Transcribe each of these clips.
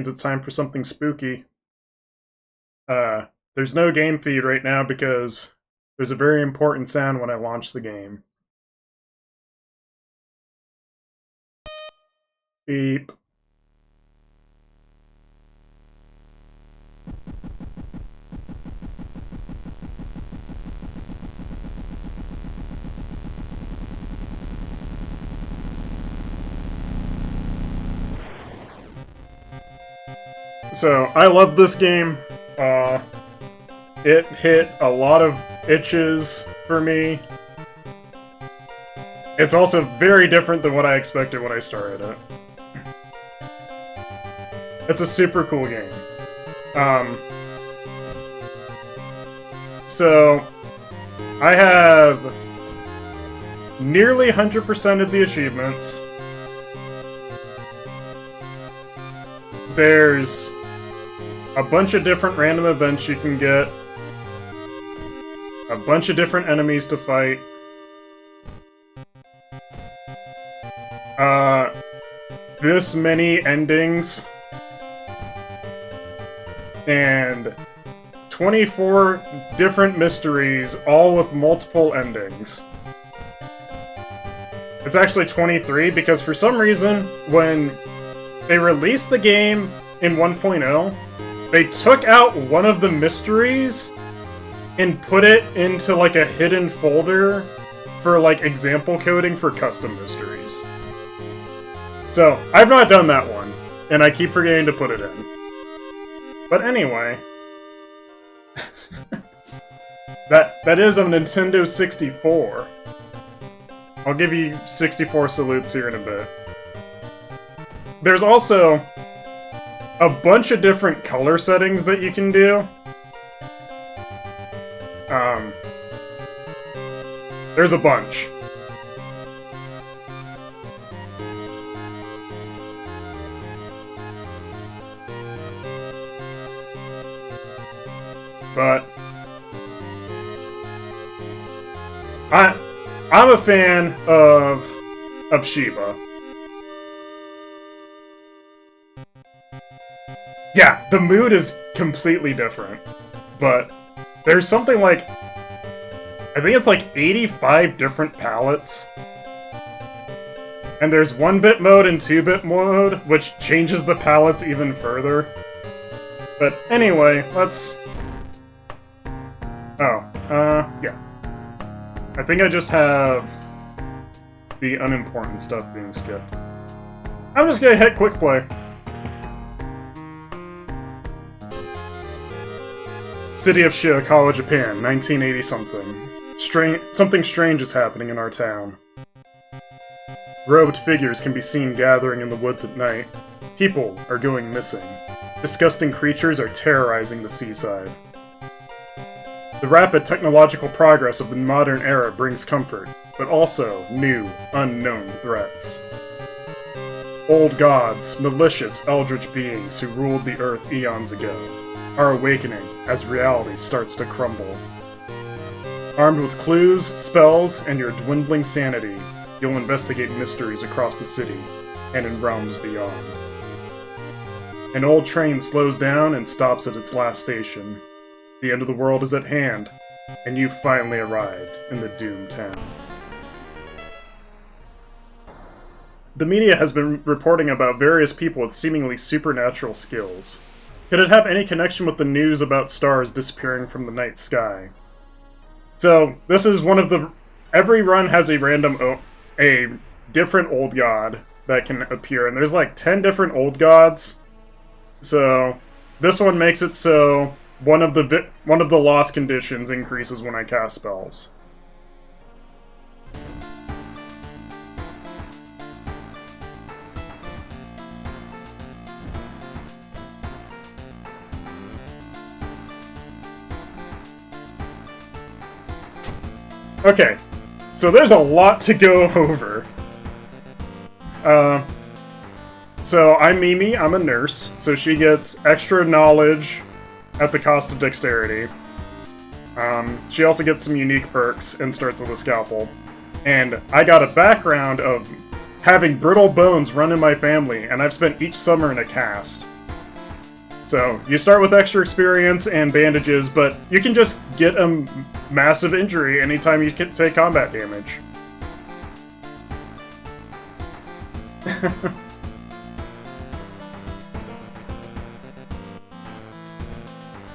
It's time for something spooky. There's no game feed right now because there's a very important sound when I launch the game. Beep. So, I love this game. It hit a lot of itches for me. It's also very different than what I expected when I started it. It's a super cool game. So, I have nearly 100% of the achievements. There's a bunch of different random events you can get. A bunch of different enemies to fight. This many endings. And 24 different mysteries, all with multiple endings. It's actually 23 because for some reason, when they released the game in 1.0, they took out one of the mysteries and put it into like a hidden folder for like example coding for custom mysteries. So, I've not done that one, and I keep forgetting to put it in. But anyway, that is a Nintendo 64. I'll give you 64 salutes here in a bit. There's also a bunch of different color settings that you can do. There's a bunch. But I'm a fan of Shiva. Yeah, the mood is completely different, but there's something like, I think it's like 85 different palettes. And there's 1-bit mode and 2-bit mode, which changes the palettes even further. But anyway, let's... yeah. I think I just have the unimportant stuff being skipped. I'm just gonna hit quick play. City of Shirakawa, Japan, 1980-something. Something strange is happening in our town. Robed figures can be seen gathering in the woods at night. People are going missing. Disgusting creatures are terrorizing the seaside. The rapid technological progress of the modern era brings comfort, but also new, unknown threats. Old gods, malicious eldritch beings who ruled the Earth eons ago, are awakening as reality starts to crumble. Armed with clues, spells, and your dwindling sanity, you'll investigate mysteries across the city and in realms beyond. An old train slows down and stops at its last station. The end of the world is at hand, and you've finally arrived in the doomed town. The media has been reporting about various people with seemingly supernatural skills. Could it have any connection with the news about stars disappearing from the night sky? So, this is one of the... Every run has a a different old god that can appear, and there's like 10 different old gods. So, this one makes it so one of the lost conditions increases when I cast spells. Okay, so there's a lot to go over. So I'm Mimi, I'm a nurse, so she gets extra knowledge at the cost of dexterity. She also gets some unique perks and starts with a scalpel. And I got a background of having brittle bones run in my family, and I've spent each summer in a cast. So, you start with extra experience and bandages, but you can just get a massive injury anytime you take combat damage.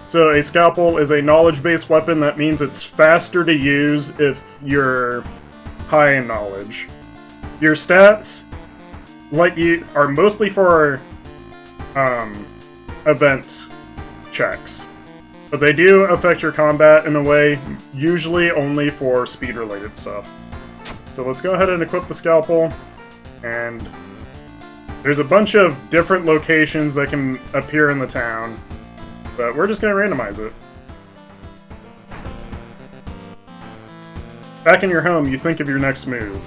So, a scalpel is a knowledge-based weapon. That means it's faster to use if you're high in knowledge. Your stats, are mostly for, event checks. But they do affect your combat in a way, usually only for speed-related stuff. So let's go ahead and equip the scalpel, and there's a bunch of different locations that can appear in the town, but we're just gonna randomize it. Back in your home, you think of your next move.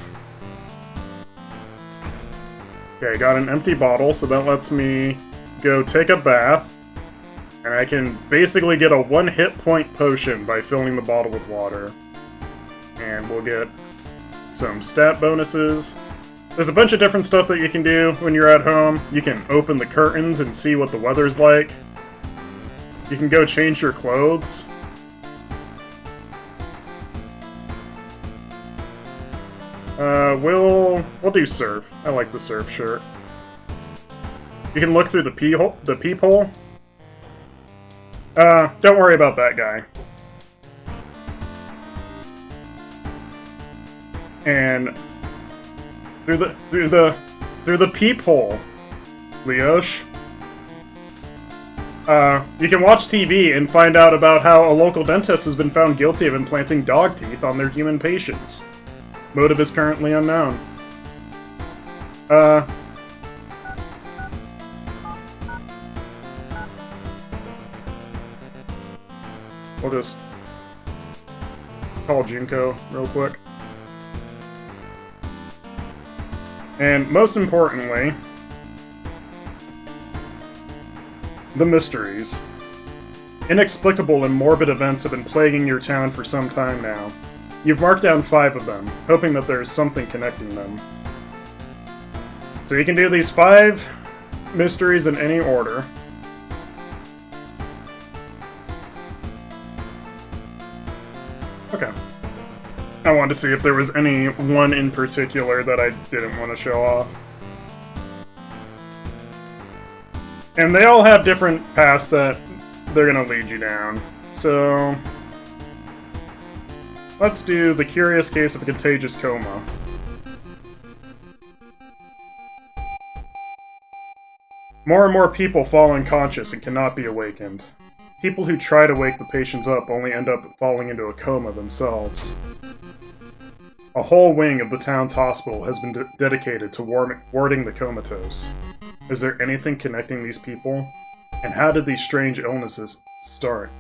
Okay, got an empty bottle, so that lets me go take a bath, and I can basically get a 1 hit point potion by filling the bottle with water. And we'll get some stat bonuses. There's a bunch of different stuff that you can do when you're at home. You can open the curtains and see what the weather's like. You can go change your clothes. We'll do surf. I like the surf shirt. You can look through the peephole. Don't worry about that guy. And through the peephole, Leosh. You can watch TV and find out about how a local dentist has been found guilty of implanting dog teeth on their human patients. Motive is currently unknown. We'll just call Junko real quick. And most importantly, the mysteries. Inexplicable and morbid events have been plaguing your town for some time now. You've marked down 5 of them, hoping that there is something connecting them. So you can do these 5 mysteries in any order. Okay. I wanted to see if there was any one in particular that I didn't want to show off. And they all have different paths that they're going to lead you down. So let's do the curious case of a contagious coma. More and more people fall unconscious and cannot be awakened. People who try to wake the patients up only end up falling into a coma themselves. A whole wing of the town's hospital has been dedicated to warding the comatose. Is there anything connecting these people? And how did these strange illnesses start?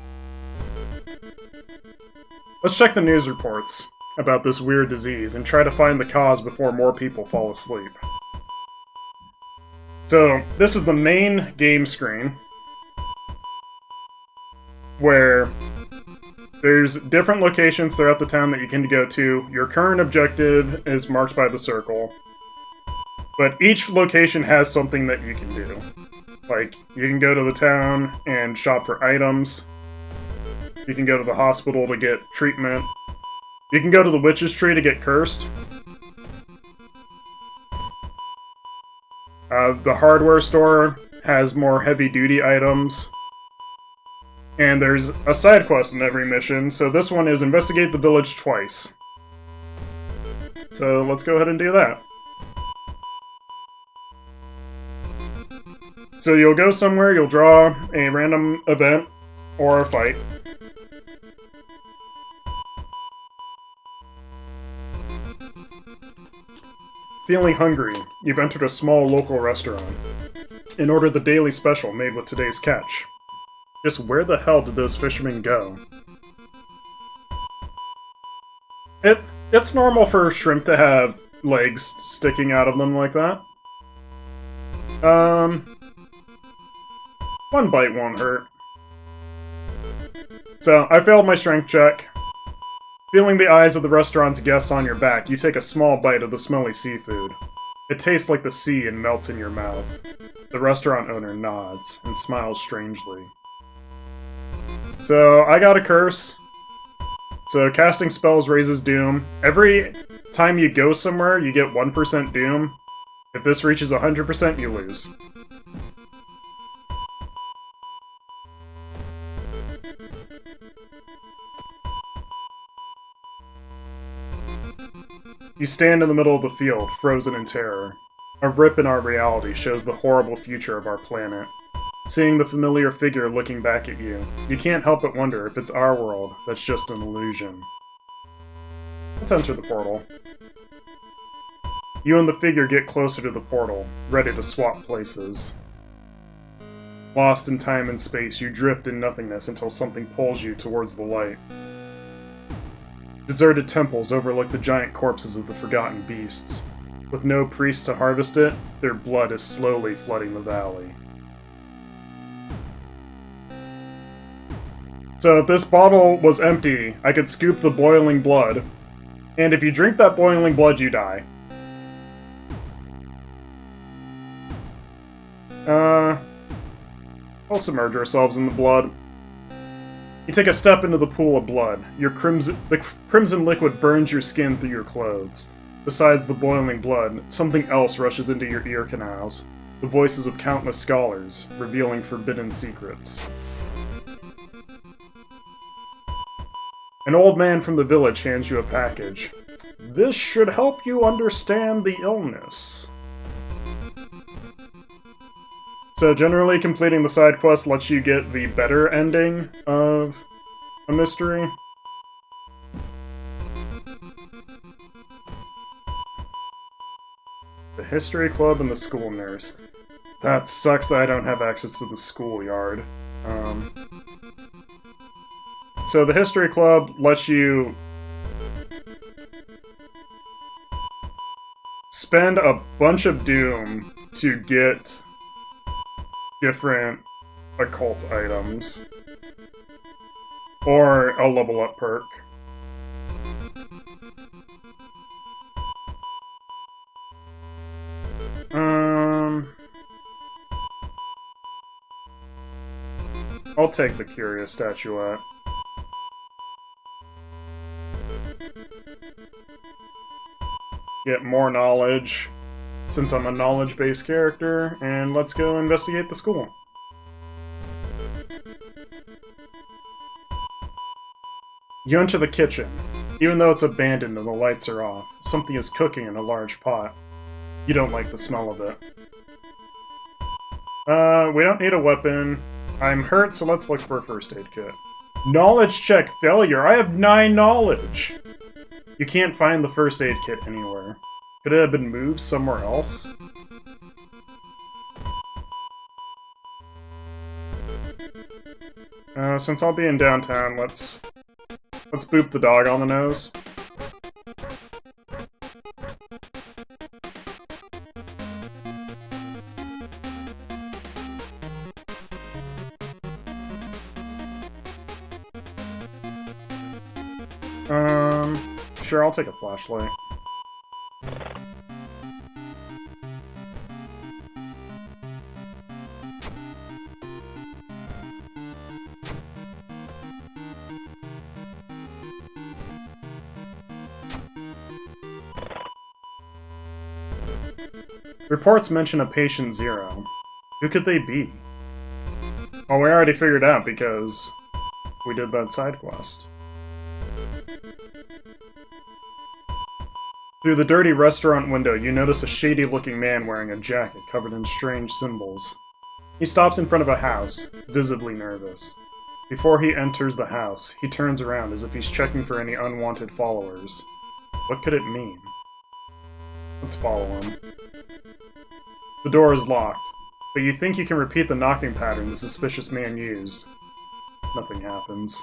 Let's check the news reports about this weird disease and try to find the cause before more people fall asleep. So, this is the main game screen, where there's different locations throughout the town that you can go to. Your current objective is marked by the circle, but each location has something that you can do. Like, you can go to the town and shop for items. You can go to the hospital to get treatment. You can go to the witch's tree to get cursed. The hardware store has more heavy-duty items. And there's a side quest in every mission, so this one is investigate the village twice. So let's go ahead and do that. So you'll go somewhere, you'll draw a random event or a fight. Feeling hungry, you've entered a small local restaurant and ordered the daily special made with today's catch. Just where the hell did those fishermen go? It's normal for shrimp to have legs sticking out of them like that. One bite won't hurt. So, I failed my strength check. Feeling the eyes of the restaurant's guests on your back, you take a small bite of the smelly seafood. It tastes like the sea and melts in your mouth. The restaurant owner nods and smiles strangely. So, I got a curse. So, casting spells raises doom. Every time you go somewhere, you get 1% doom. If this reaches 100%, you lose. You stand in the middle of the field, frozen in terror. A rip in our reality shows the horrible future of our planet. Seeing the familiar figure looking back at you, you can't help but wonder if it's our world that's just an illusion. Let's enter the portal. You and the figure get closer to the portal, ready to swap places. Lost in time and space, you drift in nothingness until something pulls you towards the light. Deserted temples overlook the giant corpses of the forgotten beasts. With no priest to harvest it, their blood is slowly flooding the valley. So if this bottle was empty, I could scoop the boiling blood, and if you drink that boiling blood, you die. We'll submerge ourselves in the blood. You take a step into the pool of blood. The crimson liquid burns your skin through your clothes. Besides the boiling blood, something else rushes into your ear canals. The voices of countless scholars, revealing forbidden secrets. An old man from the village hands you a package. This should help you understand the illness. So generally, completing the side quest lets you get the better ending of a mystery. The history club and the school nurse. That sucks that I don't have access to the schoolyard. So the history club lets you spend a bunch of doom to get different occult items, or a level up perk. I'll take the Curious Statuette. Get more knowledge, since I'm a knowledge-based character, and let's go investigate the school. You enter the kitchen. Even though it's abandoned and the lights are off, something is cooking in a large pot. You don't like the smell of it. We don't need a weapon. I'm hurt, so let's look for a first aid kit. Knowledge check failure! I have 9 knowledge! You can't find the first aid kit anywhere. Could it have been moved somewhere else? Since I'll be in downtown, let's boop the dog on the nose. Sure, I'll take a flashlight. Reports mention a patient 0. Who could they be? Well, we already figured out because we did that side quest. Through the dirty restaurant window, you notice a shady-looking man wearing a jacket covered in strange symbols. He stops in front of a house, visibly nervous. Before he enters the house, he turns around as if he's checking for any unwanted followers. What could it mean? Let's follow him. The door is locked, but you think you can repeat the knocking pattern the suspicious man used. Nothing happens.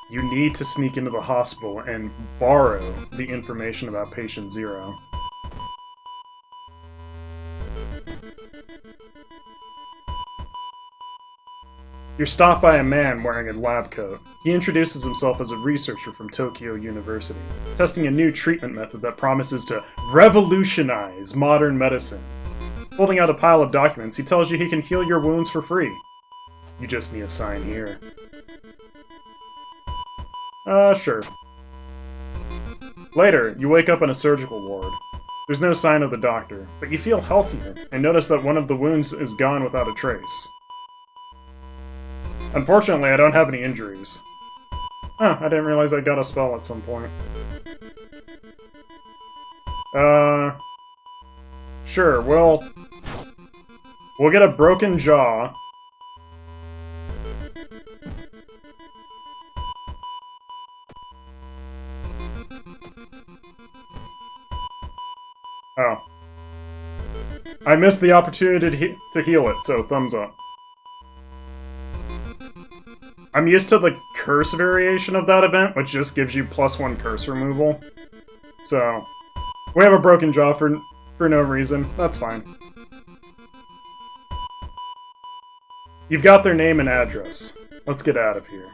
You need to sneak into the hospital and borrow the information about patient 0. You're stopped by a man wearing a lab coat. He introduces himself as a researcher from Tokyo University, testing a new treatment method that promises to revolutionize modern medicine. Holding out a pile of documents, he tells you he can heal your wounds for free. You just need a sign here. Sure. Later, you wake up in a surgical ward. There's no sign of the doctor, but you feel healthier, and notice that one of the wounds is gone without a trace. Unfortunately, I don't have any injuries. Huh, I didn't realize I got a spell at some point. Sure, we'll get a broken jaw. Oh. I missed the opportunity to heal it, so thumbs up. I'm used to the curse variation of that event, which just gives you +1 curse removal. So, we have a broken jaw for no reason. That's fine. You've got their name and address. Let's get out of here.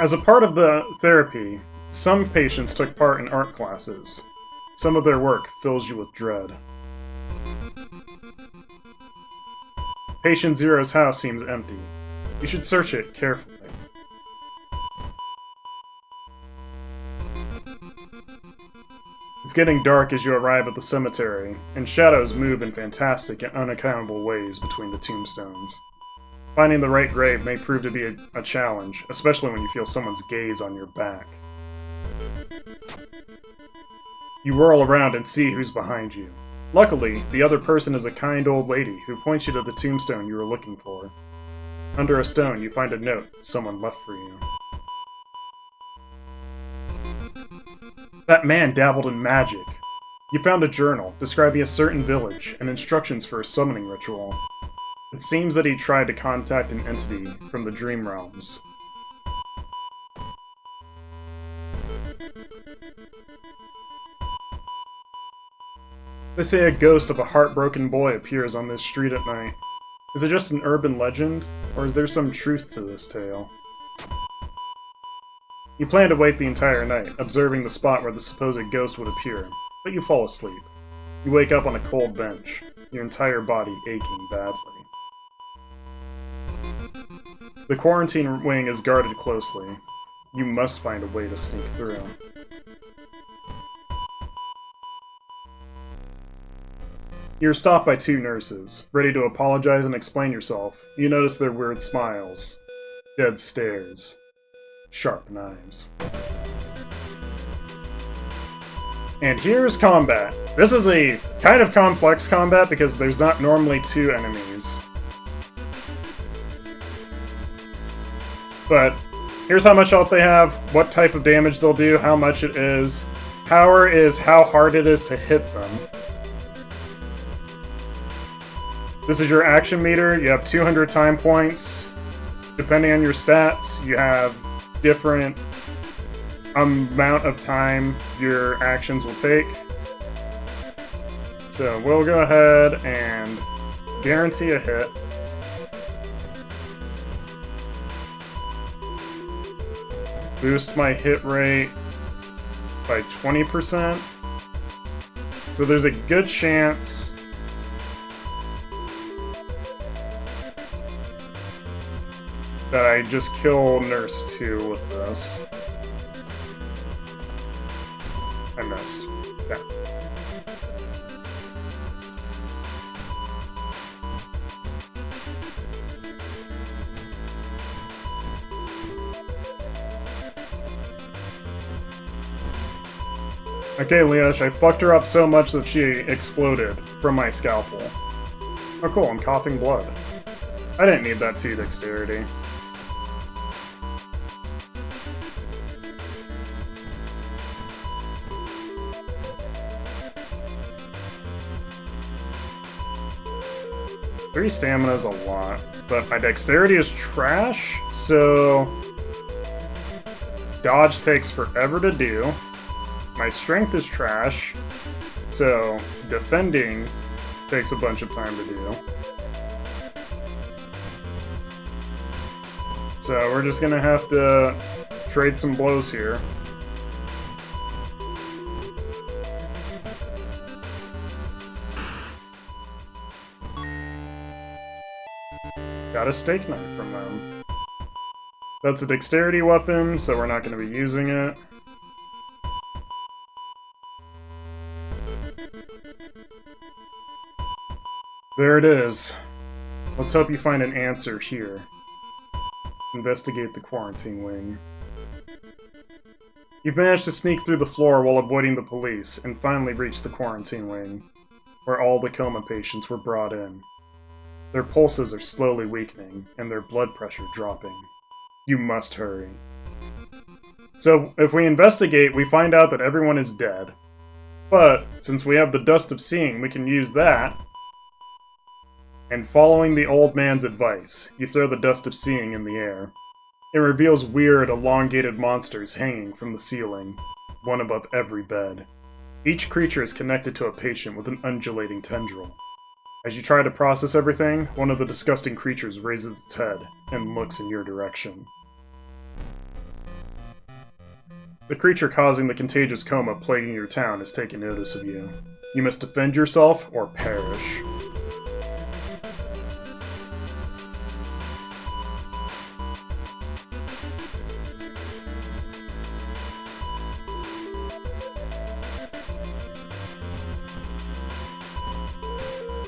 As a part of the therapy, some patients took part in art classes. Some of their work fills you with dread. Patient Zero's house seems empty. You should search it carefully. It's getting dark as you arrive at the cemetery, and shadows move in fantastic and unaccountable ways between the tombstones. Finding the right grave may prove to be a challenge, especially when you feel someone's gaze on your back. You whirl around and see who's behind you. Luckily, the other person is a kind old lady who points you to the tombstone you were looking for. Under a stone, you find a note someone left for you. That man dabbled in magic. You found a journal describing a certain village and instructions for a summoning ritual. It seems that he tried to contact an entity from the Dream Realms. They say a ghost of a heartbroken boy appears on this street at night. Is it just an urban legend, or is there some truth to this tale? You plan to wait the entire night, observing the spot where the supposed ghost would appear, but you fall asleep. You wake up on a cold bench, your entire body aching badly. The quarantine wing is guarded closely. You must find a way to sneak through. You're stopped by two nurses, ready to apologize and explain yourself. You notice their weird smiles, dead stares, sharp knives. And here's combat. This is a kind of complex combat because there's not normally two enemies. But here's how much health they have, what type of damage they'll do, how much it is. Power is how hard it is to hit them. This is your action meter. You have 200 time points. Depending on your stats, you have different amount of time your actions will take. So we'll go ahead and guarantee a hit. Boost my hit rate by 20%. So there's a good chance that I just kill Nurse 2 with this. I missed. Yeah. Okay, Leash, I fucked her up so much that she exploded from my scalpel. Oh cool, I'm coughing blood. I didn't need that 2 dexterity. Three stamina is a lot, but my dexterity is trash, so dodge takes forever to do. My strength is trash, so defending takes a bunch of time to do. So we're just gonna have to trade some blows here. Got a steak knife from them. That's a dexterity weapon, so we're not going to be using it. There it is. Let's hope you find an answer here. Investigate the quarantine wing. You've managed to sneak through the floor while avoiding the police, and finally reached the quarantine wing, where all the coma patients were brought in. Their pulses are slowly weakening, and their blood pressure dropping. You must hurry. So, if we investigate, we find out that everyone is dead. But, since we have the Dust of Seeing, we can use that. And following the old man's advice, you throw the Dust of Seeing in the air. It reveals weird, elongated monsters hanging from the ceiling, one above every bed. Each creature is connected to a patient with an undulating tendril. As you try to process everything, one of the disgusting creatures raises its head and looks in your direction. The creature causing the contagious coma plaguing your town has taken notice of you. You must defend yourself or perish.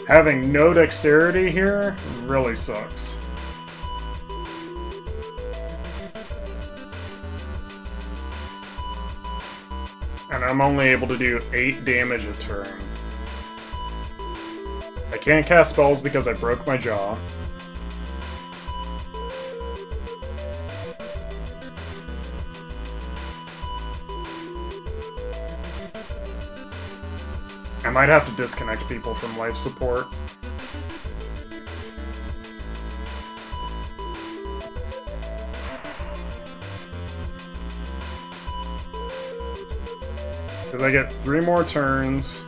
Having no dexterity here really sucks. And I'm only able to do 8 damage a turn. I can't cast spells because I broke my jaw. I might have to disconnect people from life support. Because I get 3 more turns.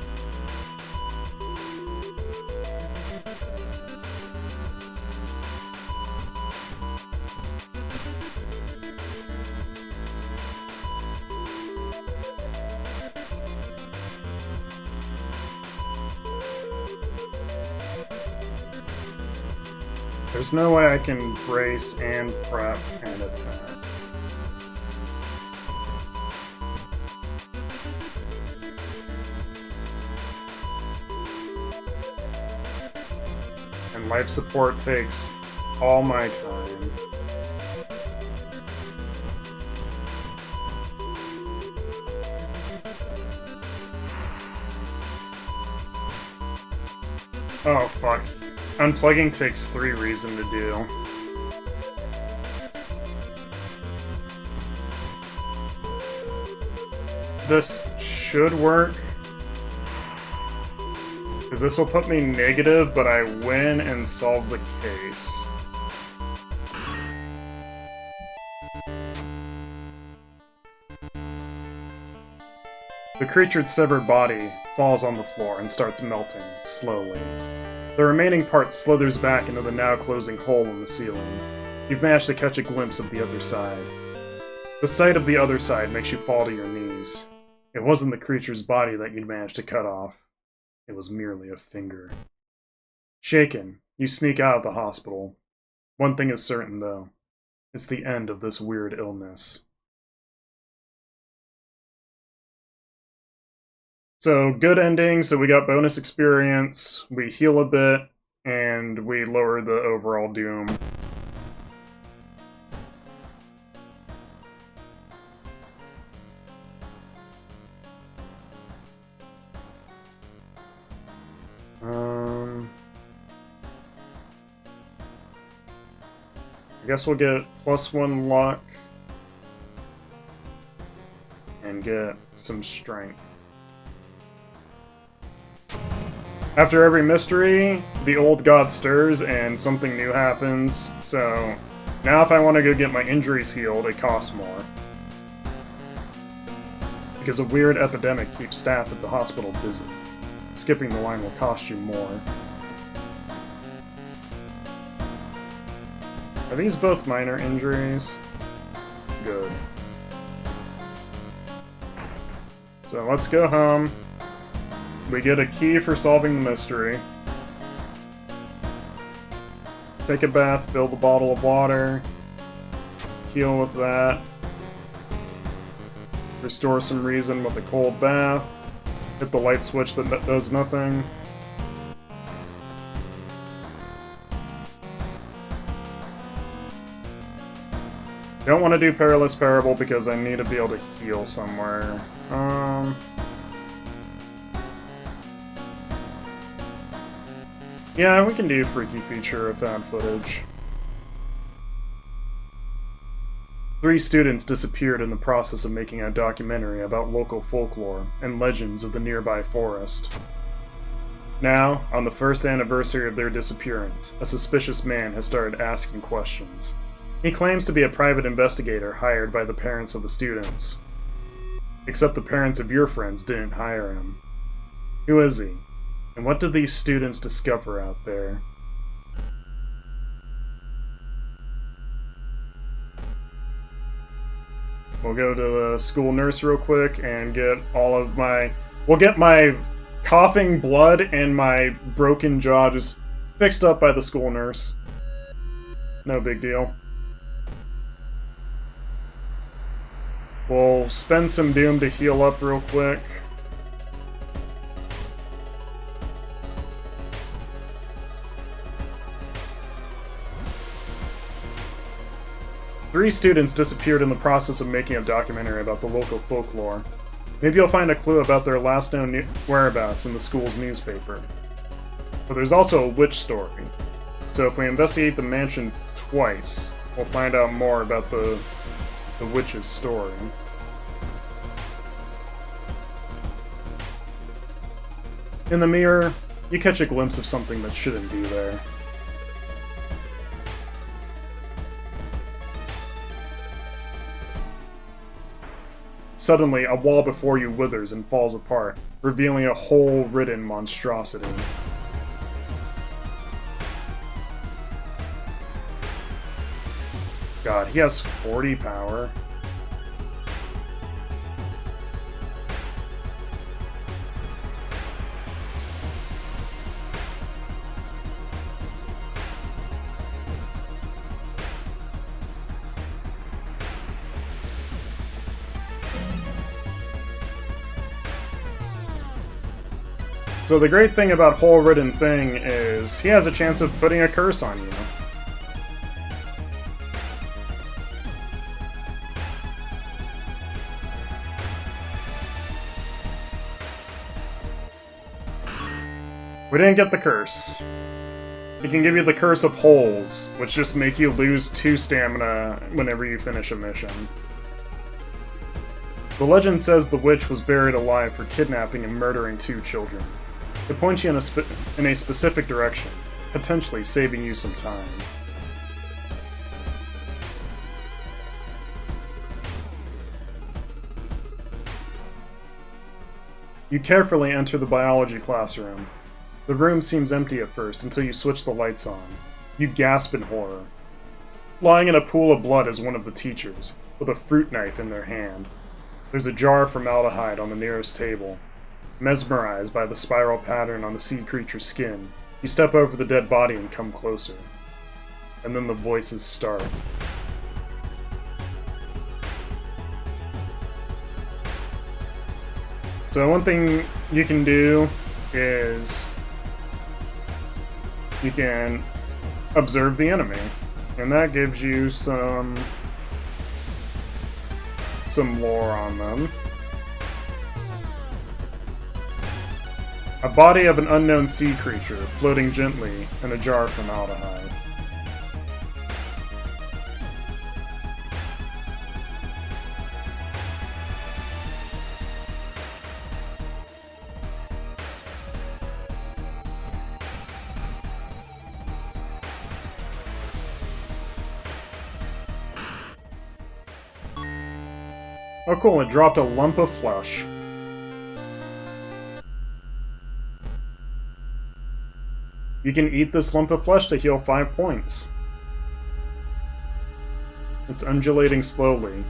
There's no way I can brace and prep and attack. And life support takes all my time. Oh, fuck. Unplugging takes 3 reason to do. This should work. Because this will put me negative, but I win and solve the case. The creature's severed body falls on the floor and starts melting, slowly. The remaining part slithers back into the now closing hole in the ceiling. You've managed to catch a glimpse of the other side. The sight of the other side makes you fall to your knees. It wasn't the creature's body that you'd managed to cut off. It was merely a finger. Shaken, you sneak out of the hospital. One thing is certain, though. It's the end of this weird illness. So, good ending, so we got bonus experience, we heal a bit, and we lower the overall doom. I guess we'll get +1 luck, and get some strength. After every mystery, the old god stirs and something new happens, so now if I want to go get my injuries healed, it costs more. Because a weird epidemic keeps staff at the hospital busy. skipping the line will cost you more. Are these both minor injuries? Good. So let's go home. We get a key for solving the mystery. Take a bath, fill the bottle of water. Heal with that. Restore some reason with a cold bath. Hit the light switch that does nothing. Don't want to do Perilous Parable because I need to be able to heal somewhere. Yeah, we can do Freaky Feature of found footage. 3 students disappeared in the process of making a documentary about local folklore and legends of the nearby forest. Now, on the first anniversary of their disappearance, a suspicious man has started asking questions. He claims to be a private investigator hired by the parents of the students. Except the parents of your friends didn't hire him. Who is he? And what did these students discover out there? We'll go to the school nurse real quick and get all of my... We'll get my coughing blood and my broken jaw just fixed up by the school nurse. No big deal. We'll spend some Doom to heal up real quick. Three students disappeared in the process of making a documentary about the local folklore. Maybe you'll find a clue about their last known whereabouts in the school's newspaper. But there's also a witch story. So if we investigate the mansion twice, we'll find out more about the witch's story. In the mirror, you catch a glimpse of something that shouldn't be there. Suddenly, a wall before you withers and falls apart, revealing a hole-ridden monstrosity. God, he has 40 power. So the great thing about Hole-Ridden Thing is he has a chance of putting a curse on you. We didn't get the curse. He can give you the Curse of Holes, which just make you lose 2 stamina whenever you finish a mission. The legend says the witch was buried alive for kidnapping and murdering 2 children. It points you in a specific direction, potentially saving you some time. You carefully enter the biology classroom. The room seems empty at first until you switch the lights on. You gasp in horror. Lying in a pool of blood is one of the teachers, with a fruit knife in their hand. There's a jar of formaldehyde on the nearest table. Mesmerized by the spiral pattern on the sea creature's skin, you step over the dead body and come closer. And then the voices start. So one thing you can do is you can observe the enemy, and that gives you some lore on them. A body of an unknown sea creature floating gently in a jar of formaldehyde. Oh cool, it dropped a lump of flesh. You can eat this lump of flesh to heal 5 points. It's undulating slowly.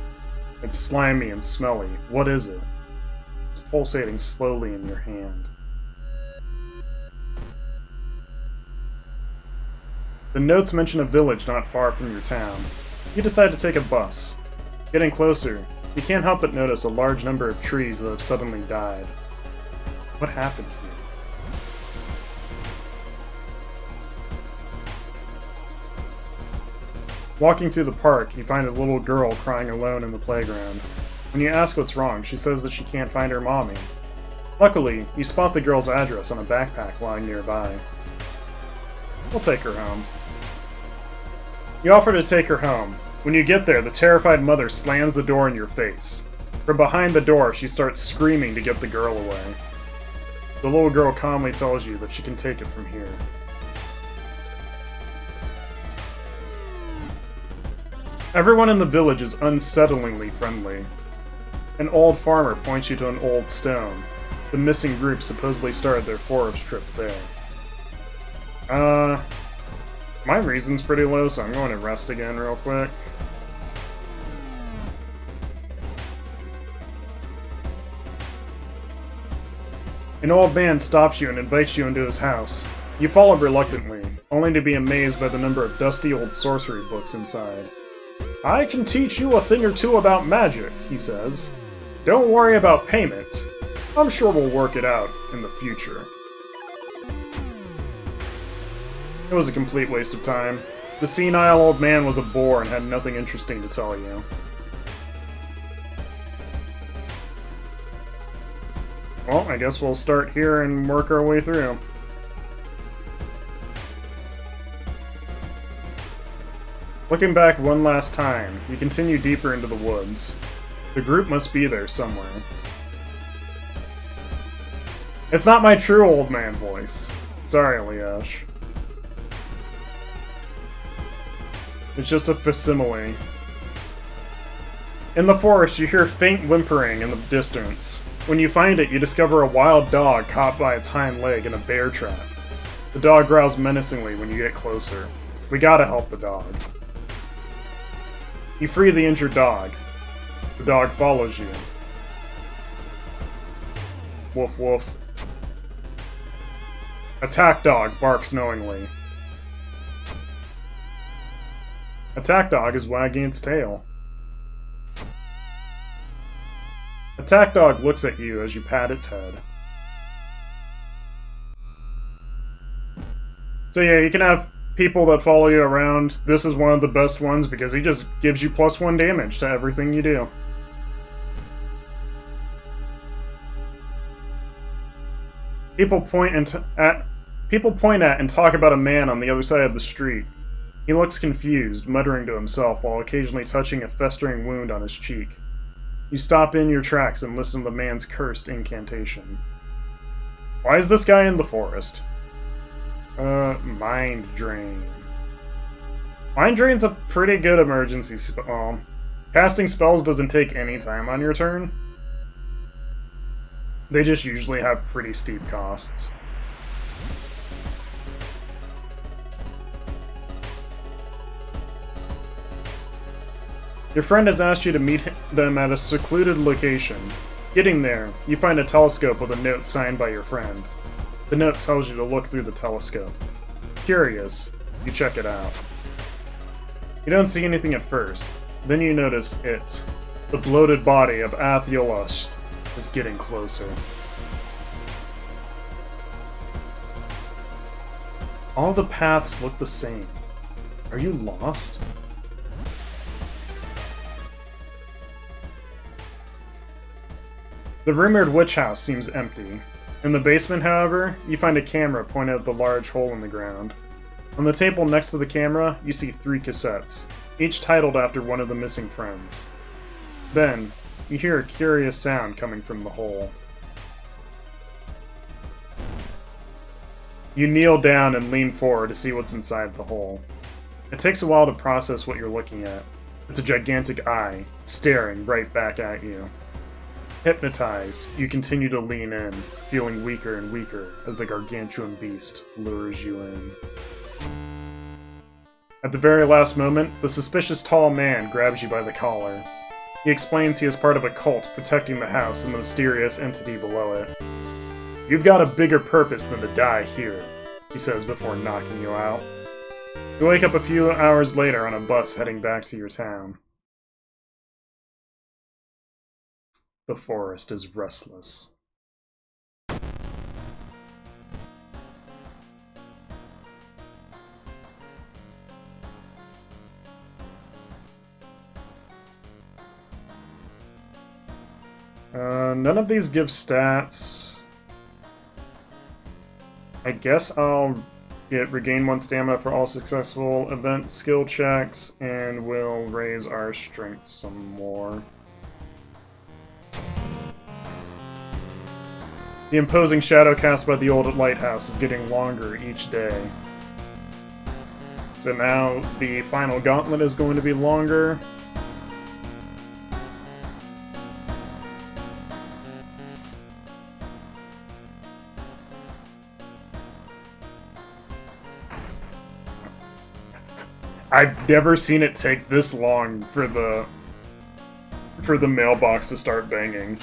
It's slimy and smelly. What is it? It's pulsating slowly in your hand. The notes mention a village not far from your town. You decide to take a bus. Getting closer, you can't help but notice a large number of trees that have suddenly died. What happened here? Walking through the park, you find a little girl crying alone in the playground. When you ask what's wrong, she says that she can't find her mommy. Luckily, you spot the girl's address on a backpack lying nearby. We'll take her home. You offer to take her home. When you get there, the terrified mother slams the door in your face. From behind the door, she starts screaming to get the girl away. The little girl calmly tells you that she can take it from here. Everyone in the village is unsettlingly friendly. An old farmer points you to an old stone. The missing group supposedly started their forest trip there. My reason's pretty low, so I'm going to rest again real quick. An old man stops you and invites you into his house. You follow reluctantly, only to be amazed by the number of dusty old sorcery books inside. I can teach you a thing or two about magic, he says. Don't worry about payment. I'm sure we'll work it out in the future. It was a complete waste of time. The senile old man was a bore and had nothing interesting to tell you. Well, I guess we'll start here and work our way through. Looking back one last time, you continue deeper into the woods. The group must be there somewhere. It's not my true old man voice. Sorry, Eliash. It's just a facsimile. In the forest, you hear faint whimpering in the distance. When you find it, you discover a wild dog caught by its hind leg in a bear trap. The dog growls menacingly when you get closer. We gotta help the dog. You free the injured dog. The dog follows you. Woof woof. Attack dog barks knowingly. Attack dog is wagging its tail. Attack dog looks at you as you pat its head. So yeah, you can have people that follow you around. This is one of the best ones because he just gives you +1 damage to everything you do. People point at and talk about a man on the other side of the street. He looks confused, muttering to himself while occasionally touching a festering wound on his cheek. You stop in your tracks and listen to the man's cursed incantation. Why is this guy in the forest? Mind Drain. Mind Drain's a pretty good emergency spell. Casting spells doesn't take any time on your turn. They just usually have pretty steep costs. Your friend has asked you to meet them at a secluded location. Getting there, you find a telescope with a note signed by your friend. The note tells you to look through the telescope. Curious, you check it out. You don't see anything at first. Then you notice it. The bloated body of Atheolus is getting closer. All the paths look the same. Are you lost? The rumored witch house seems empty. In the basement, however, you find a camera pointed at the large hole in the ground. On the table next to the camera, you see 3 cassettes, each titled after one of the missing friends. Then, you hear a curious sound coming from the hole. You kneel down and lean forward to see what's inside the hole. It takes a while to process what you're looking at. It's a gigantic eye, staring right back at you. Hypnotized, you continue to lean in, feeling weaker and weaker as the gargantuan beast lures you in. At the very last moment, the suspicious tall man grabs you by the collar. He explains he is part of a cult protecting the house and the mysterious entity below it. "You've got a bigger purpose than to die here," he says before knocking you out. You wake up a few hours later on a bus heading back to your town. The forest is restless. None of these give stats. I guess I'll regain 1 stamina for all successful event skill checks, and we'll raise our strength some more. The imposing shadow cast by the old lighthouse is getting longer each day. So now the final gauntlet is going to be longer. I've never seen it take this long for the mailbox to start banging.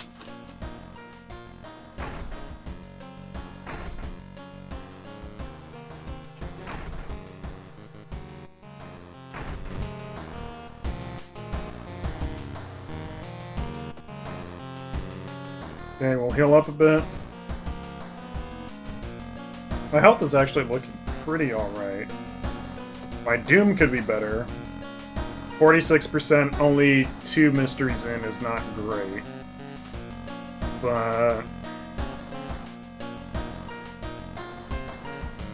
Okay, we'll heal up a bit. My health is actually looking pretty alright. My Doom could be better. 46%, only 2 mysteries in is not great. But...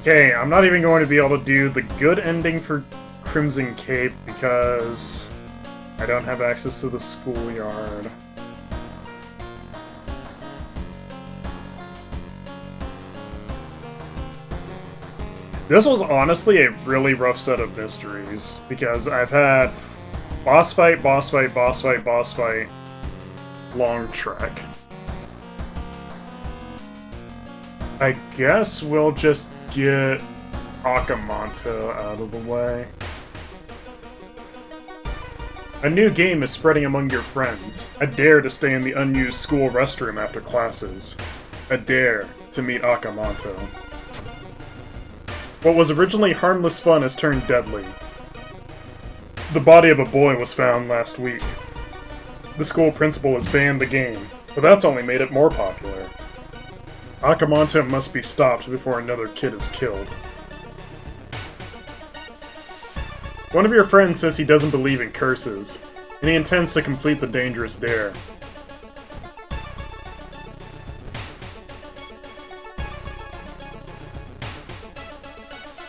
okay, I'm not even going to be able to do the good ending for Crimson Cape because I don't have access to the schoolyard. This was honestly a really rough set of mysteries, because I've had boss fight, boss fight, boss fight, boss fight, long trek. I guess we'll just get Akamanto out of the way. A new game is spreading among your friends. A dare to stay in the unused school restroom after classes. A dare to meet Akamanto. What was originally harmless fun has turned deadly. The body of a boy was found last week. The school principal has banned the game, but that's only made it more popular. Akamanto must be stopped before another kid is killed. One of your friends says he doesn't believe in curses, and he intends to complete the dangerous dare.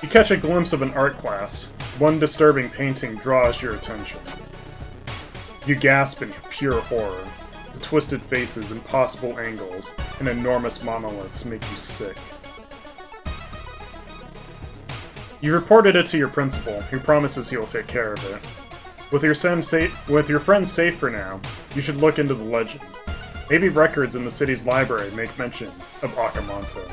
You catch a glimpse of an art class. One disturbing painting draws your attention. You gasp in pure horror. The twisted faces, impossible angles, and enormous monoliths make you sick. You reported it to your principal, who promises he will take care of it. With your friend safe for now, you should look into the legend. Maybe records in the city's library make mention of Akamanto.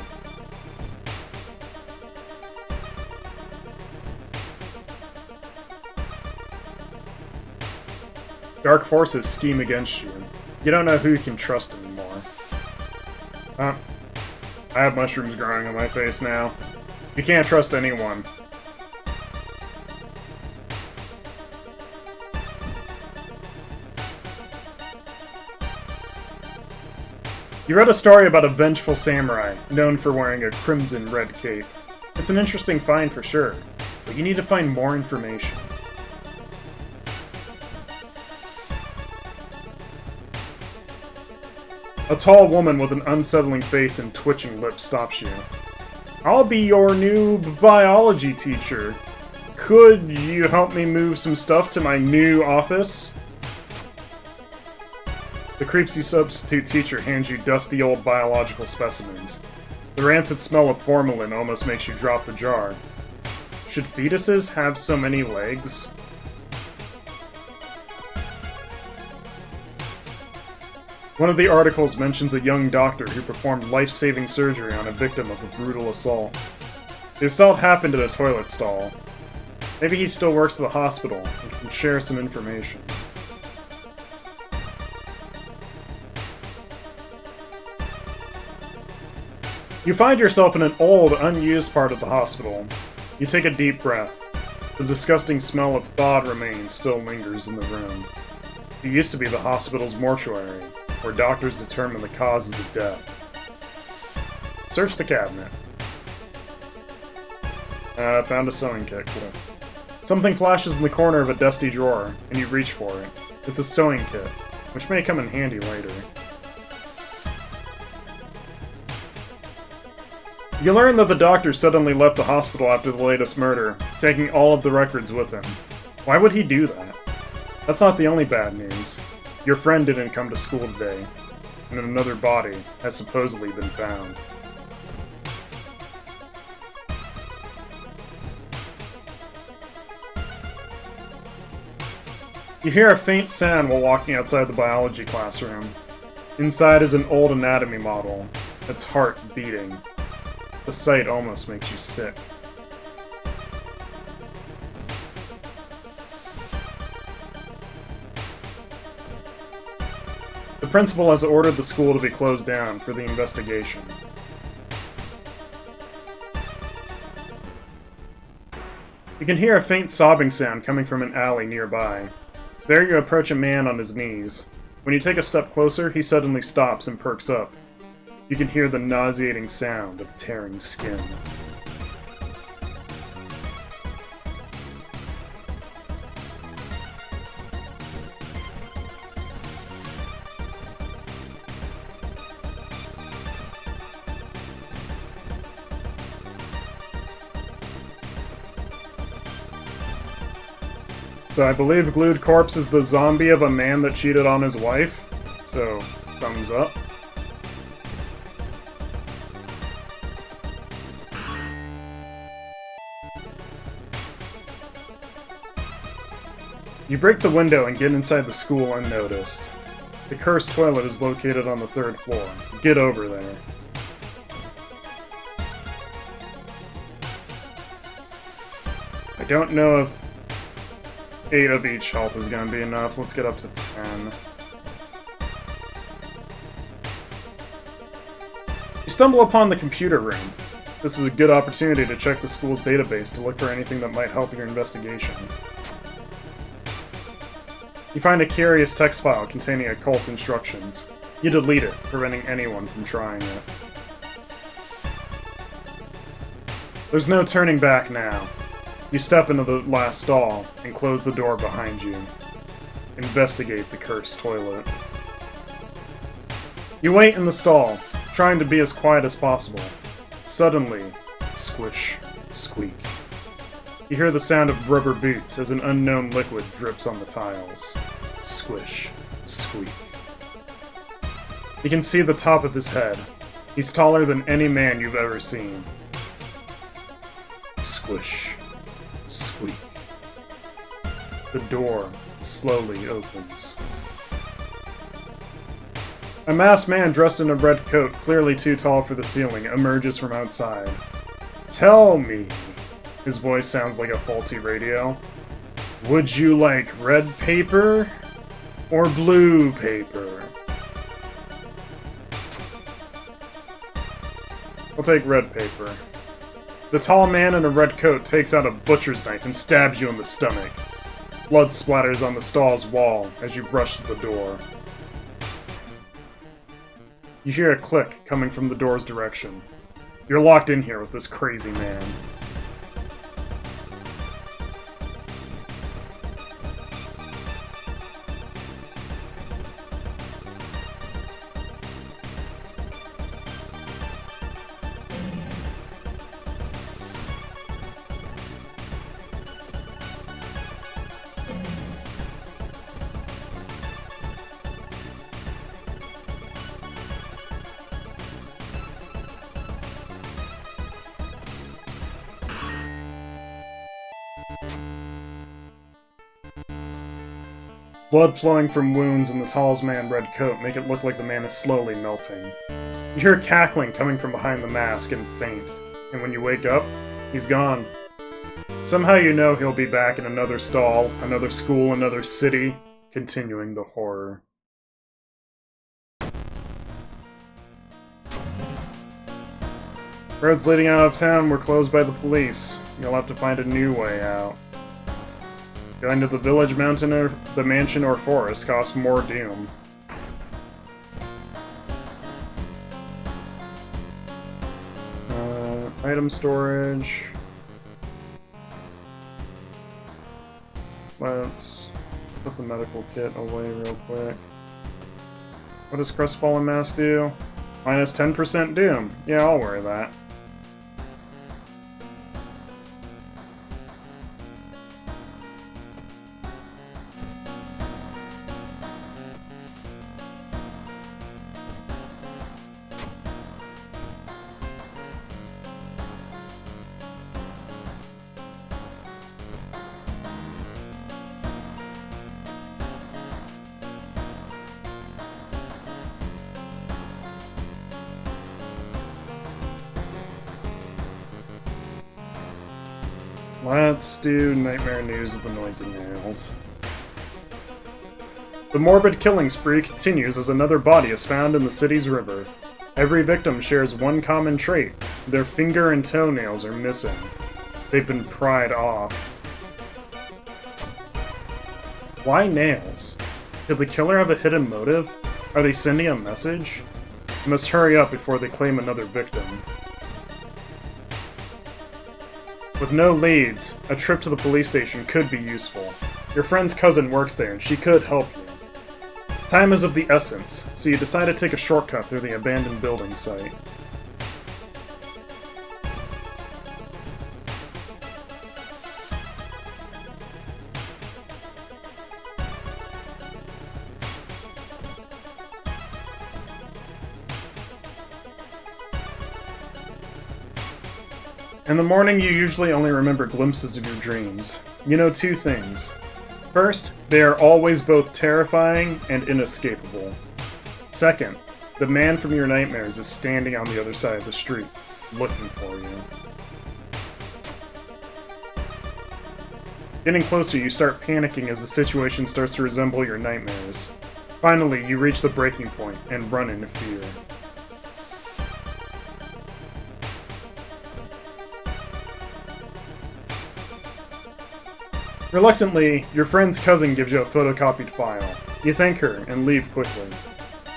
Dark forces scheme against you. You don't know who you can trust anymore. I have mushrooms growing on my face now. You can't trust anyone. You read a story about a vengeful samurai, known for wearing a crimson red cape. It's an interesting find for sure, but you need to find more information. A tall woman with an unsettling face and twitching lips stops you. "I'll be your new biology teacher. Could you help me move some stuff to my new office?" The creepy substitute teacher hands you dusty old biological specimens. The rancid smell of formalin almost makes you drop the jar. Should fetuses have so many legs? One of the articles mentions a young doctor who performed life-saving surgery on a victim of a brutal assault. The assault happened in a toilet stall. Maybe he still works at the hospital and can share some information. You find yourself in an old, unused part of the hospital. You take a deep breath. The disgusting smell of thawed remains still lingers in the room. It used to be the hospital's mortuary, where doctors determine the causes of death. Search the cabinet. Found a sewing kit. Cool. Something flashes in the corner of a dusty drawer, and you reach for it. It's a sewing kit, which may come in handy later. You learn that the doctor suddenly left the hospital after the latest murder, taking all of the records with him. Why would he do that? That's not the only bad news. Your friend didn't come to school today, and another body has supposedly been found. You hear a faint sound while walking outside the biology classroom. Inside is an old anatomy model, its heart beating. The sight almost makes you sick. The principal has ordered the school to be closed down for the investigation. You can hear a faint sobbing sound coming from an alley nearby. There you approach a man on his knees. When you take a step closer, he suddenly stops and perks up. You can hear the nauseating sound of tearing skin. So I believe Glued Corpse is the zombie of a man that cheated on his wife. So, thumbs up. You break the window and get inside the school unnoticed. The cursed toilet is located on the 3rd floor. Get over there. I don't know if 8 of each health is going to be enough. Let's get up to 10. You stumble upon the computer room. This is a good opportunity to check the school's database to look for anything that might help your investigation. You find a curious text file containing occult instructions. You delete it, preventing anyone from trying it. There's no turning back now. You step into the last stall and close the door behind you. Investigate the cursed toilet. You wait in the stall, trying to be as quiet as possible. Suddenly, squish, squeak. You hear the sound of rubber boots as an unknown liquid drips on the tiles. Squish, squeak. You can see the top of his head. He's taller than any man you've ever seen. Squish, squeak. The door slowly opens. A masked man dressed in a red coat, clearly too tall for the ceiling, emerges from outside. Tell me, his voice sounds like a faulty radio, would you like red paper or blue paper? I'll take red paper. The tall man in a red coat takes out a butcher's knife and stabs you in the stomach. Blood splatters on the stall's wall as you rush to the door. You hear a click coming from the door's direction. You're locked in here with this crazy man. Blood flowing from wounds in the talisman red coat make it look like the man is slowly melting. You hear cackling coming from behind the mask and faint, and when you wake up, he's gone. Somehow you know he'll be back in another stall, another school, another city, continuing the horror. Roads leading out of town were closed by the police. You'll have to find a new way out. Going to the village, mountain, or the mansion or forest costs more doom. Item storage. Let's put the medical kit away real quick. What does Crestfallen Mask do? Minus 10% doom. Yeah, I'll wear that. Let's do Nightmare News of the Noisy Nails. The morbid killing spree continues as another body is found in the city's river. Every victim shares one common trait. Their finger and toenails are missing. They've been pried off. Why nails? Did the killer have a hidden motive? Are they sending a message? You must hurry up before they claim another victim. With no leads, a trip to the police station could be useful. Your friend's cousin works there and she could help you. Time is of the essence, so you decide to take a shortcut through the abandoned building site. In the morning, you usually only remember glimpses of your dreams. You know two things. First, they are always both terrifying and inescapable. Second, the man from your nightmares is standing on the other side of the street, looking for you. Getting closer, you start panicking as the situation starts to resemble your nightmares. Finally, you reach the breaking point and run into fear. Reluctantly, your friend's cousin gives you a photocopied file. You thank her and leave quickly.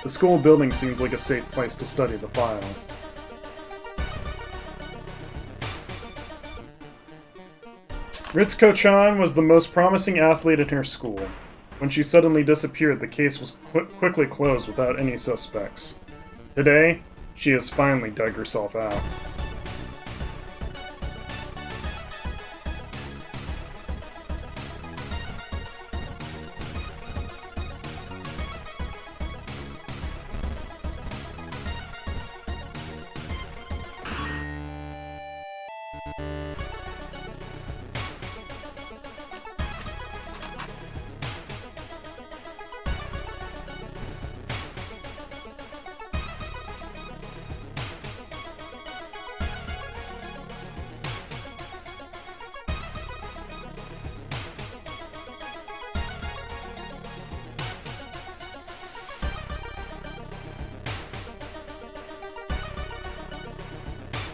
The school building seems like a safe place to study the file. Ritsuko-chan was the most promising athlete in her school. When she suddenly disappeared, the case was quickly closed without any suspects. Today, she has finally dug herself out.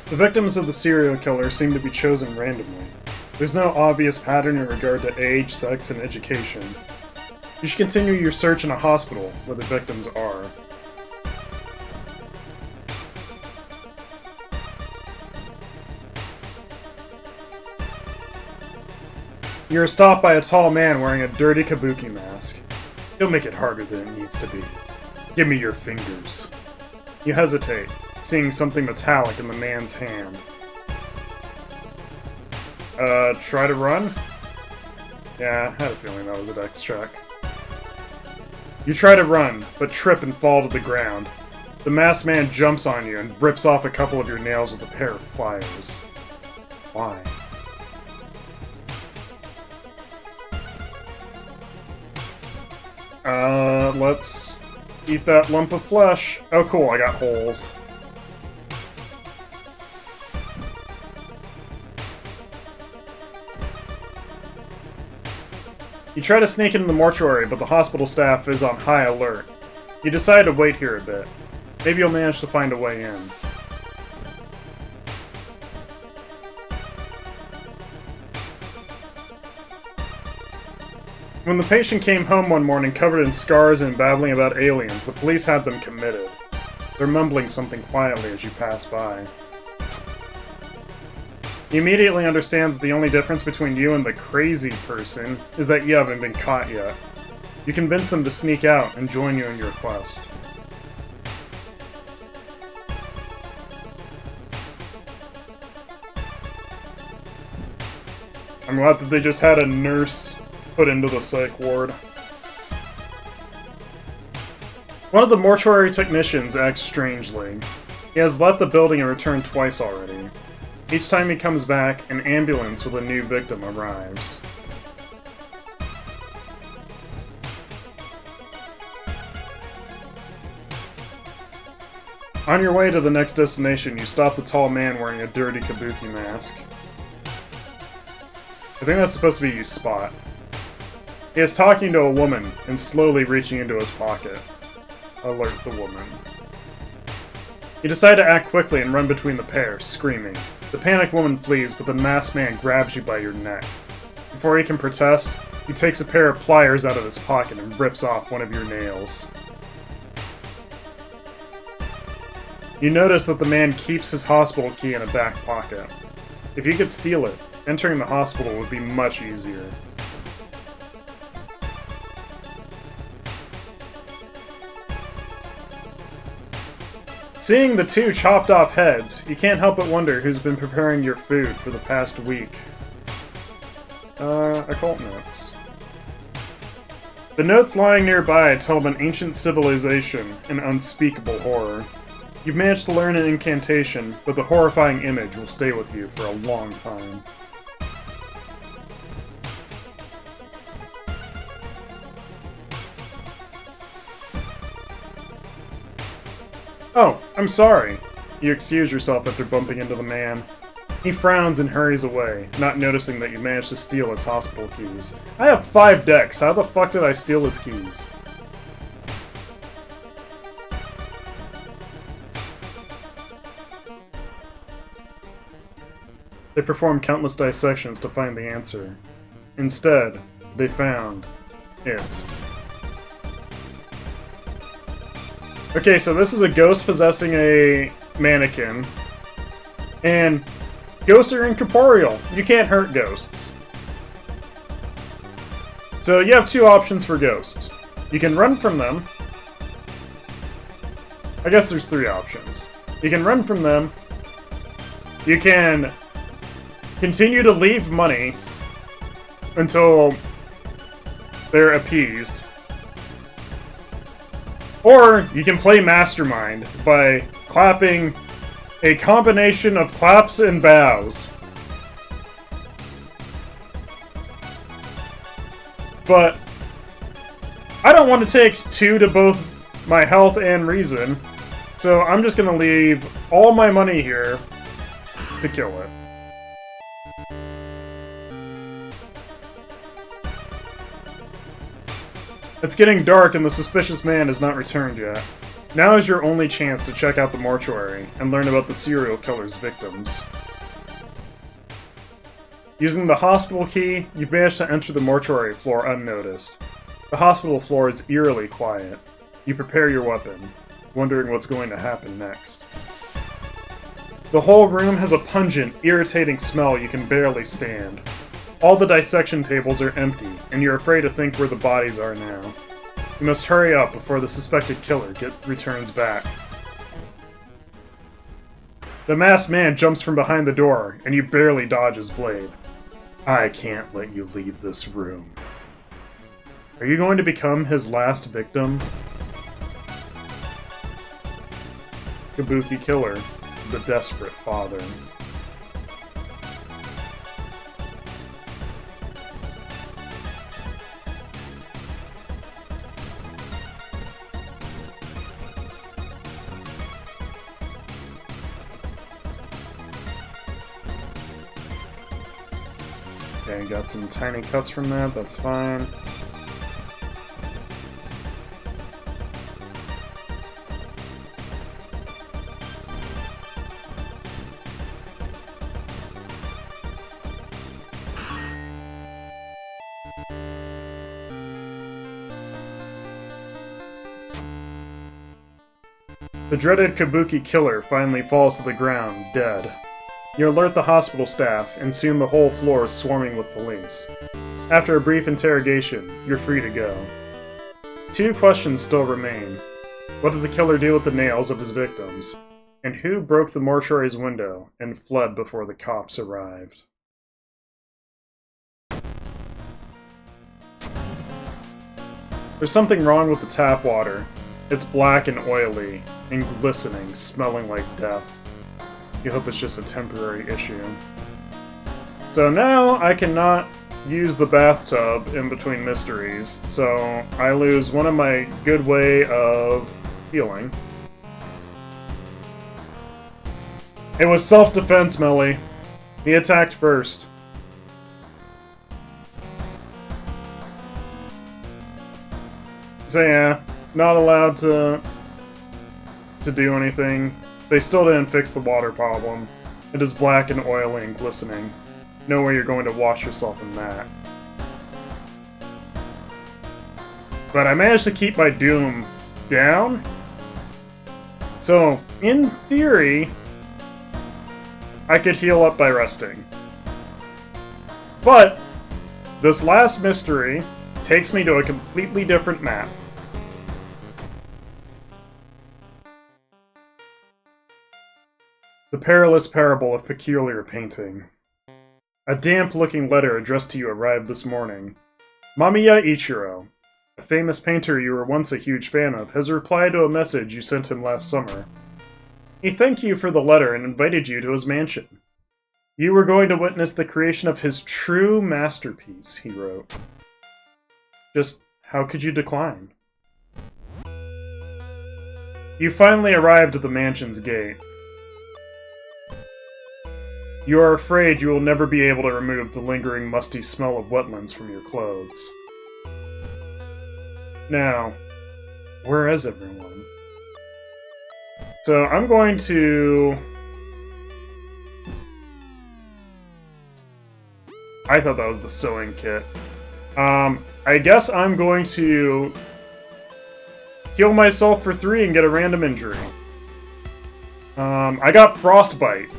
The victims of the serial killer seem to be chosen randomly. There's no obvious pattern in regard to age, sex, and education. You should continue your search in a hospital where the victims are. You're stopped by a tall man wearing a dirty kabuki mask. He'll make it harder than it needs to be. Give me your fingers. You hesitate, seeing something metallic in the man's hand. Try to run? Yeah, I had a feeling that was a dex check. You try to run, but trip and fall to the ground. The masked man jumps on you and rips off a couple of your nails with a pair of pliers. Why? Let's eat that lump of flesh. Oh, cool, I got holes. You try to sneak into the mortuary, but the hospital staff is on high alert. You decide to wait here a bit. Maybe you'll manage to find a way in. When the patient came home one morning covered in scars and babbling about aliens, the police had them committed. They're mumbling something quietly as you pass by. You immediately understand that the only difference between you and the crazy person is that you haven't been caught yet. You convince them to sneak out and join you in your quest. I'm glad that they just had a nurse put into the psych ward. One of the mortuary technicians acts strangely. He has left the building and returned twice already. Each time he comes back, an ambulance with a new victim arrives. On your way to the next destination, you stop the tall man wearing a dirty kabuki mask. I think that's supposed to be you spot. He is talking to a woman and slowly reaching into his pocket. Alert the woman. You decide to act quickly and run between the pair, screaming. The panicked woman flees, but the masked man grabs you by your neck. Before he can protest, he takes a pair of pliers out of his pocket and rips off one of your nails. You notice that the man keeps his hospital key in a back pocket. If you could steal it, entering the hospital would be much easier. Seeing the two chopped off heads, you can't help but wonder who's been preparing your food for the past week. Occult notes. The notes lying nearby tell of an ancient civilization and unspeakable horror. You've managed to learn an incantation, but the horrifying image will stay with you for a long time. Oh, I'm sorry. You excuse yourself after bumping into the man. He frowns and hurries away, not noticing that you managed to steal his hospital keys. I have 5 decks. How the fuck did I steal his keys? They performed countless dissections to find the answer. Instead, they found it. Okay, so this is a ghost possessing a mannequin. And ghosts are incorporeal. You can't hurt ghosts. So you have 2 options for ghosts. You can run from them. I guess there's 3 options. You can run from them. You can continue to leave money until they're appeased. Or you can play Mastermind by clapping a combination of claps and bows. But I don't want to take 2 to both my health and reason, so I'm just going to leave all my money here to kill it. It's getting dark and the suspicious man has not returned yet. Now is your only chance to check out the mortuary and learn about the serial killer's victims. Using the hospital key, you've managed to enter the mortuary floor unnoticed. The hospital floor is eerily quiet. You prepare your weapon, wondering what's going to happen next. The whole room has a pungent, irritating smell you can barely stand. All the dissection tables are empty, and you're afraid to think where the bodies are now. You must hurry up before the suspected killer returns back. The masked man jumps from behind the door, and you barely dodge his blade. I can't let you leave this room. Are you going to become his last victim? Kabuki Killer, the desperate father. Okay, got some tiny cuts from that, that's fine. The dreaded Kabuki killer finally falls to the ground, dead. You alert the hospital staff, and soon the whole floor is swarming with police. After a brief interrogation, you're free to go. 2 questions still remain. What did the killer do with the nails of his victims? And who broke the mortuary's window and fled before the cops arrived? There's something wrong with the tap water. It's black and oily, and glistening, smelling like death. You hope it's just a temporary issue. So now I cannot use the bathtub in between mysteries, so I lose one of my good way of healing. It was self-defense, Melly. He attacked first. So yeah, not allowed to do anything. They still didn't fix the water problem. It is black and oily and glistening. No way you're going to wash yourself in that. But I managed to keep my doom down. So, in theory, I could heal up by resting. But, this last mystery takes me to a completely different map. The Perilous Parable of Peculiar Painting. A damp-looking letter addressed to you arrived this morning. Mamiya Ichiro, a famous painter you were once a huge fan of, has replied to a message you sent him last summer. He thanked you for the letter and invited you to his mansion. You were going to witness the creation of his true masterpiece, he wrote. Just how could you decline? You finally arrived at the mansion's gate. You are afraid you will never be able to remove the lingering musty smell of wetlands from your clothes. Now, where is everyone? So I'm going to... I thought that was the sewing kit. I guess I'm going to heal myself for 3 and get a random injury. I got frostbite.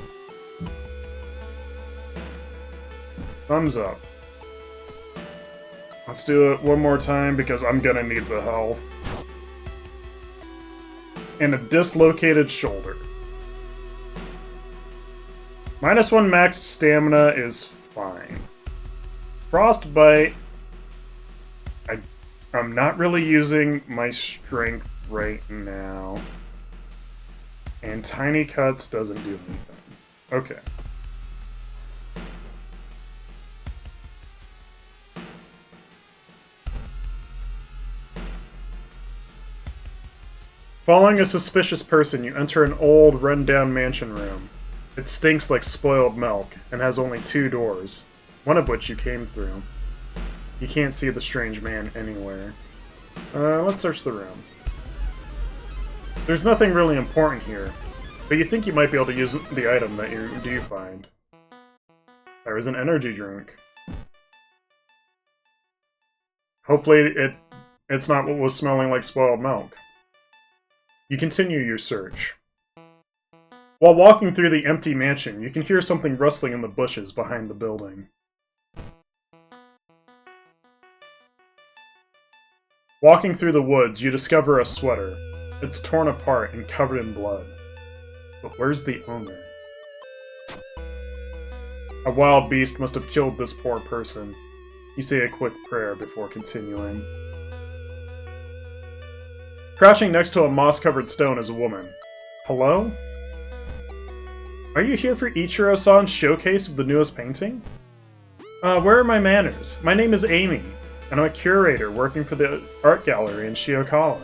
Thumbs up. Let's do it one more time because I'm gonna need the health. And a dislocated shoulder. -1 max stamina is fine. Frostbite. I'm not really using my strength right now. And tiny cuts doesn't do anything. Okay. Following a suspicious person, you enter an old, run-down mansion room. It stinks like spoiled milk, and has only 2 doors, one of which you came through. You can't see the strange man anywhere. Let's search the room. There's nothing really important here, but you think you might be able to use the item that you do find. There is an energy drink. Hopefully it's not what was smelling like spoiled milk. You continue your search. While walking through the empty mansion, you can hear something rustling in the bushes behind the building. Walking through the woods, you discover a sweater. It's torn apart and covered in blood. But where's the owner? A wild beast must have killed this poor person. You say a quick prayer before continuing. Crouching next to a moss-covered stone is a woman. Hello? Are you here for Ichiro-san's showcase of the newest painting? Where are my manners? My name is Amy, and I'm a curator working for the art gallery in Shiokala.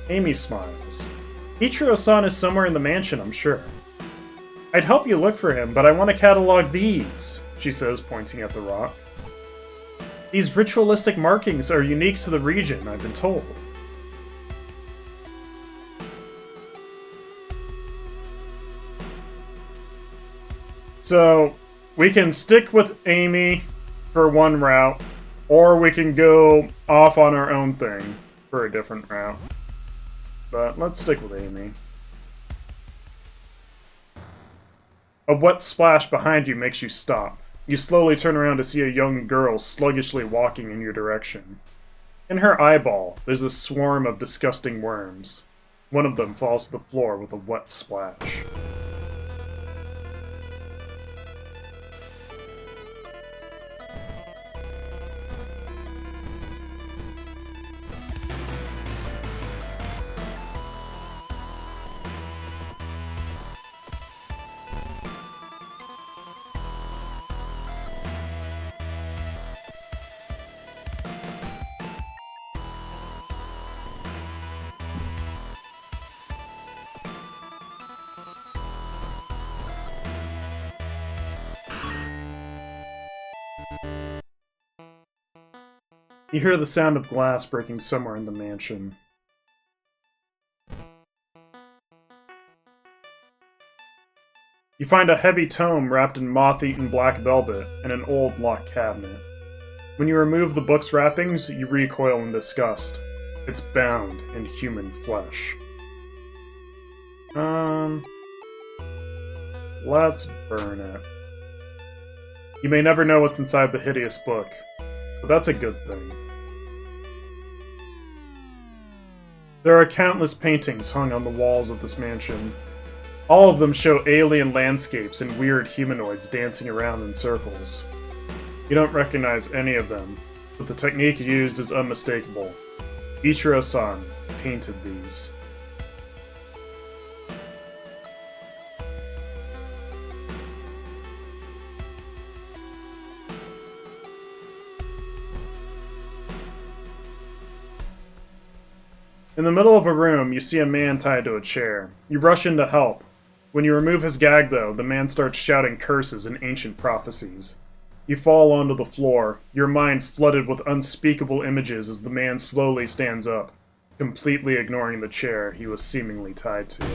Amy smiles. Ichiro-san is somewhere in the mansion, I'm sure. I'd help you look for him, but I want to catalog these. she says, pointing at the rock. These ritualistic markings are unique to the region, I've been told. So, we can stick with Amy for one route, or we can go off on our own thing for a different route. But let's stick with Amy. A wet splash behind you makes you stop. You slowly turn around to see a young girl sluggishly walking in your direction. In her eyeball, there's a swarm of disgusting worms. One of them falls to the floor with a wet splash. You hear the sound of glass breaking somewhere in the mansion. You find a heavy tome wrapped in moth-eaten black velvet in an old locked cabinet. When you remove the book's wrappings, you recoil in disgust. It's bound in human flesh. Let's burn it. You may never know what's inside the hideous book, but that's a good thing. There are countless paintings hung on the walls of this mansion. All of them show alien landscapes and weird humanoids dancing around in circles. You don't recognize any of them, but the technique used is unmistakable. Ichiro-san painted these. In the middle of a room, you see a man tied to a chair. You rush in to help. When you remove his gag, though, the man starts shouting curses and ancient prophecies. You fall onto the floor, your mind flooded with unspeakable images as the man slowly stands up, completely ignoring the chair he was seemingly tied to.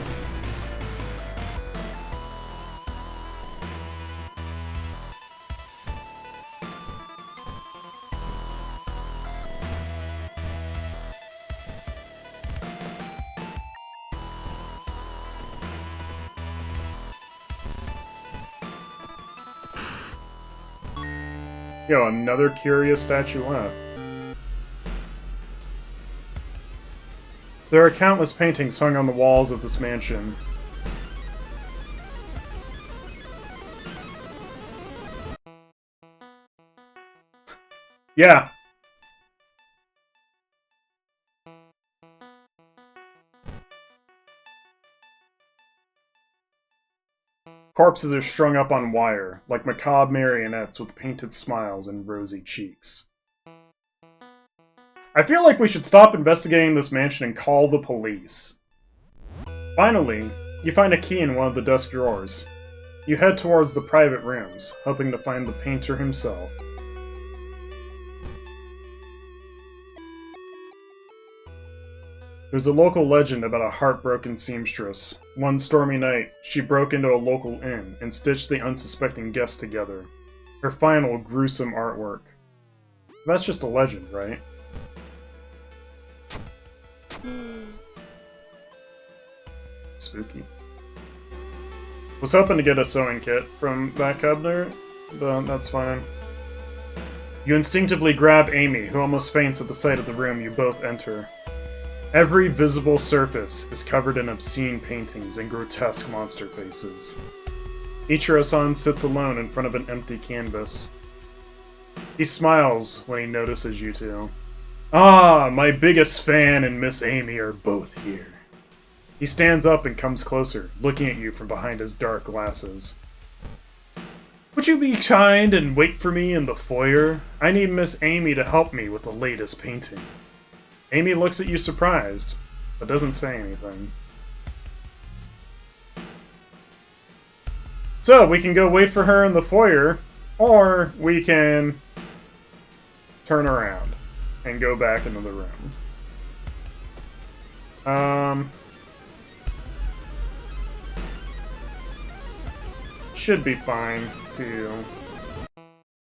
Yo, another curious statuette. There are countless paintings hung on the walls of this mansion. Yeah. Corpses are strung up on wire, like macabre marionettes with painted smiles and rosy cheeks. I feel like we should stop investigating this mansion and call the police. Finally, you find a key in one of the desk drawers. You head towards the private rooms, hoping to find the painter himself. There's a local legend about a heartbroken seamstress. One stormy night, she broke into a local inn and stitched the unsuspecting guests together. Her final gruesome artwork. That's just a legend, right? Spooky. Was hoping to get a sewing kit from that Cubner, but that's fine. You instinctively grab Amy, who almost faints at the sight of the room you both enter. Every visible surface is covered in obscene paintings and grotesque monster faces. Ichiro-san sits alone in front of an empty canvas. He smiles when he notices you two. Ah, my biggest fan and Miss Amy are both here. He stands up and comes closer, looking at you from behind his dark glasses. Would you be kind and wait for me in the foyer? I need Miss Amy to help me with the latest painting. Amy looks at you surprised, but doesn't say anything. So, we can go wait for her in the foyer. Or we can turn around and go back into the room. Should be fine to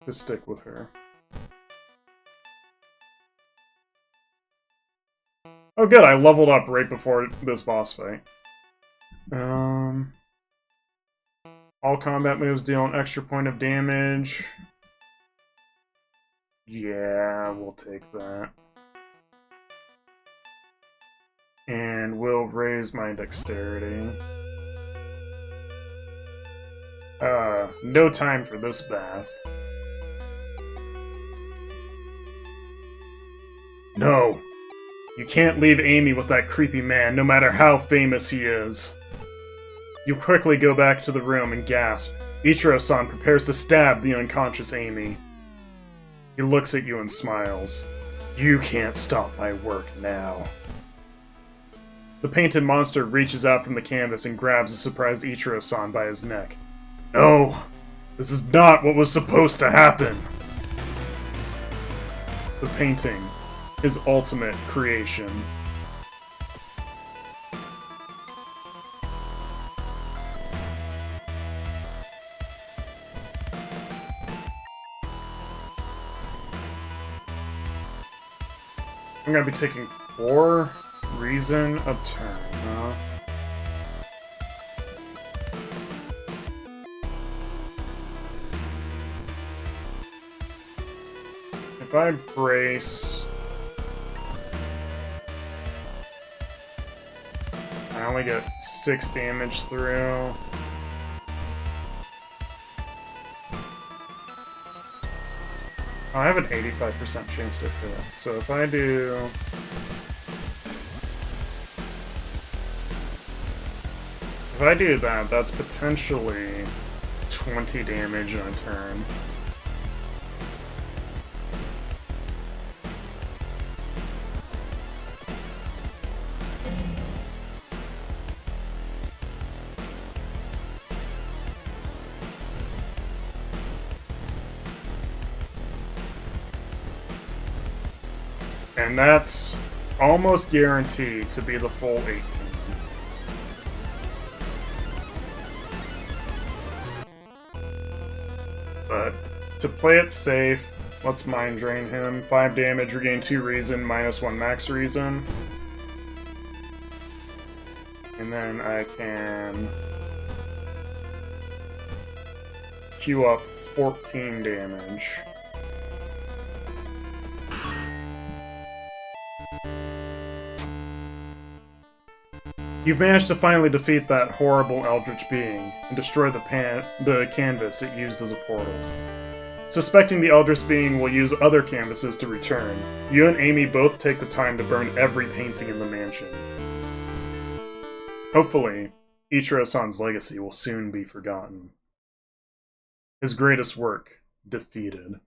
stick with her. Oh good, I leveled up right before this boss fight. All combat moves deal an extra point of damage. Yeah, we'll take that. And we'll raise my dexterity. No time for this bath. No! You can't leave Amy with that creepy man, no matter how famous he is. You quickly go back to the room and gasp. Ichiro-san prepares to stab the unconscious Amy. He looks at you and smiles. You can't stop my work now. The painted monster reaches out from the canvas and grabs the surprised Ichiro-san by his neck. No! This is not what was supposed to happen! The painting. His ultimate creation. I'm gonna be taking 4 reason a turn, huh? If I brace... I only get 6 damage through. I have an 85% chance to hit. So if I do... If I do that, that's potentially 20 damage in a turn. And that's almost guaranteed to be the full 18. But to play it safe, let's Mind Drain him. 5 damage, regain 2 reason, -1 max reason. And then I can queue up 14 damage. You've managed to finally defeat that horrible eldritch being, and destroy the canvas it used as a portal. Suspecting the eldritch being will use other canvases to return, you and Amy both take the time to burn every painting in the mansion. Hopefully, Ichiro-san's legacy will soon be forgotten. His greatest work, defeated.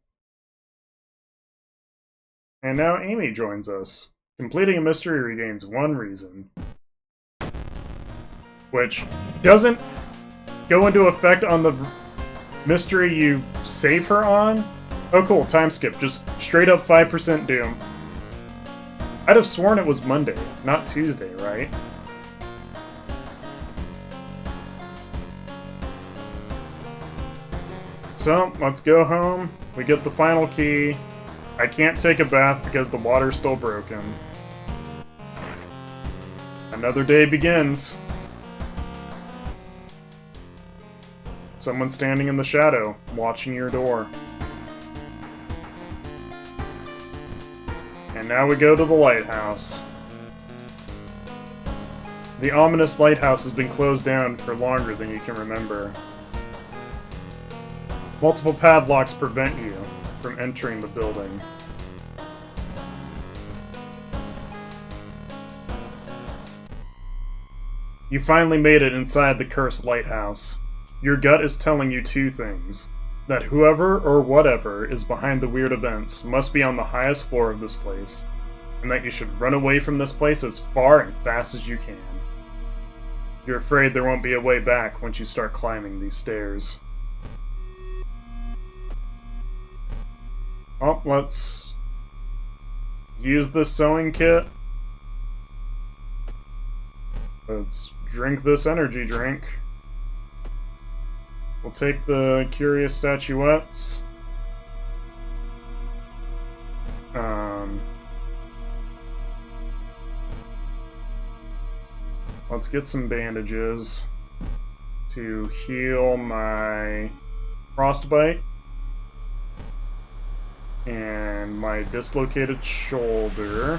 And now Amy joins us. Completing a mystery regains 1 reason. Which doesn't go into effect on the mystery you save her on? Oh cool, time skip. Just straight up 5% doom. I'd have sworn it was Monday, not Tuesday, right? So, let's go home. We get the final key. I can't take a bath because the water's still broken. Another day begins. Someone standing in the shadow, watching your door. And now we go to the lighthouse. The ominous lighthouse has been closed down for longer than you can remember. Multiple padlocks prevent you from entering the building. You finally made it inside the cursed lighthouse. Your gut is telling you 2 things. That whoever or whatever is behind the weird events must be on the highest floor of this place, and that you should run away from this place as far and fast as you can. You're afraid there won't be a way back once you start climbing these stairs. Oh, let's use this sewing kit. Let's drink this energy drink. We'll take the curious statuettes. Let's get some bandages to heal my frostbite and my dislocated shoulder.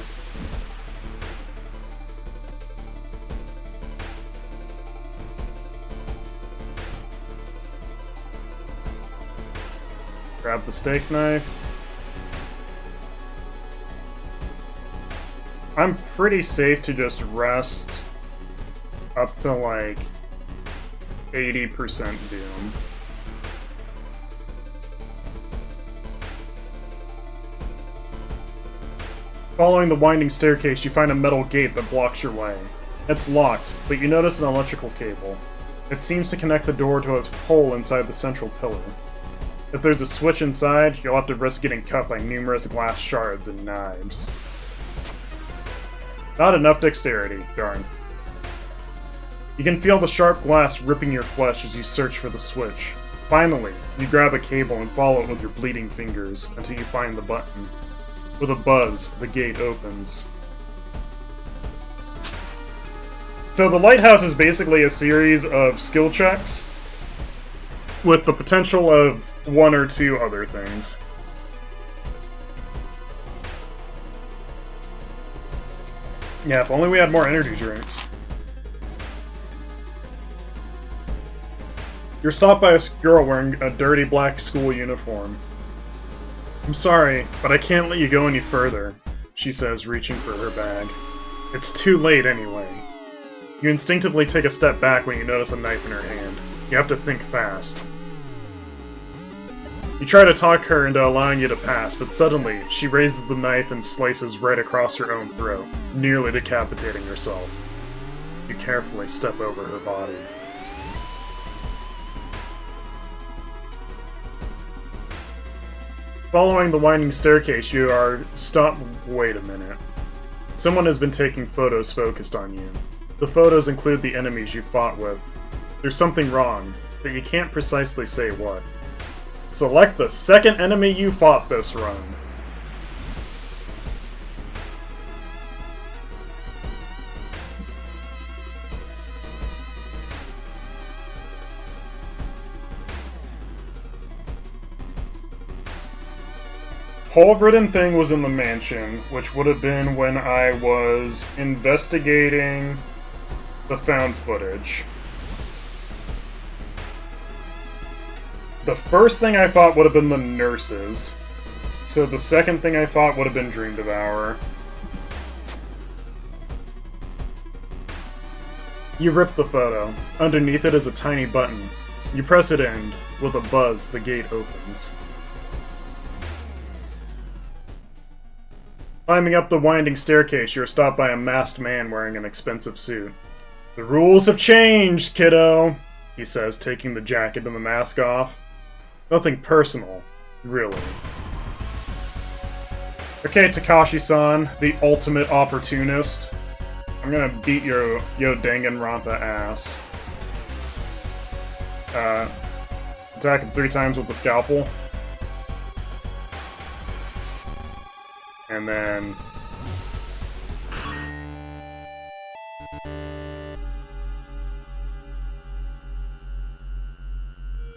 Grab the steak knife. I'm pretty safe to just rest up to like 80% doom. Following the winding staircase, you find a metal gate that blocks your way. It's locked, but you notice an electrical cable. It seems to connect the door to a hole inside the central pillar. If there's a switch inside, you'll have to risk getting cut by numerous glass shards and knives. Not enough dexterity, darn. You can feel the sharp glass ripping your flesh as you search for the switch. Finally, you grab a cable and follow it with your bleeding fingers until you find the button. With a buzz, the gate opens. So the lighthouse is basically a series of skill checks with the potential of one or two other things. Yeah, if only we had more energy drinks. You're stopped by a girl wearing a dirty black school uniform. "I'm sorry, but I can't let you go any further," she says, reaching for her bag. "It's too late anyway." You instinctively take a step back when you notice a knife in her hand. You have to think fast. You try to talk her into allowing you to pass, but suddenly, she raises the knife and slices right across her own throat, nearly decapitating herself. You carefully step over her body. Following the winding staircase, you are stopped. Wait a minute. Someone has been taking photos focused on you. The photos include the enemies you fought with. There's something wrong, but you can't precisely say what. Select the second enemy you fought this run. Whole-ridden thing was in the mansion, which would have been when I was investigating the found footage. The first thing I fought would have been the nurses. So the second thing I fought would have been Dream Devourer. You rip the photo. Underneath it is a tiny button. You press it in. With a buzz, the gate opens. Climbing up the winding staircase, you're stopped by a masked man wearing an expensive suit. "The rules have changed, kiddo," he says, taking the jacket and the mask off. Nothing personal, really. "Okay, Takashi-san, the ultimate opportunist. I'm gonna beat your Danganronpa ass." Attack him 3 times with the scalpel. And then...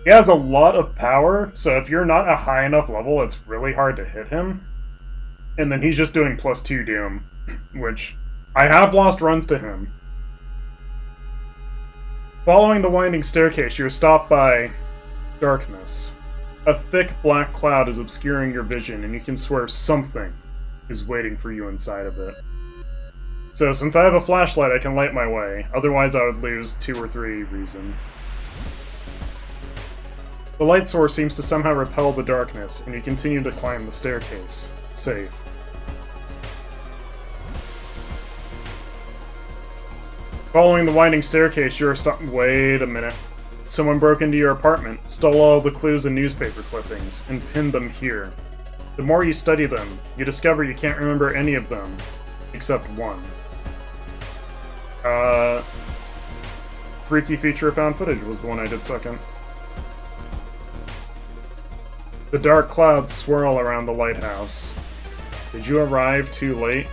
he has a lot of power, so if you're not a high enough level, it's really hard to hit him. And then he's just doing +2 Doom, which I have lost runs to him. Following the winding staircase, you're stopped by darkness. A thick black cloud is obscuring your vision, and you can swear something is waiting for you inside of it. So, since I have a flashlight, I can light my way. Otherwise, I would lose 2 or 3 reason. The light source seems to somehow repel the darkness, and you continue to climb the staircase. Safe. Following the winding staircase, you're stopped. Wait a minute. Someone broke into your apartment, stole all the clues and newspaper clippings, and pinned them here. The more you study them, you discover you can't remember any of them, except one. Freaky Feature of Found Footage was the one I did second. The dark clouds swirl around the lighthouse. Did you arrive too late?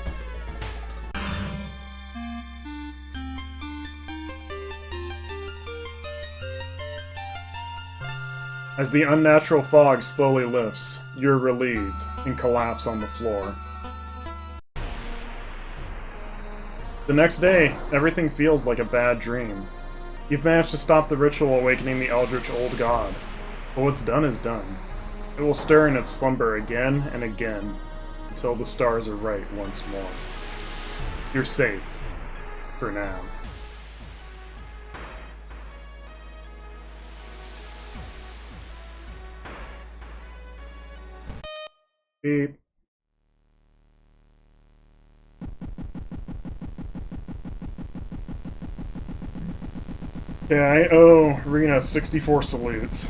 As the unnatural fog slowly lifts, you're relieved and collapse on the floor. The next day, everything feels like a bad dream. You've managed to stop the ritual awakening the eldritch old god, but what's done is done. It will stir in its slumber again and again, until the stars are right once more. You're safe. For now. Beep. Yeah, I owe Rena 64 salutes.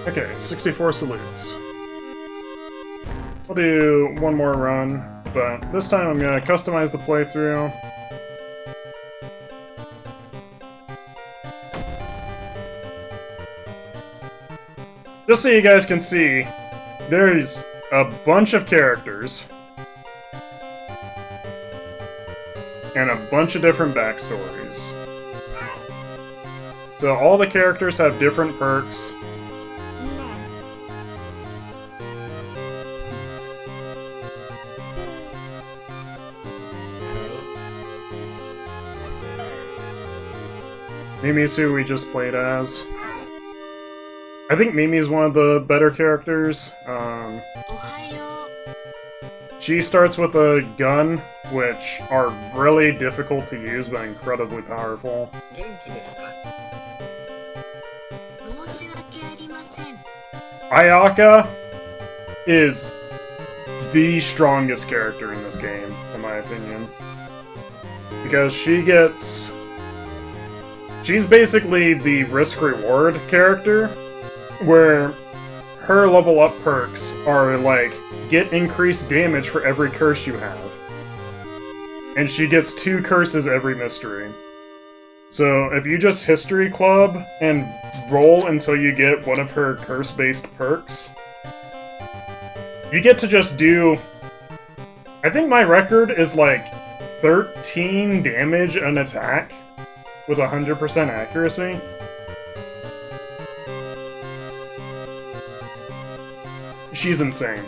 Okay, 64 salutes. I'll do one more run, but this time I'm gonna customize the playthrough. Just so you guys can see, there's a bunch of characters and a bunch of different backstories. So all the characters have different perks. Mimi's who we just played as. I think Mimi's one of the better characters. She starts with a gun, which are really difficult to use but incredibly powerful. Ayaka is the strongest character in this game, in my opinion. Because she's basically the risk-reward character, where her level up perks are like, get increased damage for every curse you have. And she gets 2 curses every mystery. So if you just History Club and roll until you get one of her curse-based perks, you get to just do... I think my record is like 13 damage an attack with 100% accuracy. She's insane.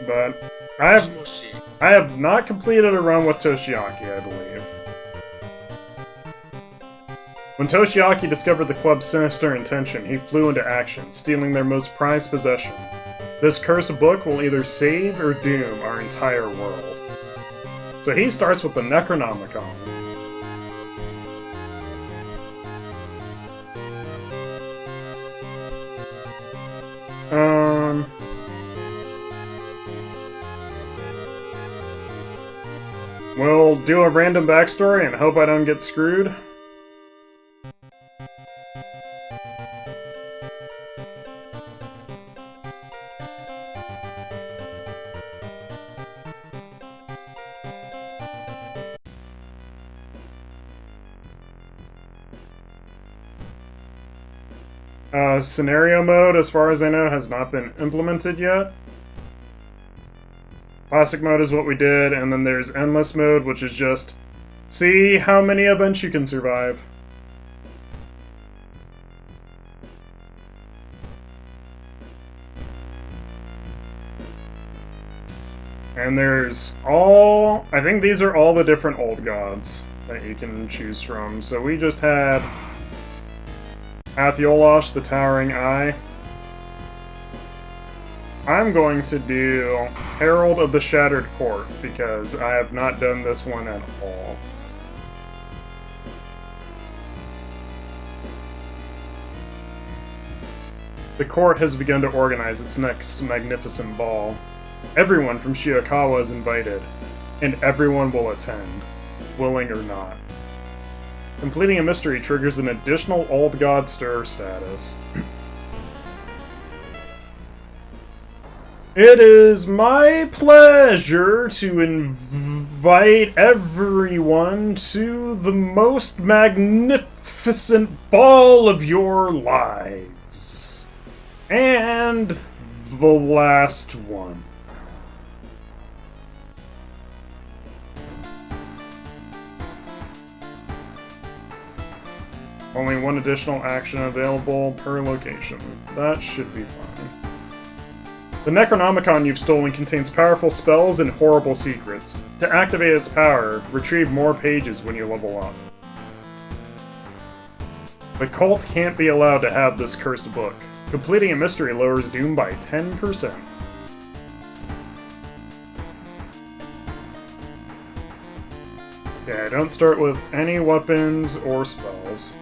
But I have not completed a run with Toshiaki, I believe. When Toshiaki discovered the club's sinister intention, he flew into action, stealing their most prized possession. This cursed book will either save or doom our entire world. So he starts with the Necronomicon. We'll do a random backstory and hope I don't get screwed. Scenario mode, as far as I know, has not been implemented yet. Classic mode is what we did, and then there's endless mode, which is just see how many events you can survive. And there's I think these are all the different old gods that you can choose from. So we just had Athiolash, the Towering Eye. I'm going to do Herald of the Shattered Court, because I have not done this one at all. The court has begun to organize its next magnificent ball. Everyone from Shirakawa is invited, and everyone will attend, willing or not. Completing a mystery triggers an additional Old God Stir status. It is my pleasure to invite everyone to the most magnificent ball of your lives. And the last one. Only one additional action available per location. That should be fine. The Necronomicon you've stolen contains powerful spells and horrible secrets. To activate its power, retrieve more pages when you level up. The cult can't be allowed to have this cursed book. Completing a mystery lowers doom by 10%. Okay, don't start with any weapons or spells.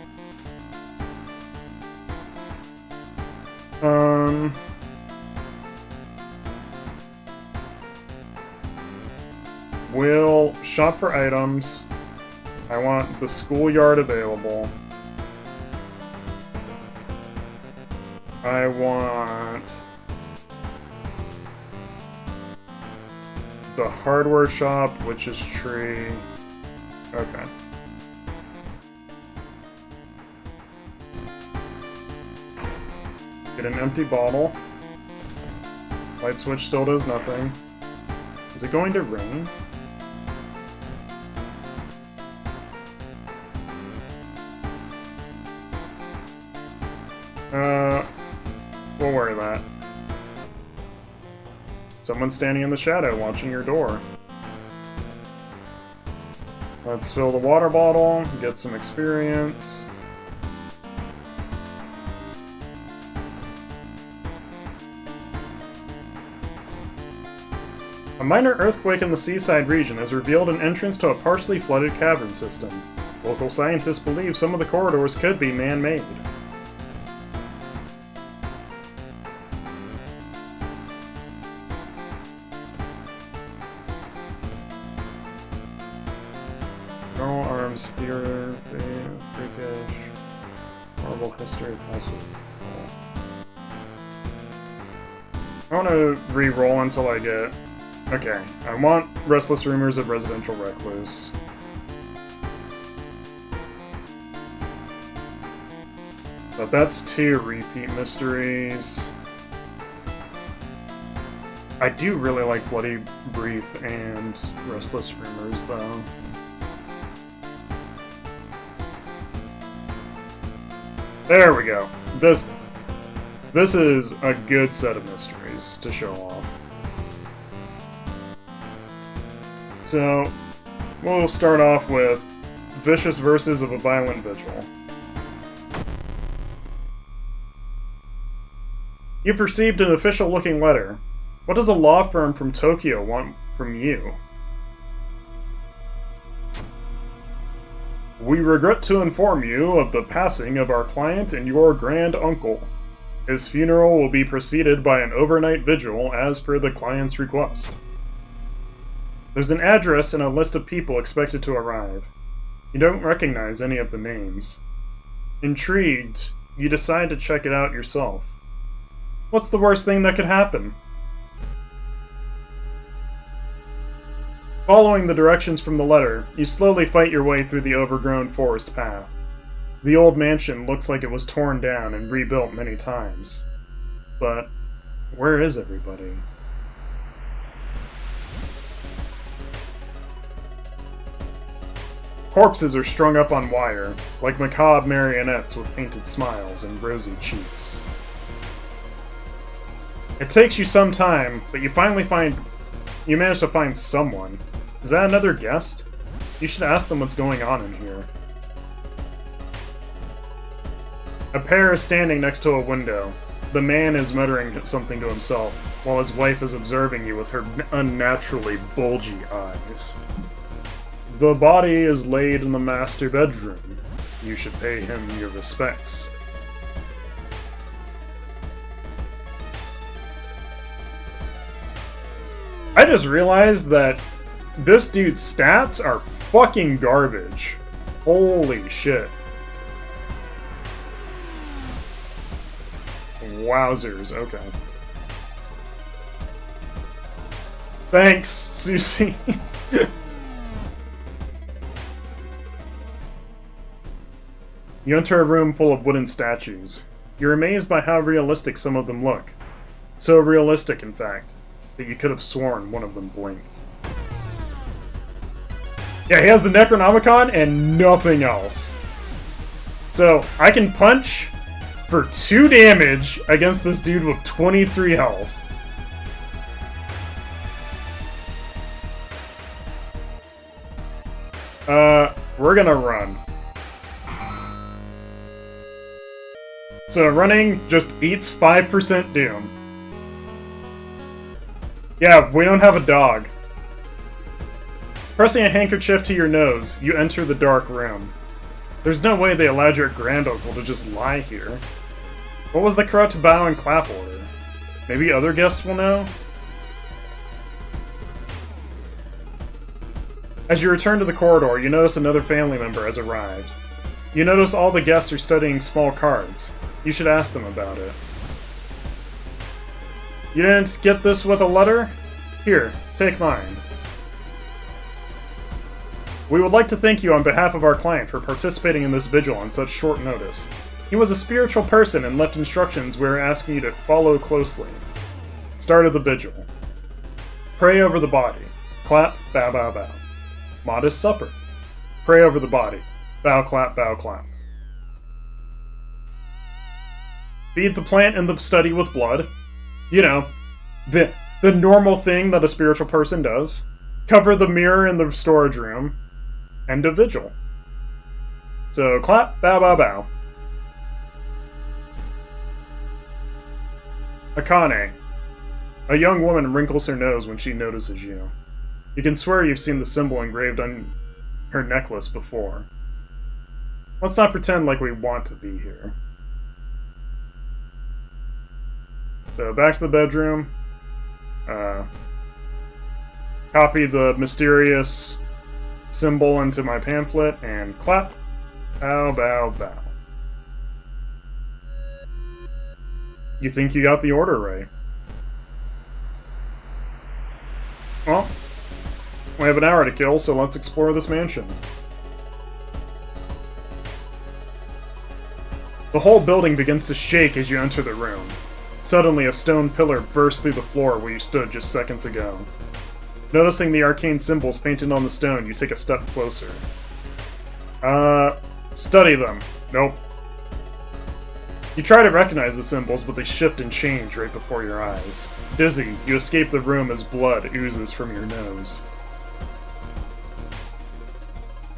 We'll shop for items. I want the schoolyard available. I want the hardware shop, which is tree. Okay. Get an empty bottle. Light switch still does nothing. Is it going to rain? We'll worry that. Someone's standing in the shadow watching your door. Let's fill the water bottle, get some experience. A minor earthquake in the seaside region has revealed an entrance to a partially flooded cavern system. Local scientists believe some of the corridors could be man-made. General arms, fear, freakish, horrible history, passive. I want to re-roll until I get... Okay, I want Restless Rumors of Residential Recluse. But that's 2 repeat mysteries. I do really like Bloody Brief and Restless Rumors, though. There we go. This is a good set of mysteries to show off. So, we'll start off with Vicious Verses of a Violent Vigil. You've received an official-looking letter. What does a law firm from Tokyo want from you? We regret to inform you of the passing of our client and your grand uncle. His funeral will be preceded by an overnight vigil as per the client's request. There's an address and a list of people expected to arrive. You don't recognize any of the names. Intrigued, you decide to check it out yourself. What's the worst thing that could happen? Following the directions from the letter, you slowly fight your way through the overgrown forest path. The old mansion looks like it was torn down and rebuilt many times. But where is everybody? Corpses are strung up on wire, like macabre marionettes with painted smiles and rosy cheeks. It takes you some time, but you manage to find someone. Is that another guest? You should ask them what's going on in here. A pair is standing next to a window. The man is muttering something to himself, while his wife is observing you with her unnaturally bulgy eyes. The body is laid in the master bedroom. You should pay him your respects. I just realized that this dude's stats are fucking garbage. Holy shit. Wowzers, okay. Thanks, Susie. You enter a room full of wooden statues. You're amazed by how realistic some of them look. So realistic, in fact, that you could have sworn one of them blinked. Yeah, he has the Necronomicon and nothing else. So, I can punch for 2 damage against this dude with 23 health. We're gonna run. So running just eats 5% doom. Yeah, we don't have a dog. Pressing a handkerchief to your nose, you enter the dark room. There's no way they allowed your granduncle to just lie here. What was the correct bow and clap order? Maybe other guests will know? As you return to the corridor, you notice another family member has arrived. You notice all the guests are studying small cards. You should ask them about it. You didn't get this with a letter? Here, take mine. We would like to thank you on behalf of our client for participating in this vigil on such short notice. He was a spiritual person and left instructions we are asking you to follow closely. Start of the vigil. Pray over the body. Clap, bow, bow, bow. Modest supper. Pray over the body. Bow, clap, bow, clap. Feed the plant in the study with blood. You know, the normal thing that a spiritual person does. Cover the mirror in the storage room. End of vigil. So, clap, bow, bow, bow. Akane. A young woman wrinkles her nose when she notices you. You can swear you've seen the symbol engraved on her necklace before. Let's not pretend like we want to be here. So, back to the bedroom. Copy the mysterious symbol into my pamphlet, and clap, bow, bow, bow. You think you got the order right. Well, we have an hour to kill, so let's explore this mansion. The whole building begins to shake as you enter the room. Suddenly, a stone pillar bursts through the floor where you stood just seconds ago. Noticing the arcane symbols painted on the stone, you take a step closer. Study them. Nope. You try to recognize the symbols, but they shift and change right before your eyes. Dizzy, you escape the room as blood oozes from your nose.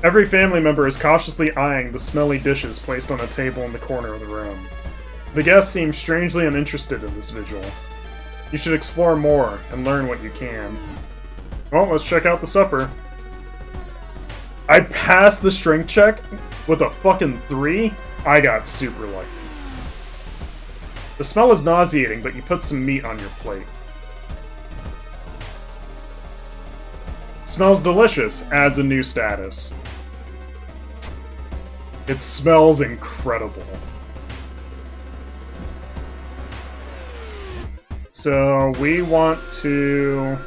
Every family member is cautiously eyeing the smelly dishes placed on a table in the corner of the room. The guests seem strangely uninterested in this vigil. You should explore more and learn what you can. Well, let's check out the supper. I passed the strength check with a fucking 3? I got super lucky. The smell is nauseating, but you put some meat on your plate. Smells delicious. Adds a new status. It smells incredible. So we want to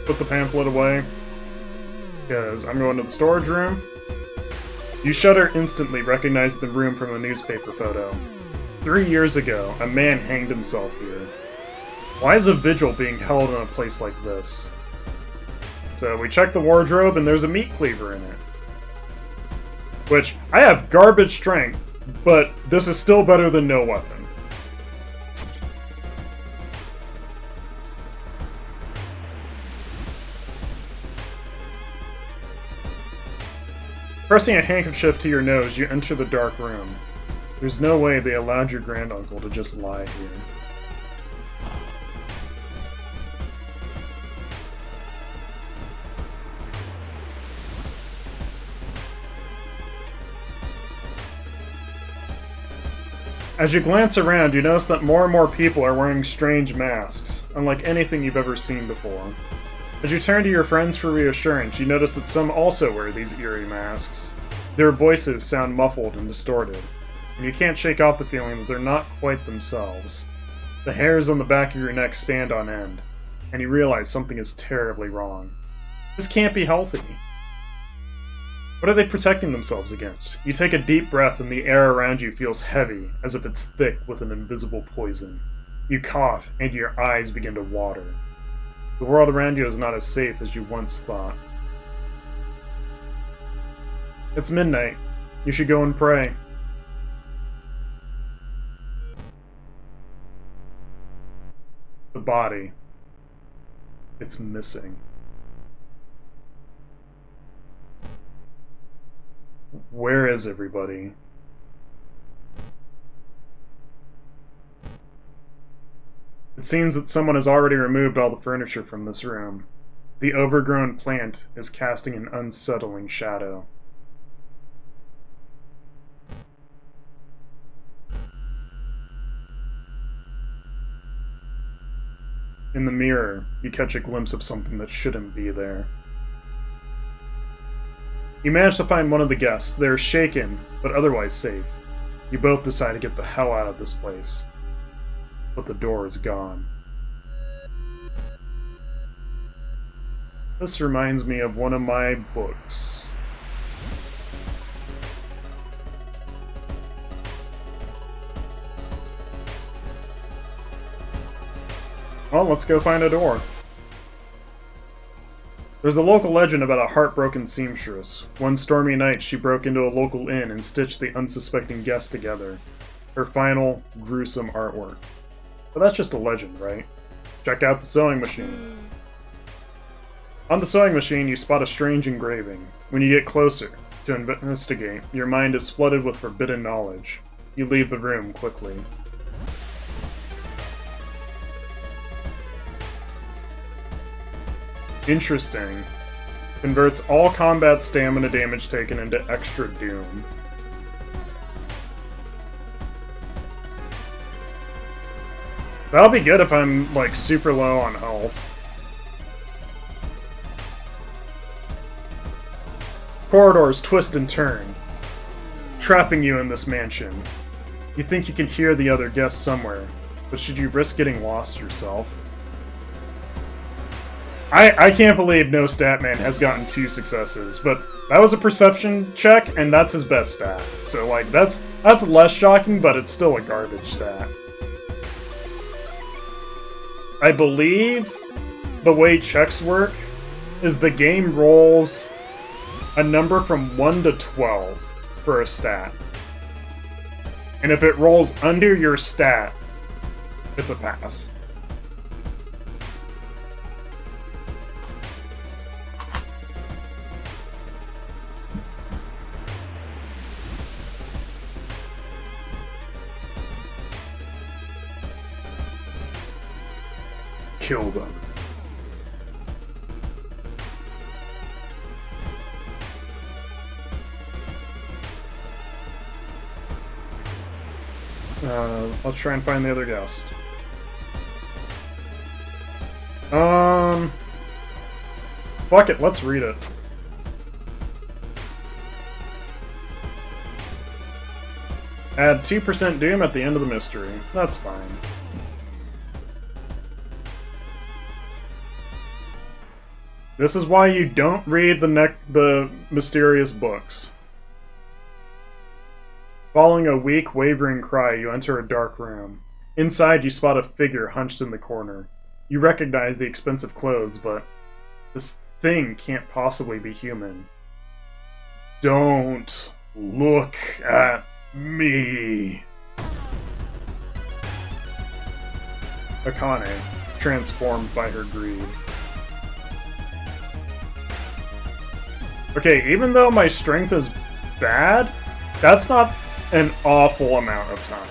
put the pamphlet away, because I'm going to the storage room. You shudder instantly, recognize the room from a newspaper photo. 3 years ago, a man hanged himself here. Why is a vigil being held in a place like this? So we check the wardrobe, and there's a meat cleaver in it. Which, I have garbage strength, but this is still better than no weapon. Pressing a handkerchief to your nose, you enter the dark room. There's no way they allowed your granduncle to just lie here. As you glance around, you notice that more and more people are wearing strange masks, unlike anything you've ever seen before. As you turn to your friends for reassurance, you notice that some also wear these eerie masks. Their voices sound muffled and distorted, and you can't shake off the feeling that they're not quite themselves. The hairs on the back of your neck stand on end, and you realize something is terribly wrong. This can't be healthy. What are they protecting themselves against? You take a deep breath and the air around you feels heavy, as if it's thick with an invisible poison. You cough, and your eyes begin to water. The world around you is not as safe as you once thought. It's midnight. You should go and pray. The body. It's missing. Where is everybody? It seems that someone has already removed all the furniture from this room. The overgrown plant is casting an unsettling shadow. In the mirror, you catch a glimpse of something that shouldn't be there. You manage to find one of the guests. They're shaken, but otherwise safe. You both decide to get the hell out of this place. But the door is gone. This reminds me of one of my books. Well, let's go find a door. There's a local legend about a heartbroken seamstress. One stormy night, she broke into a local inn and stitched the unsuspecting guests together. Her final, gruesome artwork. But that's just a legend, right? Check out the sewing machine. On the sewing machine, you spot a strange engraving. When you get closer to investigate, your mind is flooded with forbidden knowledge. You leave the room quickly. Interesting. Converts all combat stamina damage taken into extra doom. That'll be good if I'm, like, super low on health. Corridors twist and turn, trapping you in this mansion. You think you can hear the other guests somewhere, but should you risk getting lost yourself? I can't believe No Statman has gotten 2 successes, but that was a perception check, and that's his best stat. So, like, that's less shocking, but it's still a garbage stat. I believe the way checks work is the game rolls a number from 1 to 12 for a stat. And if it rolls under your stat, it's a pass. Kill them. Let's try and find the other guest. Fuck it, let's read it. Add 2% doom at the end of the mystery. That's fine. This is why you don't read the mysterious books. Following a weak, wavering cry, you enter a dark room. Inside, you spot a figure hunched in the corner. You recognize the expensive clothes, but this thing can't possibly be human. Don't look at me. Akane, transformed by her greed. Okay, even though my strength is bad, that's not an awful amount of time.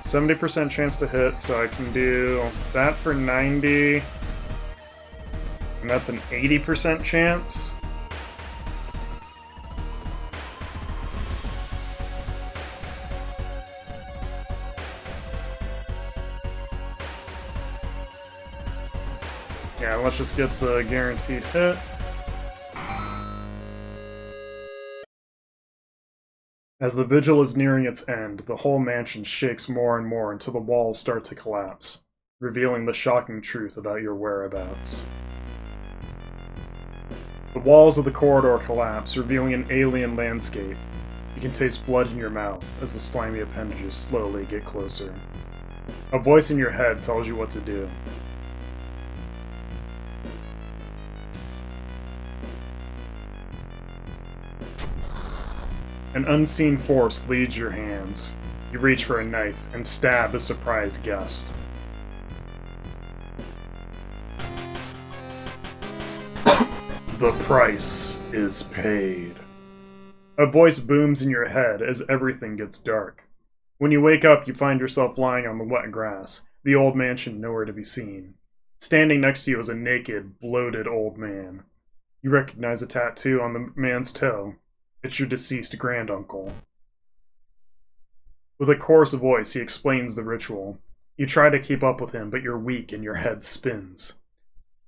70% chance to hit, so I can do that for 90. And that's an 80% chance. Yeah, let's just get the guaranteed hit. As the vigil is nearing its end, the whole mansion shakes more and more until the walls start to collapse, revealing the shocking truth about your whereabouts. The walls of the corridor collapse, revealing an alien landscape. You can taste blood in your mouth as the slimy appendages slowly get closer. A voice in your head tells you what to do. An unseen force leads your hands. You reach for a knife and stab a surprised guest. The price is paid. A voice booms in your head as everything gets dark. When you wake up, you find yourself lying on the wet grass, the old mansion nowhere to be seen. Standing next to you is a naked, bloated old man. You recognize a tattoo on the man's toe. It's your deceased granduncle. With a coarse voice, he explains the ritual. You try to keep up with him, but you're weak and your head spins.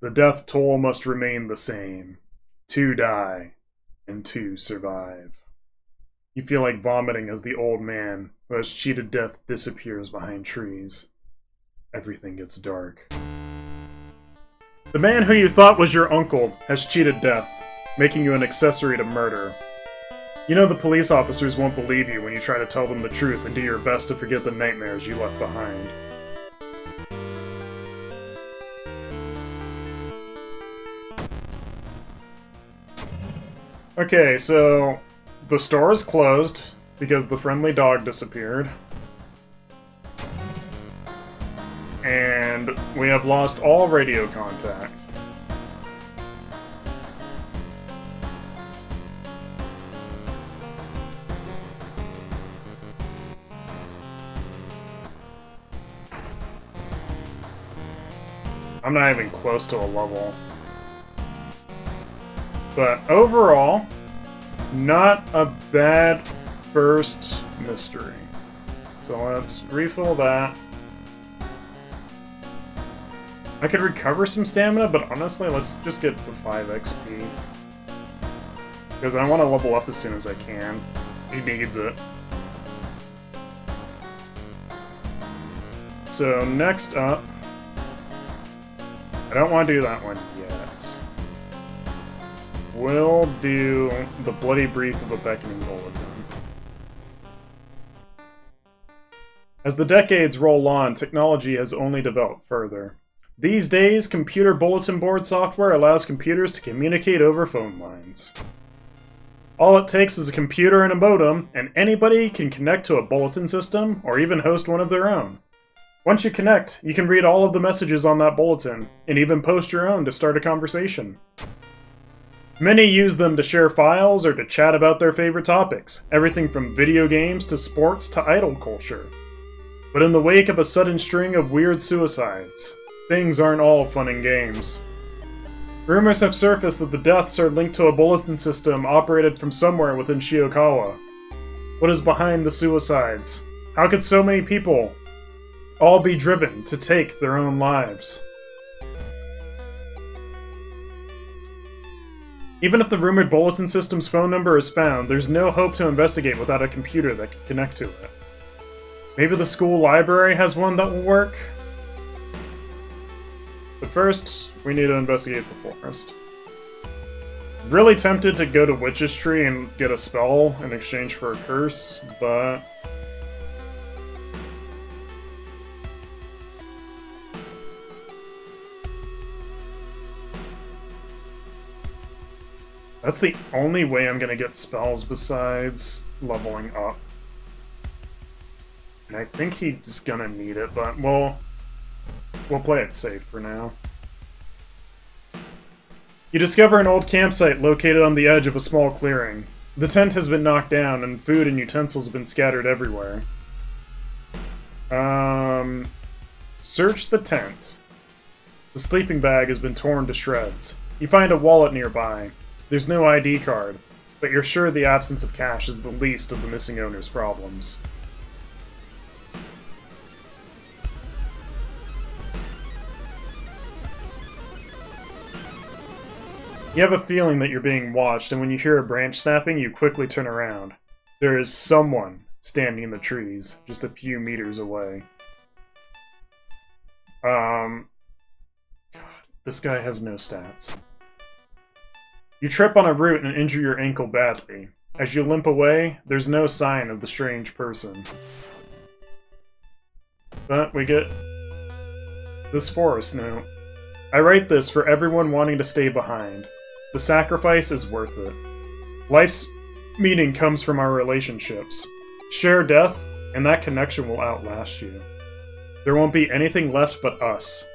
The death toll must remain the same. 2 die, and 2 survive. You feel like vomiting as the old man, who has cheated death, disappears behind trees. Everything gets dark. The man who you thought was your uncle has cheated death, making you an accessory to murder. You know the police officers won't believe you when you try to tell them the truth and do your best to forget the nightmares you left behind. Okay, so the store is closed because the friendly dog disappeared. And we have lost all radio contact. I'm not even close to a level. But overall, not a bad first mystery. So let's refill that. I could recover some stamina, but honestly, let's just get the 5 XP. Because I want to level up as soon as I can. He needs it. So next up, I don't want to do that one yet. We'll do the bloody brief of a beckoning bulletin. As the decades roll on, technology has only developed further. These days, computer bulletin board software allows computers to communicate over phone lines. All it takes is a computer and a modem, and anybody can connect to a bulletin system, or even host one of their own. Once you connect, you can read all of the messages on that bulletin, and even post your own to start a conversation. Many use them to share files or to chat about their favorite topics, everything from video games to sports to idol culture. But in the wake of a sudden string of weird suicides, things aren't all fun and games. Rumors have surfaced that the deaths are linked to a bulletin system operated from somewhere within Shiokawa. What is behind the suicides? How could so many people all be driven to take their own lives. Even if the rumored bulletin system's phone number is found, there's no hope to investigate without a computer that can connect to it. Maybe the school library has one that will work? But first, we need to investigate the forest. Really tempted to go to Witch's Tree and get a spell in exchange for a curse, but... that's the only way I'm gonna get spells besides leveling up. And I think he's gonna need it, but we'll play it safe for now. You discover an old campsite located on the edge of a small clearing. The tent has been knocked down, and food and utensils have been scattered everywhere. Search the tent. The sleeping bag has been torn to shreds. You find a wallet nearby. There's no ID card, but you're sure the absence of cash is the least of the missing owner's problems. You have a feeling that you're being watched, and when you hear a branch snapping, you quickly turn around. There is someone standing in the trees, just a few meters away. God, this guy has no stats. You trip on a root and injure your ankle badly. As you limp away, there's no sign of the strange person. But we get this forest note. I write this for everyone wanting to stay behind. The sacrifice is worth it. Life's meaning comes from our relationships. Share death, and that connection will outlast you. There won't be anything left but us.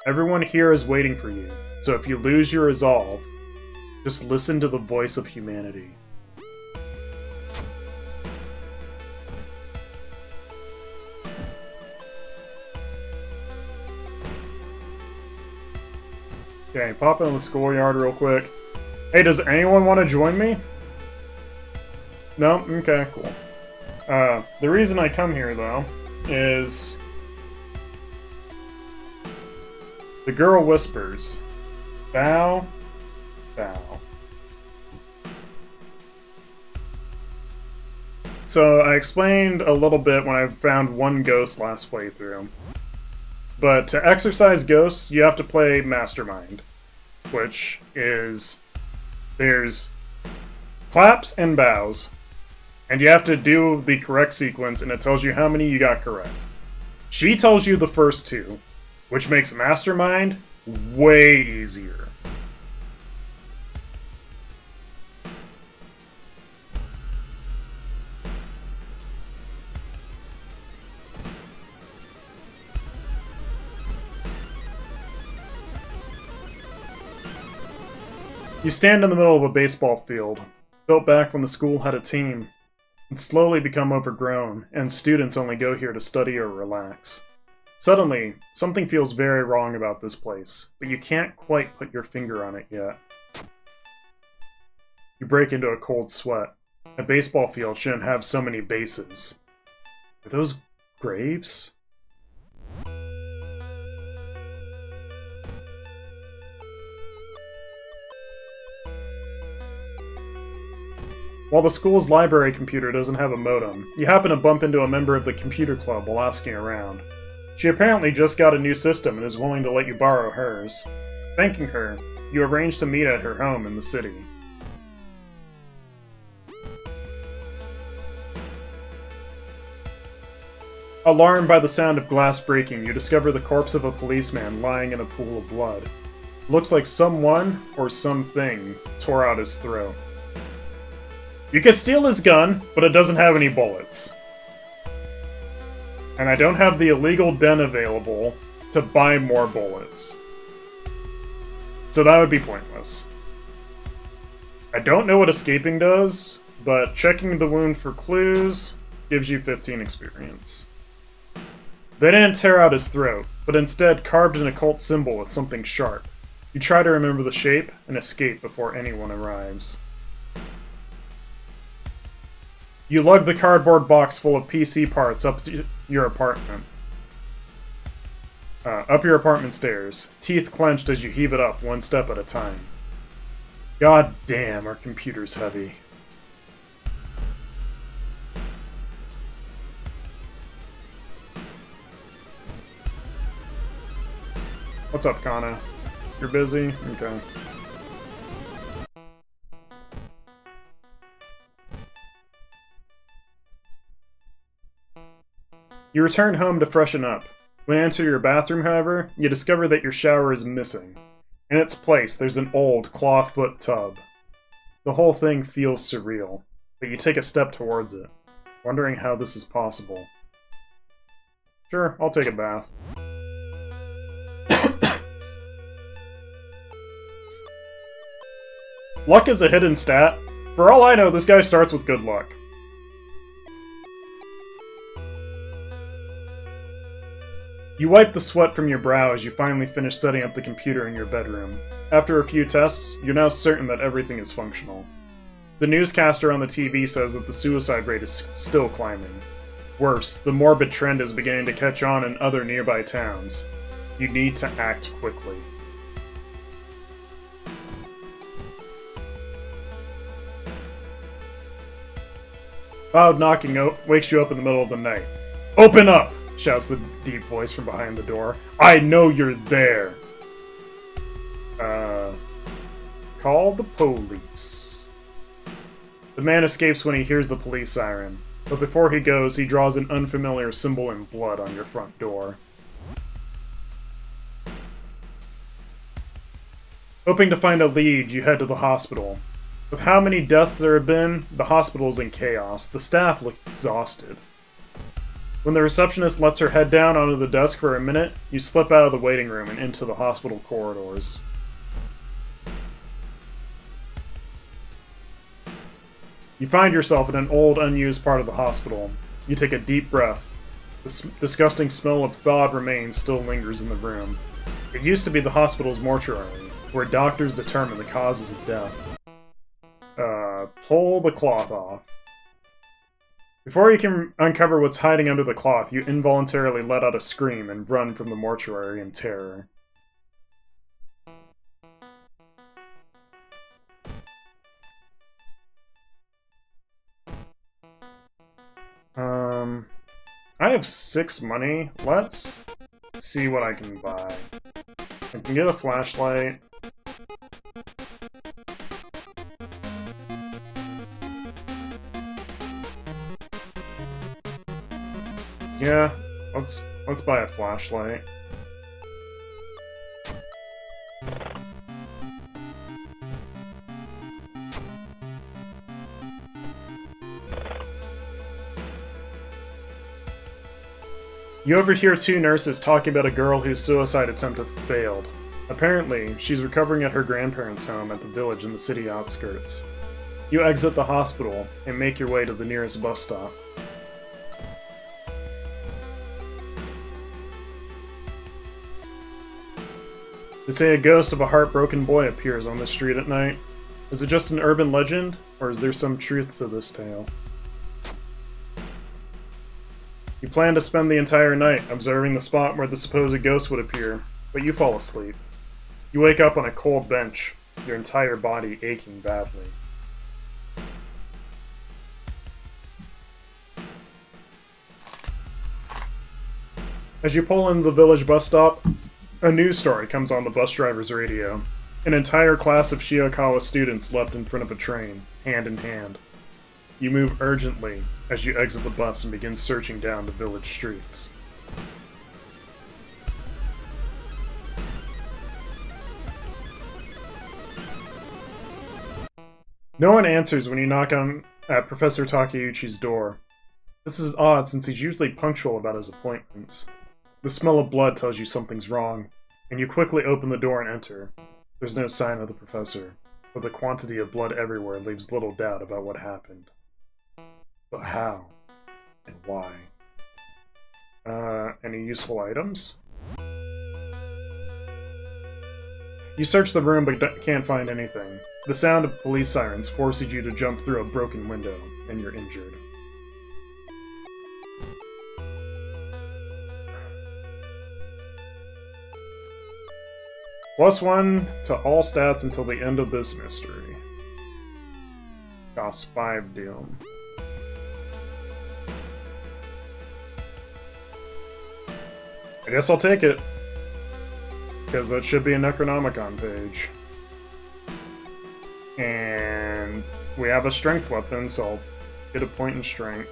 Everyone here is waiting for you, so if you lose your resolve, just listen to the voice of humanity. Okay, pop in the schoolyard real quick. Hey, does anyone want to join me? No? Okay, cool. The reason I come here, though, is... the girl whispers, bow, bow. So, I explained a little bit when I found one ghost last playthrough. But to exercise ghosts, you have to play Mastermind, which is... there's claps and bows, and you have to do the correct sequence, and it tells you how many you got correct. She tells you the first two, which makes Mastermind way easier. You stand in the middle of a baseball field, built back when the school had a team. It's slowly become overgrown, and students only go here to study or relax. Suddenly, something feels very wrong about this place, but you can't quite put your finger on it yet. You break into a cold sweat. A baseball field shouldn't have so many bases. Are those graves? While the school's library computer doesn't have a modem, you happen to bump into a member of the computer club while asking around. She apparently just got a new system and is willing to let you borrow hers. Thanking her, you arrange to meet at her home in the city. Alarmed by the sound of glass breaking, you discover the corpse of a policeman lying in a pool of blood. Looks like someone, or something, tore out his throat. You can steal his gun, but it doesn't have any bullets. And I don't have the illegal den available to buy more bullets. So that would be pointless. I don't know what escaping does, but checking the wound for clues gives you 15 experience. They didn't tear out his throat, but instead carved an occult symbol with something sharp. You try to remember the shape and escape before anyone arrives. You lug the cardboard box full of PC parts up to your apartment. Up your apartment stairs, teeth clenched as you heave it up one step at a time. God damn, our computer's heavy. What's up, Kana? You're busy? Okay. You return home to freshen up. When you enter your bathroom, however, you discover that your shower is missing. In its place, there's an old clawfoot tub. The whole thing feels surreal, but you take a step towards it, wondering how this is possible. Sure, I'll take a bath. Luck is a hidden stat. For all I know, this guy starts with good luck. You wipe the sweat from your brow as you finally finish setting up the computer in your bedroom. After a few tests, you're now certain that everything is functional. The newscaster on the TV says that the suicide rate is still climbing. Worse, the morbid trend is beginning to catch on in other nearby towns. You need to act quickly. Loud knocking wakes you up in the middle of the night. "Open up!" shouts the deep voice from behind the door. "I know you're there!" Call the police. The man escapes when he hears the police siren, but before he goes, he draws an unfamiliar symbol in blood on your front door. Hoping to find a lead, you head to the hospital. With how many deaths there have been, the hospital is in chaos. The staff look exhausted. When the receptionist lets her head down onto the desk for a minute, you slip out of the waiting room and into the hospital corridors. You find yourself in an old, unused part of the hospital. You take a deep breath. The disgusting smell of thawed remains still lingers in the room. It used to be the hospital's mortuary, where doctors determine the causes of death. Pull the cloth off. Before you can uncover what's hiding under the cloth, you involuntarily let out a scream and run from the mortuary in terror. I have 6 money. Let's see what I can buy. I can get a flashlight. Yeah, let's buy a flashlight. You overhear 2 nurses talking about a girl whose suicide attempt failed. Apparently, she's recovering at her grandparents' home at the village in the city outskirts. You exit the hospital and make your way to the nearest bus stop. They say a ghost of a heartbroken boy appears on the street at night. Is it just an urban legend, or is there some truth to this tale? You plan to spend the entire night observing the spot where the supposed ghost would appear, but you fall asleep. You wake up on a cold bench, your entire body aching badly. As you pull into the village bus stop, a news story comes on the bus driver's radio. An entire class of Shiokawa students left in front of a train, hand in hand. You move urgently as you exit the bus and begin searching down the village streets. No one answers when you knock at Professor Takeuchi's door. This is odd since he's usually punctual about his appointments. The smell of blood tells you something's wrong, and you quickly open the door and enter. There's no sign of the professor, but the quantity of blood everywhere leaves little doubt about what happened. But how? And why? Any useful items? You search the room but can't find anything. The sound of police sirens forces you to jump through a broken window, and you're injured. +1 to all stats until the end of this mystery. Costs 5 doom. I guess I'll take it. Because that should be a Necronomicon page. And we have a strength weapon, so I'll get a point in strength.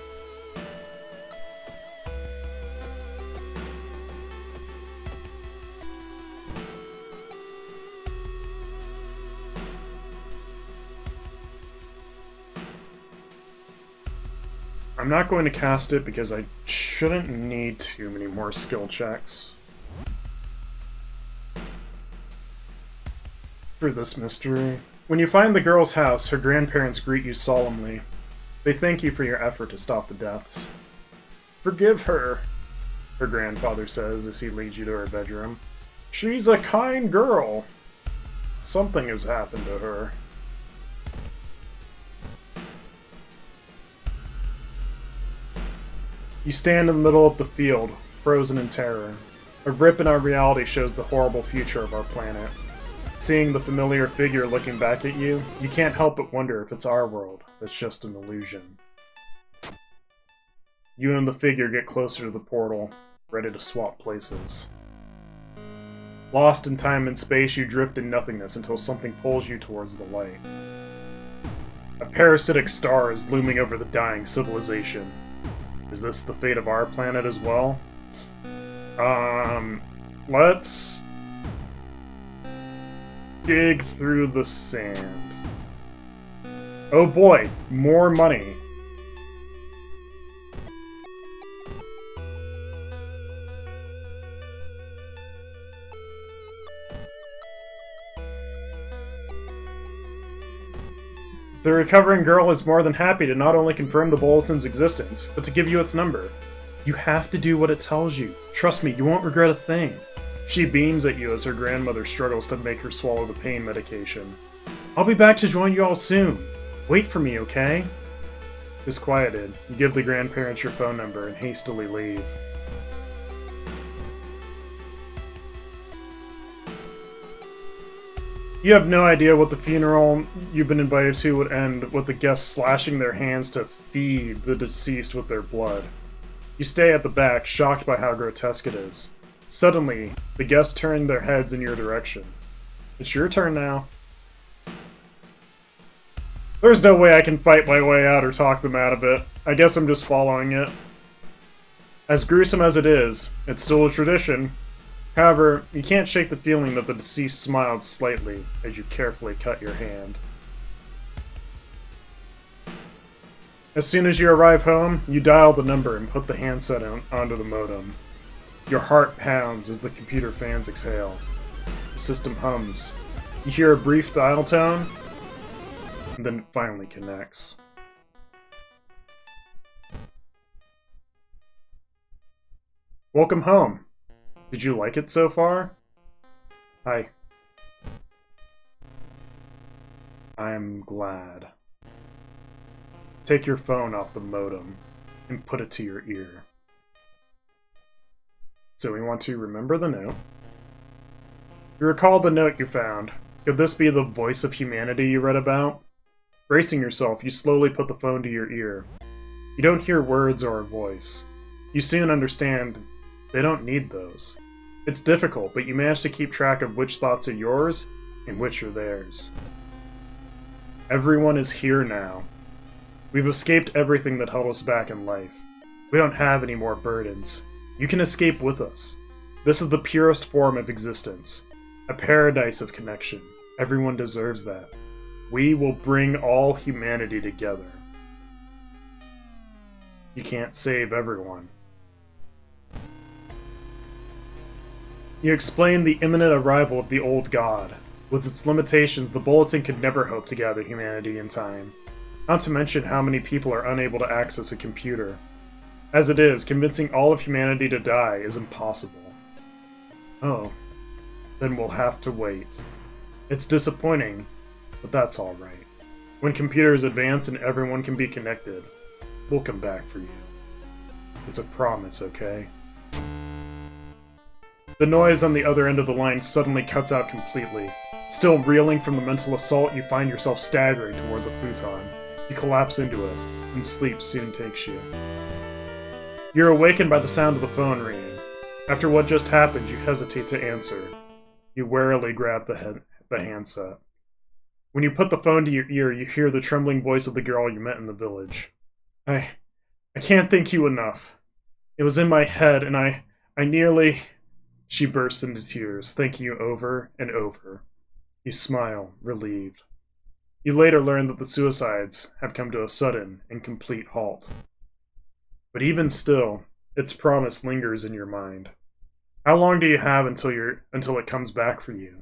I'm not going to cast it because I shouldn't need too many more skill checks for this mystery. When you find the girl's house, her grandparents greet you solemnly. They thank you for your effort to stop the deaths. Forgive her, her grandfather says as he leads you to her bedroom. She's a kind girl. Something has happened to her. You stand in the middle of the field, frozen in terror. A rip in our reality shows the horrible future of our planet. Seeing the familiar figure looking back at you, you can't help but wonder if it's our world that's just an illusion. You and the figure get closer to the portal, ready to swap places. Lost in time and space, you drift in nothingness until something pulls you towards the light. A parasitic star is looming over the dying civilization. Is this the fate of our planet as well? Let's dig through the sand. Oh boy, more money. The recovering girl is more than happy to not only confirm the bulletin's existence, but to give you its number. You have to do what it tells you. Trust me, you won't regret a thing. She beams at you as her grandmother struggles to make her swallow the pain medication. I'll be back to join you all soon. Wait for me, okay? Disquieted, you give the grandparents your phone number and hastily leave. You have no idea what the funeral you've been invited to would end with the guests slashing their hands to feed the deceased with their blood. You stay at the back, shocked by how grotesque it is. Suddenly, the guests turn their heads in your direction. It's your turn now. There's no way I can fight my way out or talk them out of it. I guess I'm just following it. As gruesome as it is, it's still a tradition. However, you can't shake the feeling that the deceased smiled slightly as you carefully cut your hand. As soon as you arrive home, you dial the number and put the handset onto the modem. Your heart pounds as the computer fans exhale. The system hums. You hear a brief dial tone, and then it finally connects. Welcome home. Did you like it so far? Hi. I'm glad. Take your phone off the modem and put it to your ear. So we want to remember the note. You recall the note you found. Could this be the voice of humanity you read about? Bracing yourself, you slowly put the phone to your ear. You don't hear words or a voice. You soon understand they don't need those. It's difficult, but you manage to keep track of which thoughts are yours and which are theirs. Everyone is here now. We've escaped everything that held us back in life. We don't have any more burdens. You can escape with us. This is the purest form of existence. A paradise of connection. Everyone deserves that. We will bring all humanity together. You can't save everyone. You explain the imminent arrival of the old god. With its limitations, the Bulletin could never hope to gather humanity in time. Not to mention how many people are unable to access a computer. As it is, convincing all of humanity to die is impossible. Oh, then we'll have to wait. It's disappointing, but that's alright. When computers advance and everyone can be connected, we'll come back for you. It's a promise, okay? The noise on the other end of the line suddenly cuts out completely. Still reeling from the mental assault, you find yourself staggering toward the futon. You collapse into it, and sleep soon takes you. You're awakened by the sound of the phone ringing. After what just happened, you hesitate to answer. You warily grab the handset. When you put the phone to your ear, you hear the trembling voice of the girl you met in the village. I can't thank you enough. It was in my head, and I nearly... She bursts into tears, thanking you over and over. You smile, relieved. You later learn that the suicides have come to a sudden and complete halt. But even still, its promise lingers in your mind. How long do you have until it comes back for you?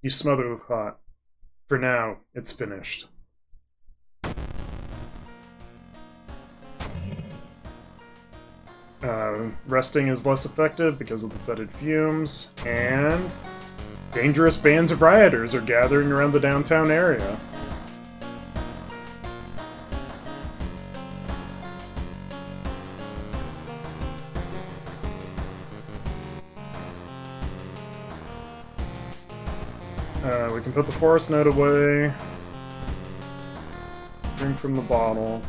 You smother the thought. For now, it's finished. Resting is less effective because of the fetid fumes, and dangerous bands of rioters are gathering around the downtown area. We can put the forest note away. Drink from the bottle.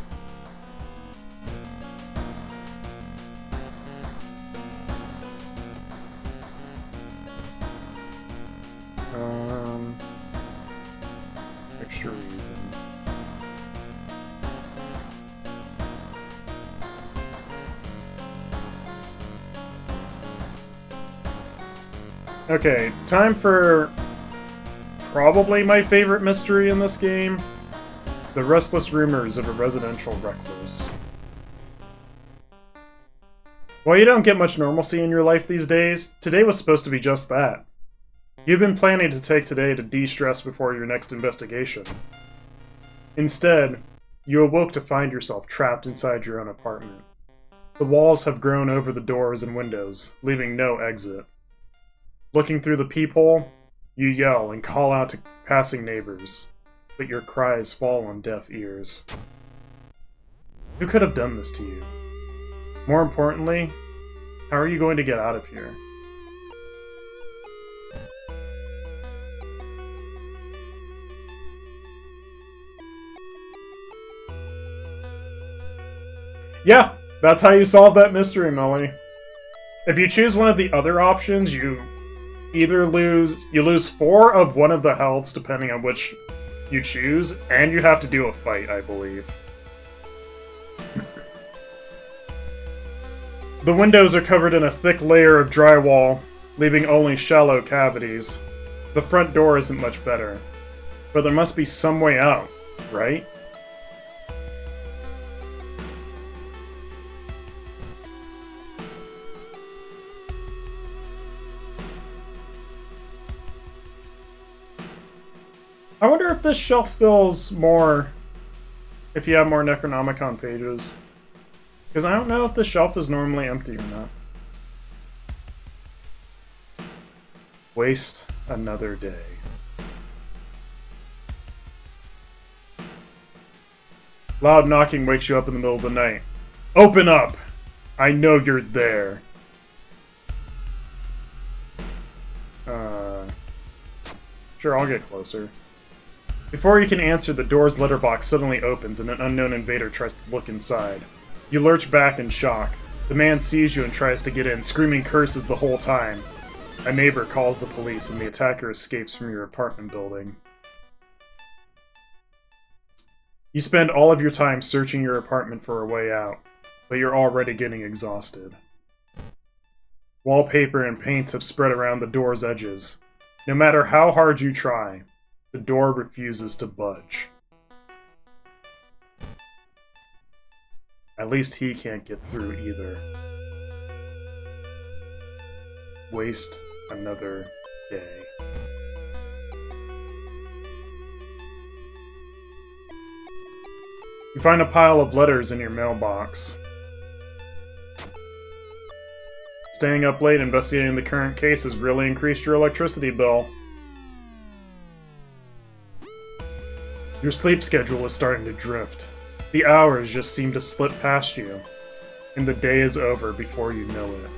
Extra reason. Okay, time for probably my favorite mystery in this game. The restless rumors of a residential recluse. While you don't get much normalcy in your life these days, today was supposed to be just that. You've been planning to take today to de-stress before your next investigation. Instead, you awoke to find yourself trapped inside your own apartment. The walls have grown over the doors and windows, leaving no exit. Looking through the peephole, you yell and call out to passing neighbors, but your cries fall on deaf ears. Who could have done this to you? More importantly, how are you going to get out of here? Yeah, that's how you solve that mystery, Melly. If you choose one of the other options, you lose 4 of one of the healths, depending on which you choose, and you have to do a fight, I believe. The windows are covered in a thick layer of drywall, leaving only shallow cavities. The front door isn't much better, but there must be some way out, right? I wonder if this shelf fills more if you have more Necronomicon pages. Because I don't know if the shelf is normally empty or not. Waste another day. Loud knocking wakes you up in the middle of the night. Open up! I know you're there. Sure, I'll get closer. Before you can answer, the door's letterbox suddenly opens and an unknown invader tries to look inside. You lurch back in shock. The man sees you and tries to get in, screaming curses the whole time. A neighbor calls the police and the attacker escapes from your apartment building. You spend all of your time searching your apartment for a way out, but you're already getting exhausted. Wallpaper and paint have spread around the door's edges. No matter how hard you try, the door refuses to budge. At least he can't get through either. Waste another day. You find a pile of letters in your mailbox. Staying up late investigating the current case has really increased your electricity bill. Your sleep schedule is starting to drift. The hours just seem to slip past you, and the day is over before you know it.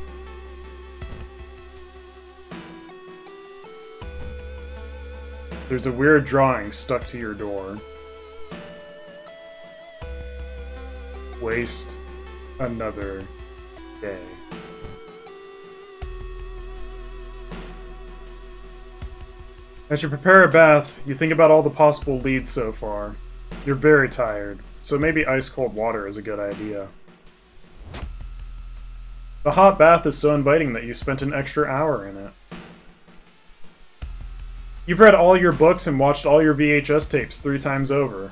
There's a weird drawing stuck to your door. Waste another day. As you prepare a bath, you think about all the possible leads so far. You're very tired, so maybe ice-cold water is a good idea. The hot bath is so inviting that you spent an extra hour in it. You've read all your books and watched all your VHS tapes 3 times over.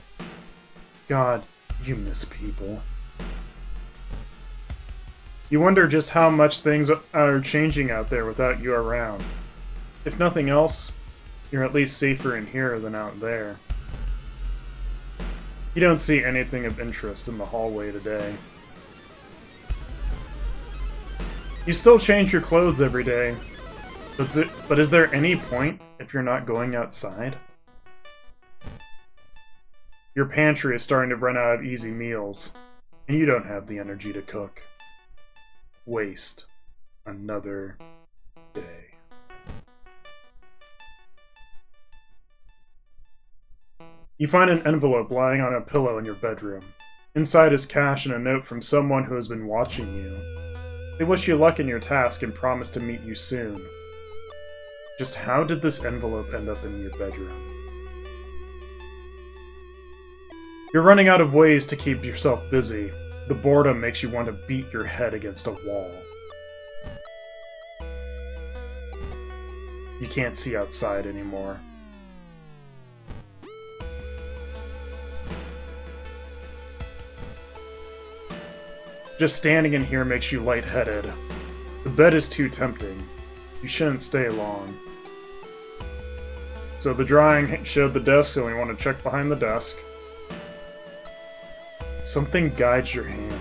God, you miss people. You wonder just how much things are changing out there without you around. If nothing else, you're at least safer in here than out there. You don't see anything of interest in the hallway today. You still change your clothes every day, but is there any point if you're not going outside? Your pantry is starting to run out of easy meals, and you don't have the energy to cook. Waste another day. You find an envelope lying on a pillow in your bedroom. Inside is cash and a note from someone who has been watching you. They wish you luck in your task and promise to meet you soon. Just how did this envelope end up in your bedroom? You're running out of ways to keep yourself busy. The boredom makes you want to beat your head against a wall. You can't see outside anymore. Just standing in here makes you lightheaded. The bed is too tempting. You shouldn't stay long. So the drawing showed the desk, so we want to check behind the desk. Something guides your hand.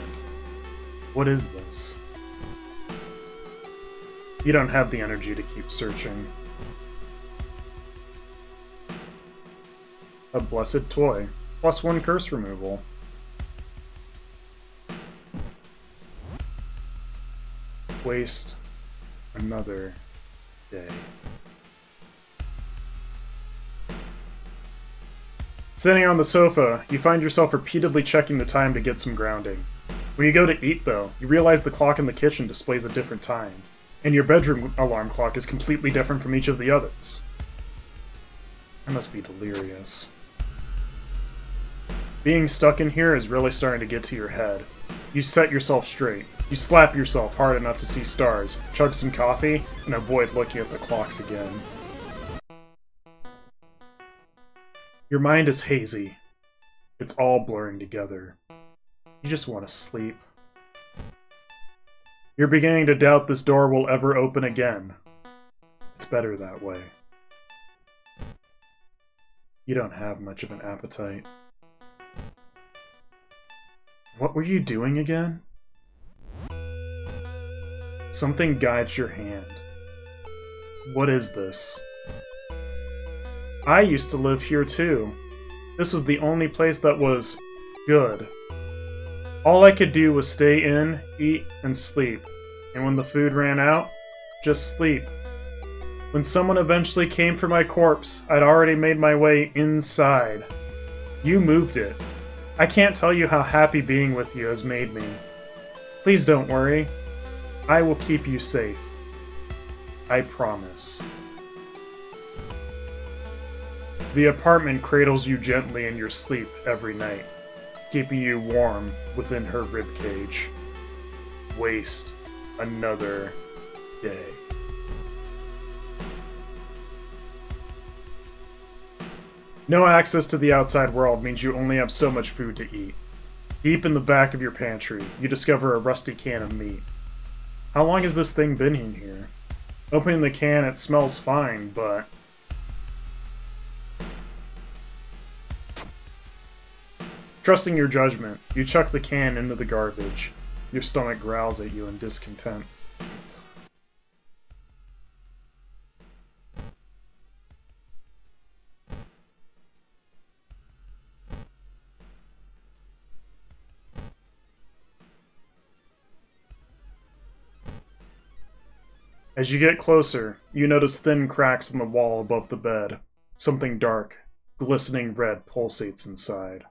What is this? You don't have the energy to keep searching. A blessed toy. +1 curse removal. Waste another day. Sitting on the sofa, you find yourself repeatedly checking the time to get some grounding. When you go to eat, though, you realize the clock in the kitchen displays a different time, and your bedroom alarm clock is completely different from each of the others. I must be delirious. Being stuck in here is really starting to get to your head. You set yourself straight. You slap yourself hard enough to see stars, chug some coffee, and avoid looking at the clocks again. Your mind is hazy. It's all blurring together. You just want to sleep. You're beginning to doubt this door will ever open again. It's better that way. You don't have much of an appetite. What were you doing again? Something guides your hand. What is this? I used to live here too. This was the only place that was good. All I could do was stay in, eat, and sleep. And when the food ran out, just sleep. When someone eventually came for my corpse, I'd already made my way inside. You moved it. I can't tell you how happy being with you has made me. Please don't worry. I will keep you safe. I promise. The apartment cradles you gently in your sleep every night, keeping you warm within her ribcage. Waste another day. No access to the outside world means you only have so much food to eat. Deep in the back of your pantry, you discover a rusty can of meat. How long has this thing been in here? Opening the can, it smells fine, but... Trusting your judgment, you chuck the can into the garbage. Your stomach growls at you in discontent. As you get closer, you notice thin cracks in the wall above the bed. Something dark, glistening red pulsates inside.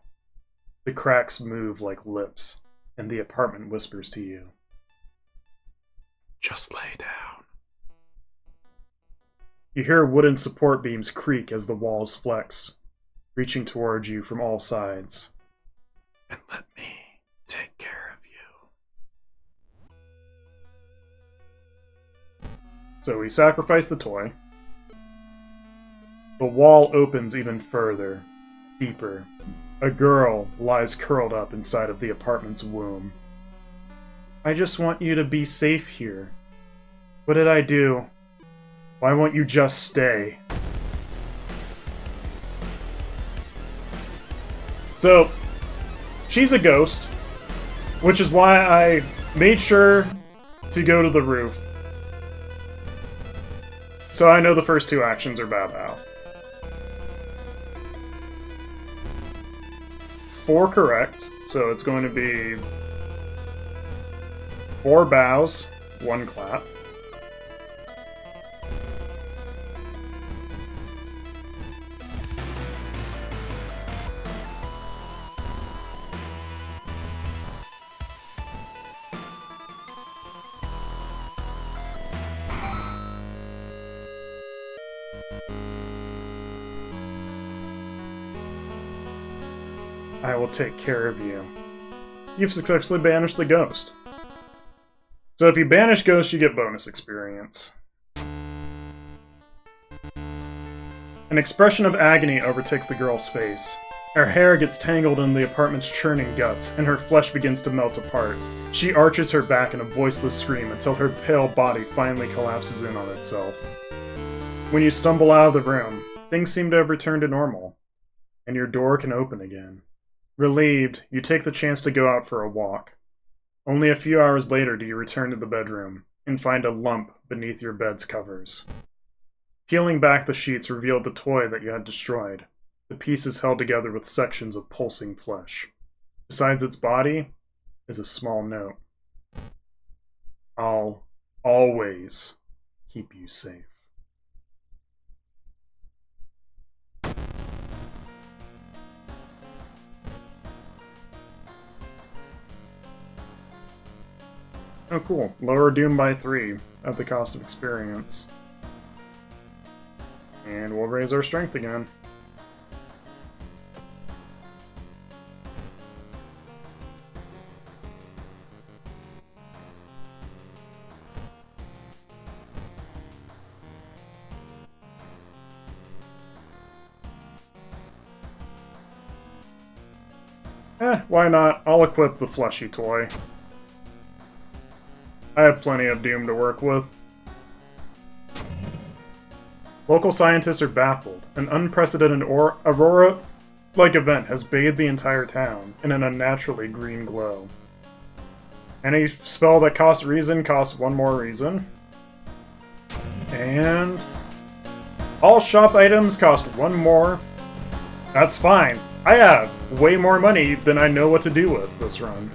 The cracks move like lips, and the apartment whispers to you. Just lay down. You hear wooden support beams creak as the walls flex, reaching towards you from all sides. And let me take care of you. So we sacrifice the toy. The wall opens even further, deeper. A girl lies curled up inside of the apartment's womb. I just want you to be safe here. What did I do? Why won't you just stay? So, she's a ghost, which is why I made sure to go to the roof. So I know the first two actions are Babao. 4 correct, so it's going to be 4 bows, 1 clap. I will take care of you. You've successfully banished the ghost. So if you banish ghosts, you get bonus experience. An expression of agony overtakes the girl's face. Her hair gets tangled in the apartment's churning guts, and her flesh begins to melt apart. She arches her back in a voiceless scream until her pale body finally collapses in on itself. When you stumble out of the room, things seem to have returned to normal, and your door can open again. Relieved, you take the chance to go out for a walk. Only a few hours later do you return to the bedroom, and find a lump beneath your bed's covers. Peeling back the sheets revealed the toy that you had destroyed, the pieces held together with sections of pulsing flesh. Besides its body is a small note. I'll always keep you safe. Oh cool, lower Doom by 3 at the cost of experience. And we'll raise our strength again. Why not? I'll equip the fleshy toy. I have plenty of Doom to work with. Local scientists are baffled. An unprecedented Aurora-like event has bathed the entire town in an unnaturally green glow. Any spell that costs reason costs 1 more reason. And all shop items cost 1 more. That's fine. I have way more money than I know what to do with this run.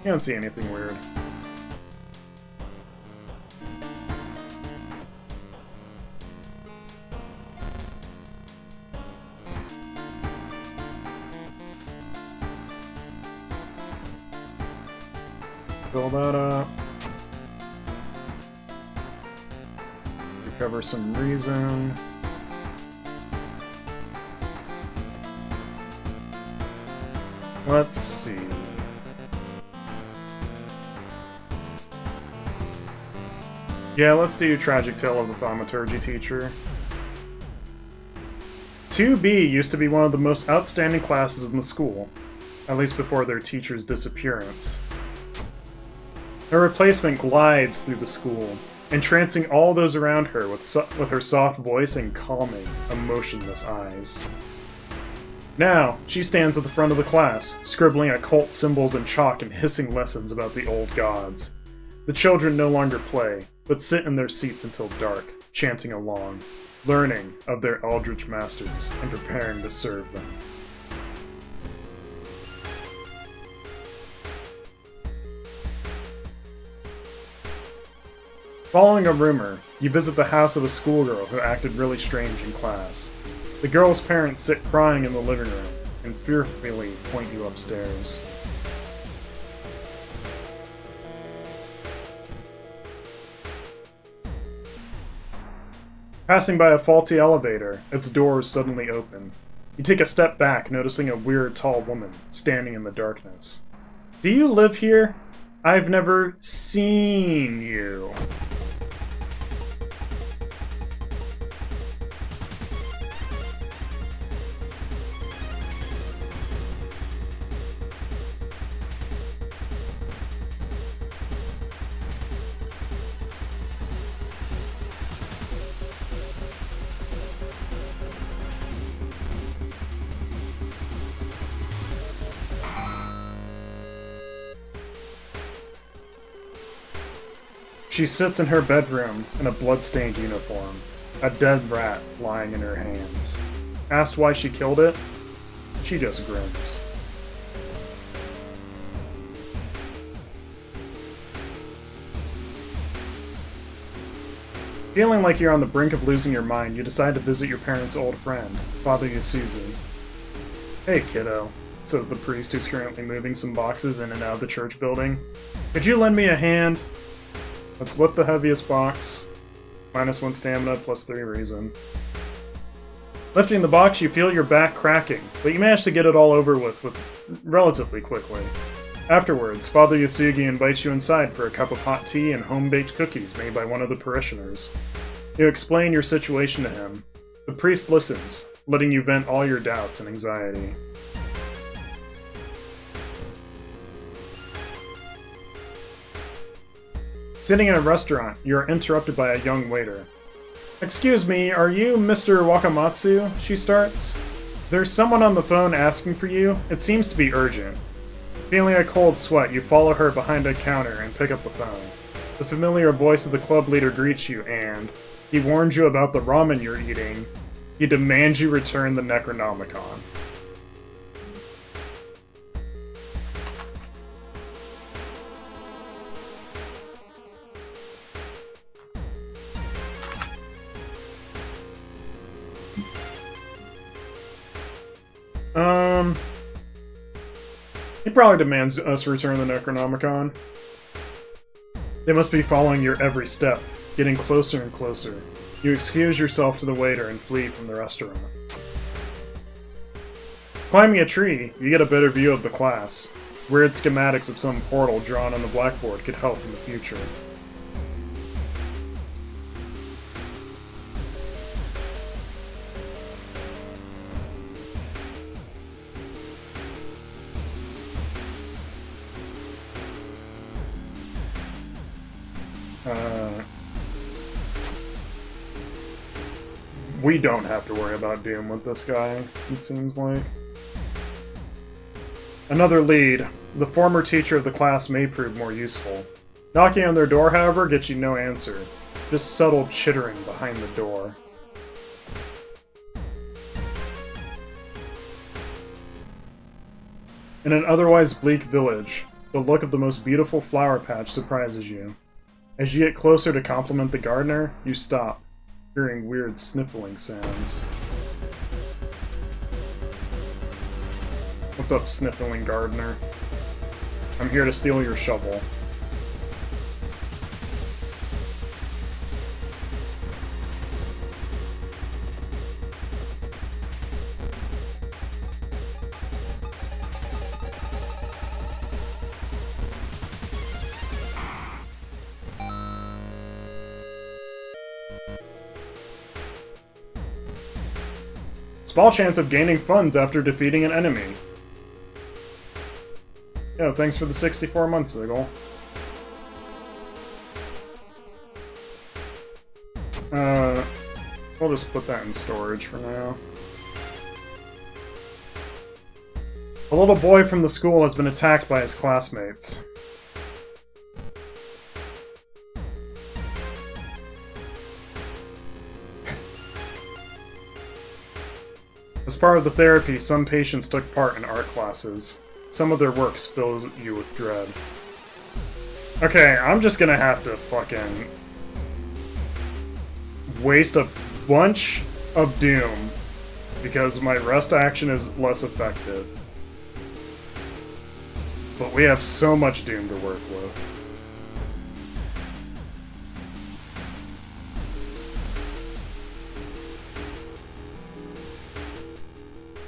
You don't see anything weird. Fill that up. Recover some reason. Let's see. Yeah, let's do Tragic Tale of the Thaumaturgy Teacher. 2B used to be one of the most outstanding classes in the school, at least before their teacher's disappearance. Her replacement glides through the school, entrancing all those around her with her soft voice and calming, emotionless eyes. Now, she stands at the front of the class, scribbling occult symbols in chalk and hissing lessons about the old gods. The children no longer play, but sit in their seats until dark, chanting along, learning of their eldritch masters and preparing to serve them. Following a rumor, you visit the house of a schoolgirl who acted really strange in class. The girl's parents sit crying in the living room and fearfully point you upstairs. Passing by a faulty elevator, its doors suddenly open. You take a step back, noticing a weird tall woman standing in the darkness. Do you live here? I've never seen you. She sits in her bedroom in a blood-stained uniform, a dead rat lying in her hands. Asked why she killed it, she just grins. Feeling like you're on the brink of losing your mind, you decide to visit your parents' old friend, Father Yasugi. Hey, kiddo, says the priest who's currently moving some boxes in and out of the church building. Could you lend me a hand? Let's lift the heaviest box. -1 stamina, +3 reason. Lifting the box, you feel your back cracking, but you manage to get it all over with relatively quickly. Afterwards, Father Yasugi invites you inside for a cup of hot tea and home-baked cookies made by one of the parishioners. You explain your situation to him. The priest listens, letting you vent all your doubts and anxiety. Sitting in a restaurant, you are interrupted by a young waiter. Excuse me, are you Mr. Wakamatsu? She starts. There's someone on the phone asking for you. It seems to be urgent. Feeling a cold sweat, you follow her behind a counter and pick up the phone. The familiar voice of the club leader greets you and he warns you about the ramen you're eating. He demands you return the Necronomicon. He probably demands us return the Necronomicon. They must be following your every step, getting closer and closer. You excuse yourself to the waiter and flee from the restaurant. Climbing a tree, you get a better view of the class. Weird schematics of some portal drawn on the blackboard could help in the future. We don't have to worry about Doom with this guy, it seems like. Another lead. The former teacher of the class may prove more useful. Knocking on their door, however, gets you no answer. Just subtle chittering behind the door. In an otherwise bleak village, the look of the most beautiful flower patch surprises you. As you get closer to compliment the gardener, you stop, hearing weird sniffling sounds. What's up, sniffling gardener? I'm here to steal your shovel. Small chance of gaining funds after defeating an enemy. Yo, thanks for the 64 months, Ziggle. We'll just put that in storage for now. A little boy from the school has been attacked by his classmates. As part of the therapy, some patients took part in art classes. Some of their works fill you with dread. Okay, I'm just gonna have to fucking waste a bunch of Doom because my rest action is less effective. But we have so much Doom to work with.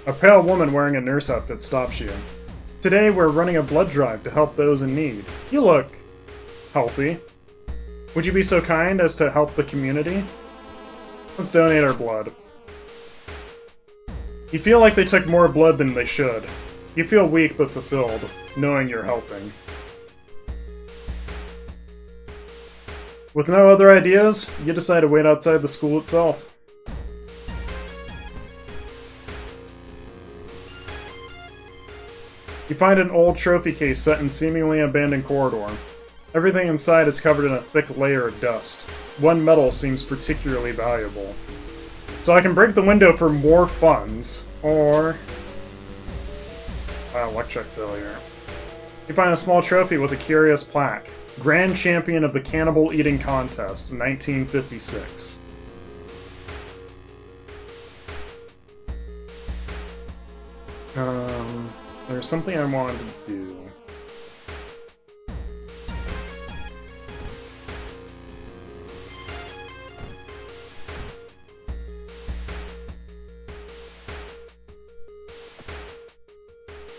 A pale woman wearing a nurse outfit stops you. Today we're running a blood drive to help those in need. You look healthy. Would you be so kind as to help the community? Let's donate our blood. You feel like they took more blood than they should. You feel weak but fulfilled, knowing you're helping. With no other ideas, you decide to wait outside the school itself. You find an old trophy case set in seemingly abandoned corridor. Everything inside is covered in a thick layer of dust. One medal seems particularly valuable. So I can break the window for more funds, or... electric failure. You find a small trophy with a curious plaque. Grand Champion of the Cannibal Eating Contest, 1956. There's something I wanted to do.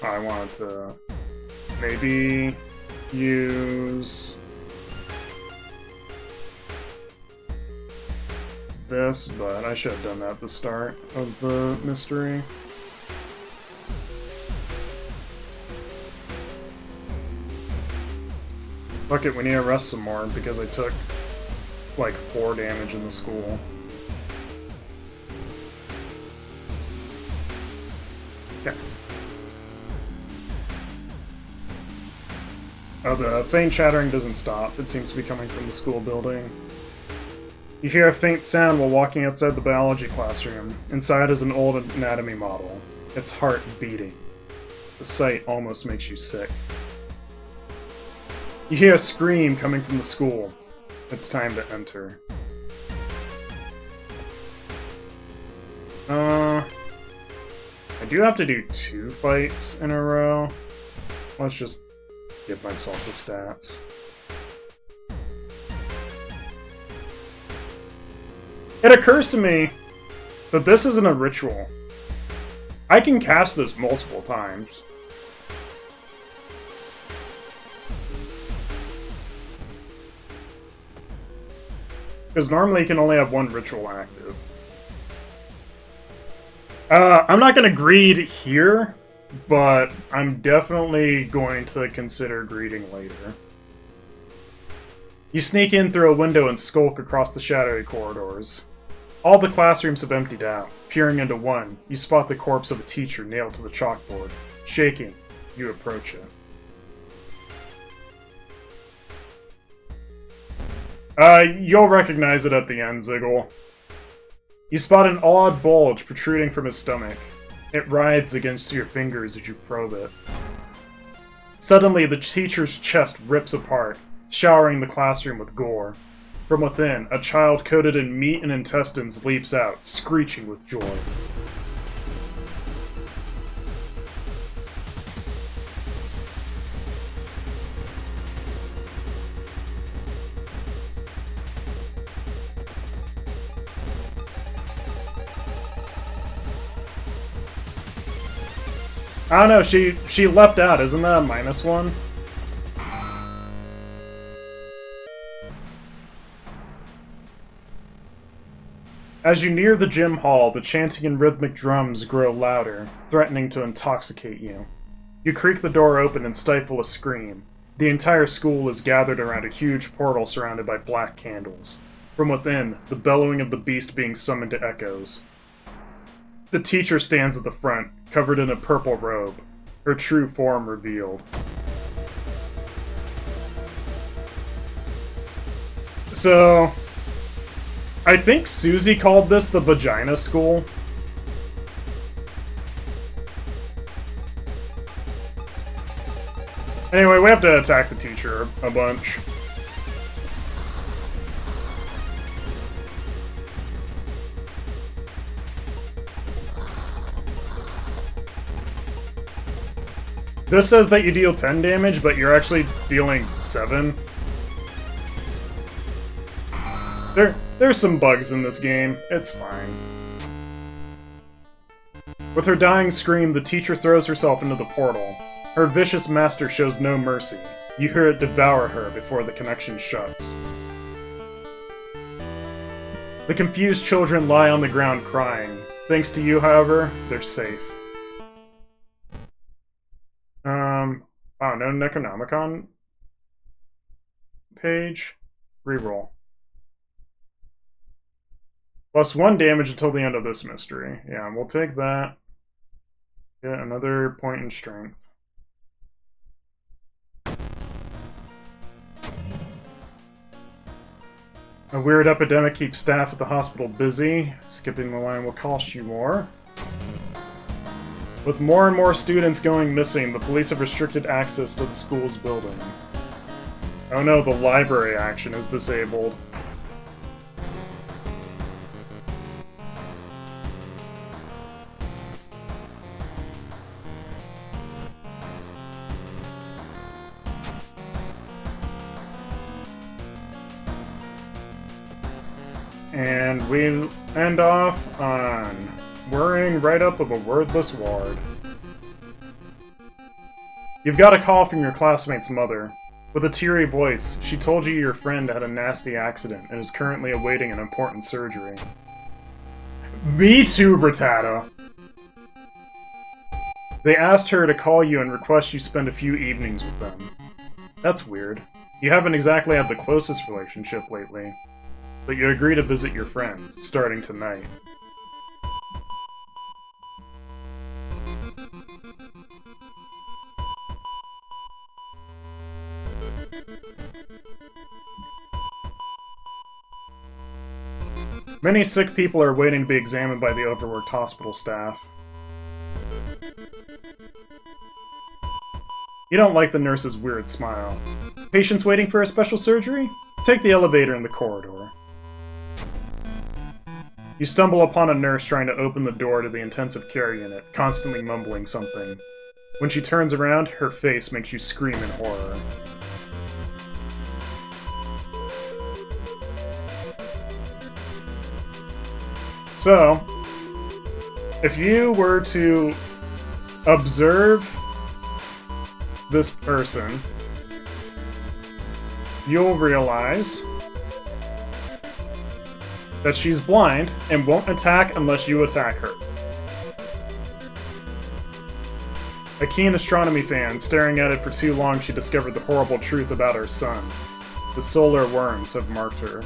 I wanted to maybe use this, but I should have done that at the start of the mystery. Fuck it, we need to rest some more because I took like 4 damage in the school. Yeah. Oh, the faint chattering doesn't stop. It seems to be coming from the school building. You hear a faint sound while walking outside the biology classroom. Inside is an old anatomy model, its heart beating. The sight almost makes you sick. You hear a scream coming from the school. It's time to enter. I do have to do 2 fights in a row. Let's just give myself the stats. It occurs to me that this isn't a ritual. I can cast this multiple times. Because normally you can only have 1 ritual active. I'm not going to greed here, but I'm definitely going to consider greeting later. You sneak in through a window and skulk across the shadowy corridors. All the classrooms have emptied out. Peering into one, you spot the corpse of a teacher nailed to the chalkboard. Shaking, you approach it. You'll recognize it at the end, Ziggle. You spot an odd bulge protruding from his stomach. It writhes against your fingers as you probe it. Suddenly, the teacher's chest rips apart, showering the classroom with gore. From within, a child coated in meat and intestines leaps out, screeching with joy. I don't know, she leapt out. Isn't that a -1? As you near the gym hall, the chanting and rhythmic drums grow louder, threatening to intoxicate you. You creak the door open and stifle a scream. The entire school is gathered around a huge portal surrounded by black candles. From within, the bellowing of the beast being summoned to echoes. The teacher stands at the front, covered in a purple robe, her true form revealed. So, I think Susie called this the Vagina School. Anyway, we have to attack the teacher a bunch. This says that you deal 10 damage, but you're actually dealing 7. There's some bugs in this game. It's fine. With her dying scream, the teacher throws herself into the portal. Her vicious master shows no mercy. You hear it devour her before the connection shuts. The confused children lie on the ground crying. Thanks to you, however, they're safe. Oh, no Necronomicon page? Reroll. +1 damage until the end of this mystery. Yeah, we'll take that. Get another point in strength. A weird epidemic keeps staff at the hospital busy. Skipping the line will cost you more. With more and more students going missing, the police have restricted access to the school's building. Oh no, the library action is disabled. And we end off on worrying right up of a wordless ward. You've got a call from your classmate's mother. With a teary voice, she told you your friend had a nasty accident and is currently awaiting an important surgery. Me too, Rattata! They asked her to call you and request you spend a few evenings with them. That's weird. You haven't exactly had the closest relationship lately. But you agree to visit your friend, starting tonight. Many sick people are waiting to be examined by the overworked hospital staff. You don't like the nurse's weird smile. Patients waiting for a special surgery? Take the elevator in the corridor. You stumble upon a nurse trying to open the door to the intensive care unit, constantly mumbling something. When she turns around, her face makes you scream in horror. So, if you were to observe this person, you'll realize that she's blind and won't attack unless you attack her. A keen astronomy fan, staring at it for too long, she discovered the horrible truth about her sun. The solar worms have marked her.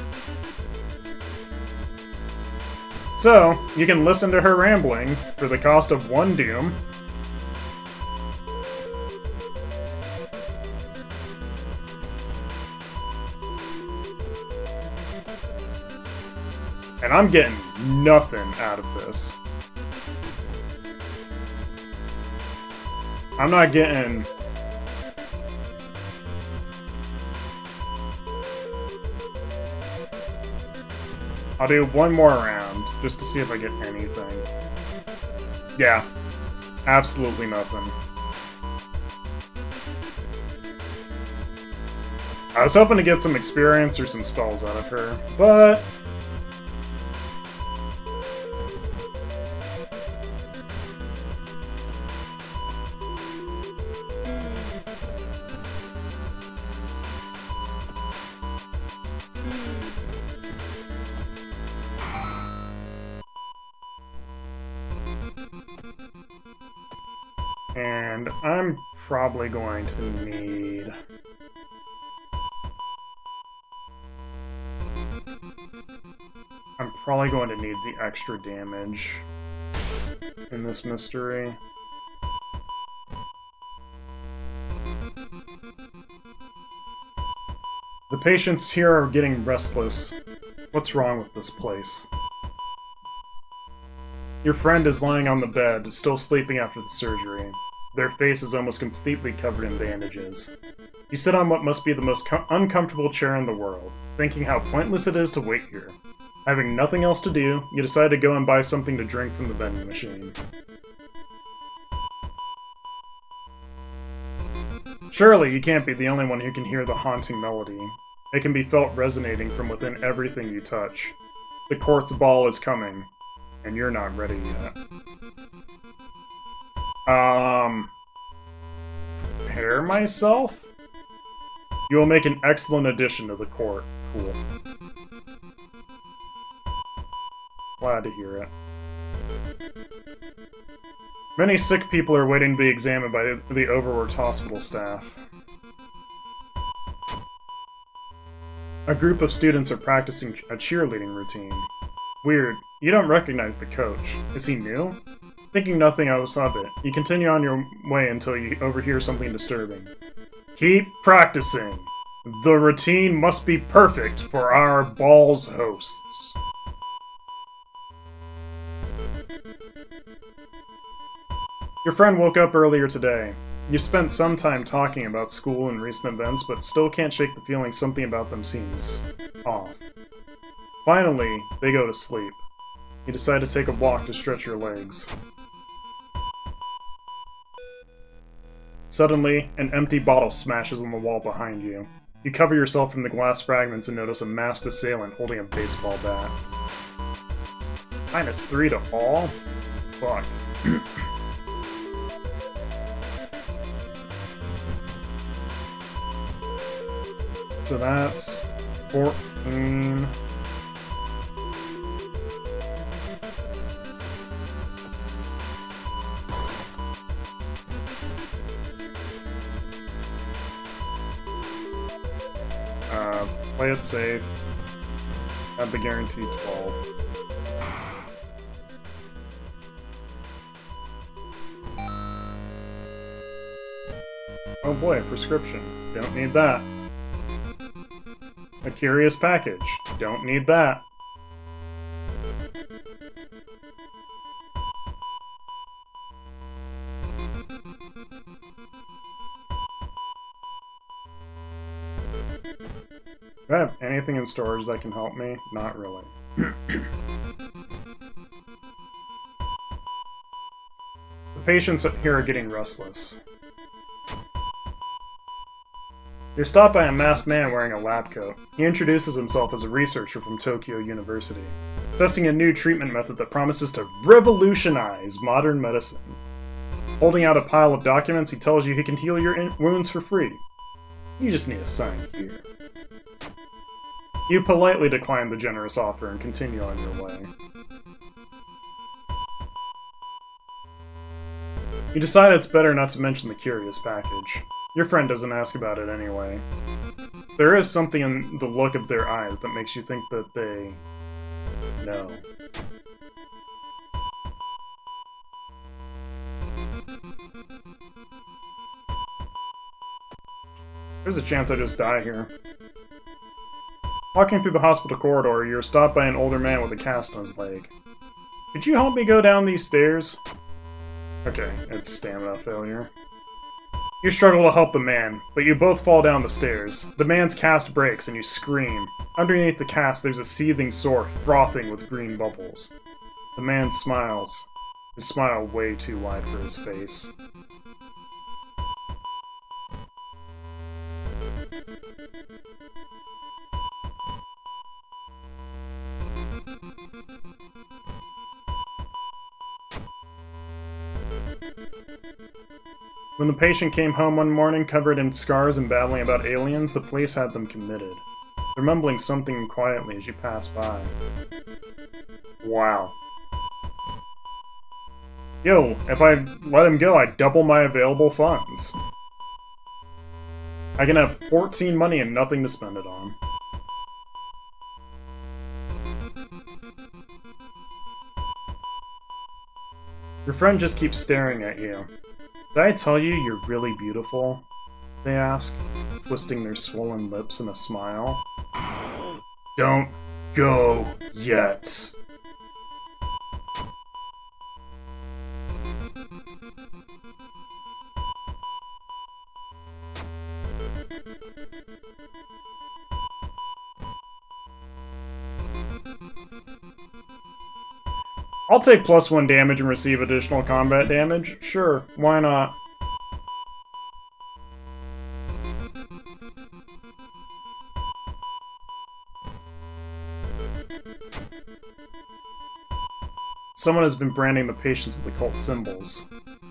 So, you can listen to her rambling for the cost of 1 doom. And I'm getting nothing out of this. I'm not getting... I'll do one more round, just to see if I get anything. Yeah. Absolutely nothing. I was hoping to get some experience or some spells out of her, but... And I'm probably going to need... I'm probably going to need the extra damage in this mystery. The patients here are getting restless. What's wrong with this place? Your friend is lying on the bed, still sleeping after the surgery. Their face is almost completely covered in bandages. You sit on what must be the most uncomfortable chair in the world, thinking how pointless it is to wait here. Having nothing else to do, you decide to go and buy something to drink from the vending machine. Surely you can't be the only one who can hear the haunting melody. It can be felt resonating from within everything you touch. The quartz ball is coming, and you're not ready yet. Prepare myself? You will make an excellent addition to the court. Cool. Glad to hear it. Many sick people are waiting to be examined by the overworked hospital staff. A group of students are practicing a cheerleading routine. Weird, you don't recognize the coach. Is he new? Thinking nothing else of it, you continue on your way until you overhear something disturbing. Keep practicing! The routine must be perfect for our ball's hosts. Your friend woke up earlier today. You spent some time talking about school and recent events, but still can't shake the feeling something about them seems off. Finally, they go to sleep. You decide to take a walk to stretch your legs. Suddenly, an empty bottle smashes on the wall behind you. You cover yourself from the glass fragments and notice a masked assailant holding a baseball bat. -3 to all? Fuck. So that's 14. Play it safe. Have the guaranteed 12. Oh boy, a prescription. Don't need that. A curious package. Don't need that. Do I have anything in storage that can help me? Not really. The patients here are getting restless. You're stopped by a masked man wearing a lab coat. He introduces himself as a researcher from Tokyo University, testing a new treatment method that promises to revolutionize modern medicine. Holding out a pile of documents, he tells you he can heal your wounds for free. You just need a sign here. You politely decline the generous offer and continue on your way. You decide it's better not to mention the curious package. Your friend doesn't ask about it anyway. There is something in the look of their eyes that makes you think that they know. There's a chance I just die here. Walking through the hospital corridor, you're stopped by an older man with a cast on his leg. Could you help me go down these stairs? Okay, it's stamina failure. You struggle to help the man, but you both fall down the stairs. The man's cast breaks and you scream. Underneath the cast, there's a seething sore frothing with green bubbles. The man smiles, his smile way too wide for his face. When the patient came home one morning covered in scars and babbling about aliens, the police had them committed. They're mumbling something quietly as you pass by. Wow. Yo, if I let him go, I double my available funds. I can have 14 money and nothing to spend it on. Your friend just keeps staring at you. Did I tell you you're really beautiful? They ask, twisting their swollen lips in a smile. Don't go yet. I'll take +1 damage and receive additional combat damage. Sure, why not? Someone has been branding the patients with occult symbols.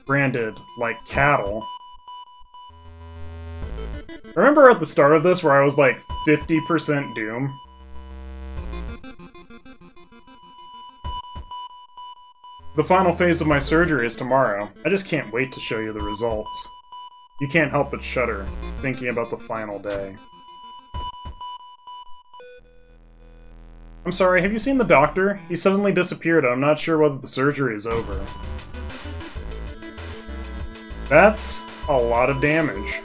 Branded like cattle. Remember at the start of this where I was like 50% Doom? The final phase of my surgery is tomorrow. I just can't wait to show you the results. You can't help but shudder, thinking about the final day. I'm sorry, have you seen the doctor? He suddenly disappeared and I'm not sure whether the surgery is over. That's a lot of damage.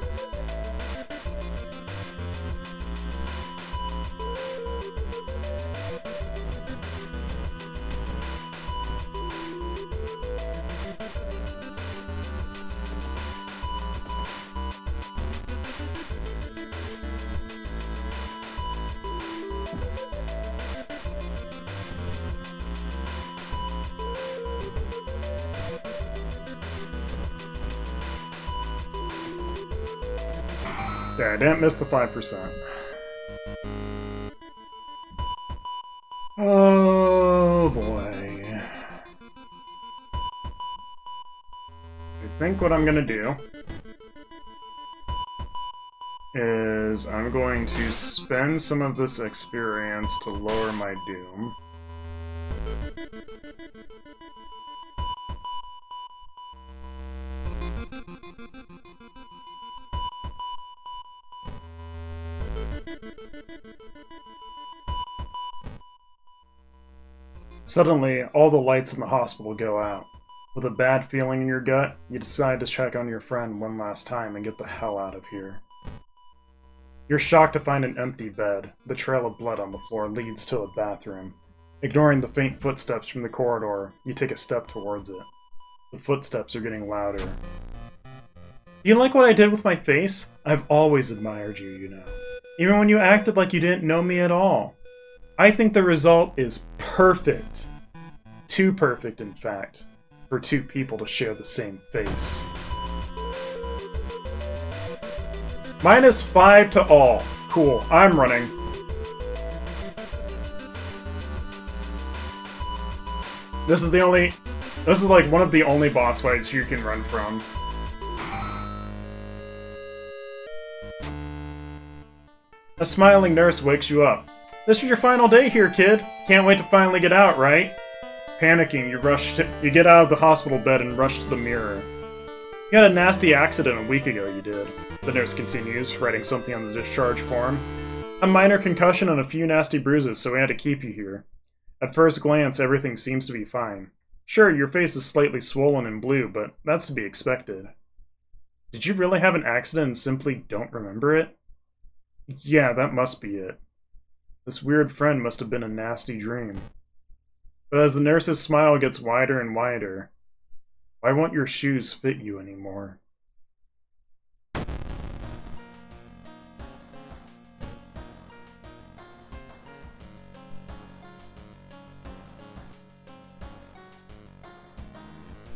Okay, I didn't miss the 5%. Oh boy. I think what I'm gonna do is I'm going to spend some of this experience to lower my doom. Suddenly, all the lights in the hospital go out. With a bad feeling in your gut, you decide to check on your friend one last time and get the hell out of here. You're shocked to find an empty bed. The trail of blood on the floor leads to a bathroom. Ignoring the faint footsteps from the corridor, you take a step towards it. The footsteps are getting louder. You like what I did with my face? I've always admired you, you know. Even when you acted like you didn't know me at all. I think the result is perfect. Too perfect, in fact, for two people to share the same face. -5 to all. Cool, I'm running. This is like one of the only boss fights you can run from. A smiling nurse wakes you up. This is your final day here, kid. Can't wait to finally get out, right? Panicking, you get out of the hospital bed and rush to the mirror. You had a nasty accident a week ago, you did. The nurse continues, writing something on the discharge form. A minor concussion and a few nasty bruises, so we had to keep you here. At first glance, everything seems to be fine. Sure, your face is slightly swollen and blue, but that's to be expected. Did you really have an accident and simply don't remember it? Yeah, that must be it. This weird friend must have been a nasty dream. But as the nurse's smile gets wider and wider, why won't your shoes fit you anymore?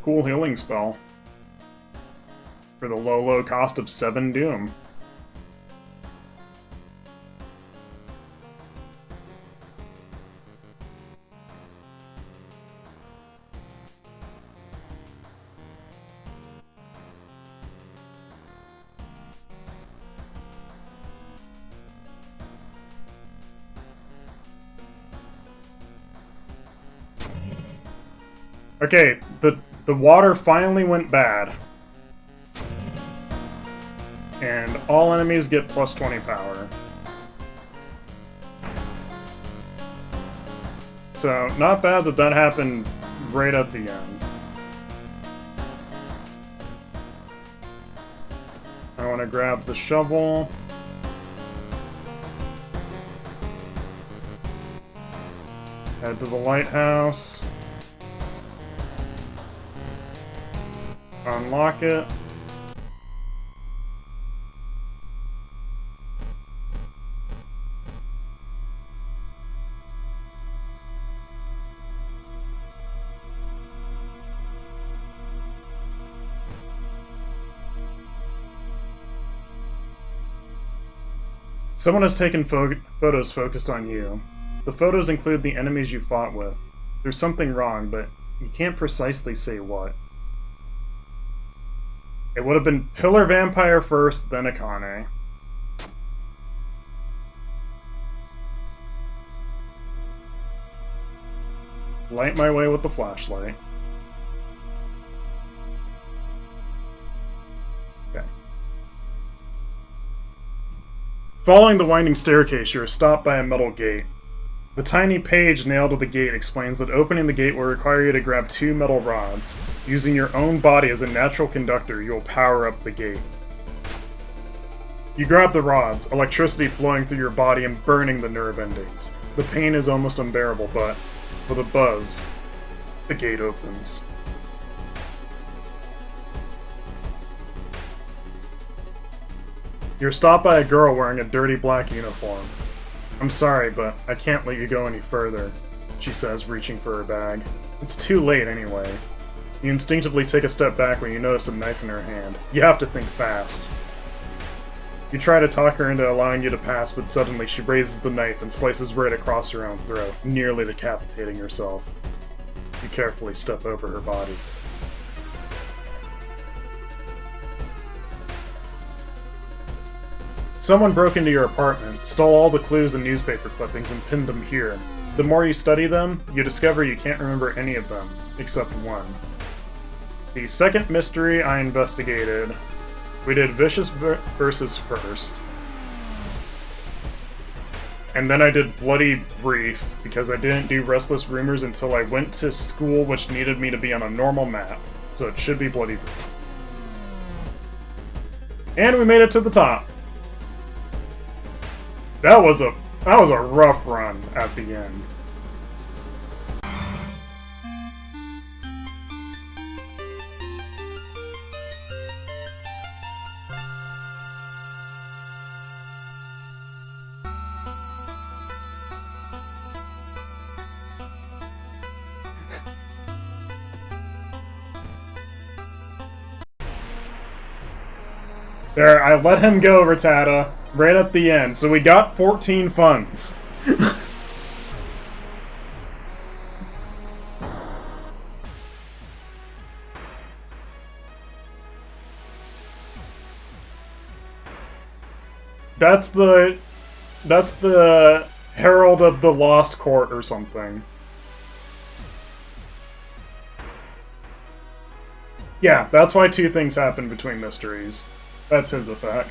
Cool healing spell. For the low cost of 7 doom. Okay, the water finally went bad. And all enemies get plus 20 power. So, not bad that that happened right at the end. I want to grab the shovel. Head to the lighthouse. Unlock it. Someone has taken photos focused on you. The photos include the enemies you fought with. There's something wrong, but you can't precisely say what. It would have been Pillar Vampire first, then Akane. Light my way with the flashlight. Okay. Following the winding staircase, you are stopped by a metal gate. The tiny page nailed to the gate explains that opening the gate will require you to grab 2 metal rods. Using your own body as a natural conductor, you will power up the gate. You grab the rods, electricity flowing through your body and burning the nerve endings. The pain is almost unbearable, but with a buzz, the gate opens. You're stopped by a girl wearing a dirty black uniform. "I'm sorry, but I can't let you go any further," she says, reaching for her bag. It's too late anyway. You instinctively take a step back when you notice a knife in her hand. You have to think fast. You try to talk her into allowing you to pass, but suddenly she raises the knife and slices right across her own throat, nearly decapitating herself. You carefully step over her body. Someone broke into your apartment, stole all the clues and newspaper clippings, and pinned them here. The more you study them, you discover you can't remember any of them, except one. The second mystery I investigated, we did Vicious Versus first. And then I did Bloody Brief, because I didn't do Restless Rumors until I went to school, which needed me to be on a normal map. So it should be Bloody Brief. And we made it to the top. That was a rough run at the end. There, I let him go, Rattata, right at the end, so we got 14 funds. That's the Herald of the Lost Court or something. Yeah, that's why 2 things happen between mysteries. That's his effect.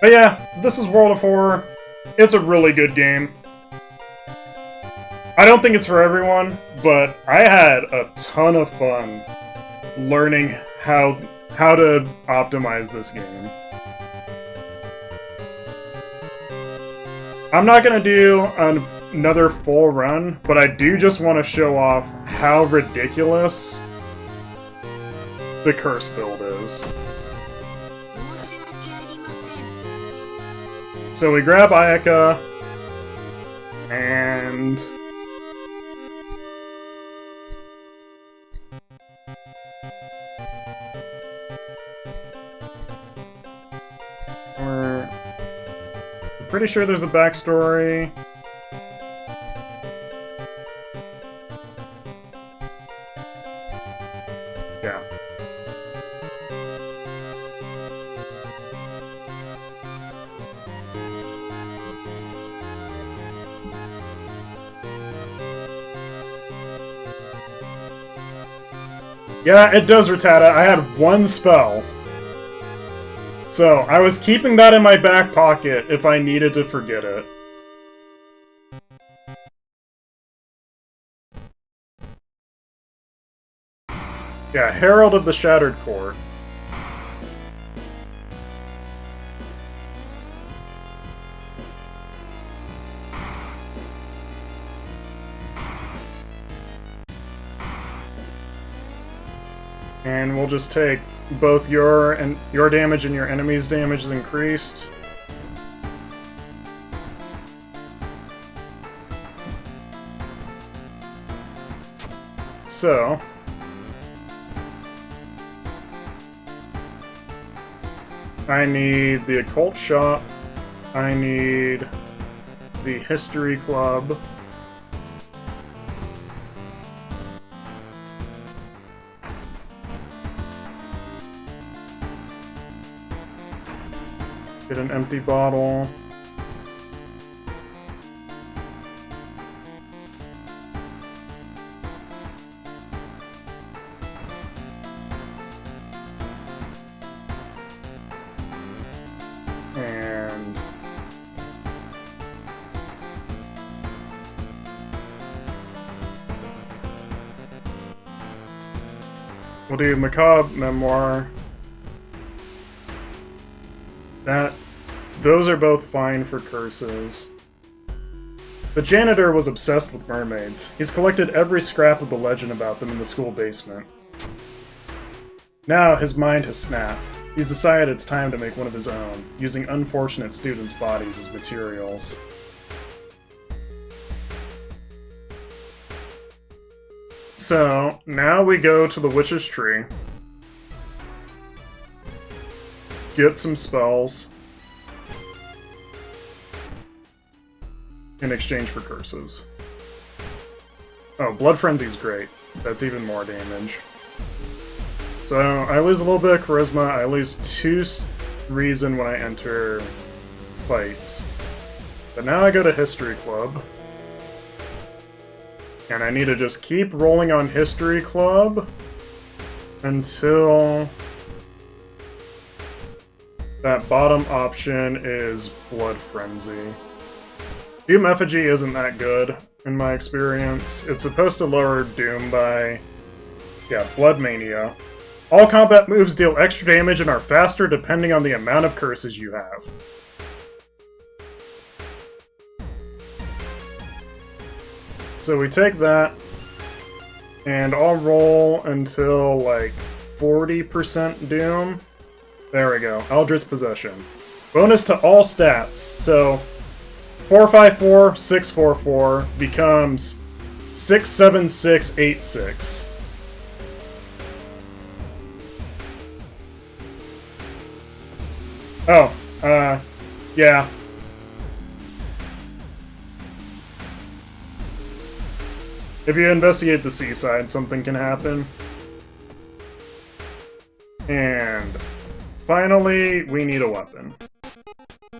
But yeah, this is World of Horror. It's a really good game. I don't think it's for everyone, but I had a ton of fun learning how to optimize this game. I'm not gonna do another full run, but I do just want to show off how ridiculous the curse build is. So we grab Ayaka, and we're pretty sure there's a backstory. Yeah. Yeah, it does, Rattata. I had one spell. So, I was keeping that in my back pocket if I needed to forget it. Yeah, Herald of the Shattered Court. And we'll just take both your damage and your enemy's damage is increased. So... I need the Occult Shop. I need the History Club. Get an empty bottle. And we'll do Macabre Memoir. Those are both fine for curses. The janitor was obsessed with mermaids. He's collected every scrap of the legend about them in the school basement. Now his mind has snapped. He's decided it's time to make one of his own, using unfortunate students' bodies as materials. So, now we go to the Witch's Tree. Get some spells. In exchange for curses. Oh, Blood Frenzy's great. That's even more damage. So, I lose a little bit of Charisma, I lose 2 reason when I enter fights. But now I go to History Club. And I need to just keep rolling on History Club until that bottom option is Blood Frenzy. Doom Effigy isn't that good, in my experience. It's supposed to lower Doom by... yeah, Blood Mania. All combat moves deal extra damage and are faster depending on the amount of curses you have. So we take that, and I'll roll until, like, 40% Doom. There we go. Eldritch Possession. Bonus to all stats, so... 454, 644 becomes 67686. Oh, yeah. If you investigate the seaside, something can happen. And finally, we need a weapon.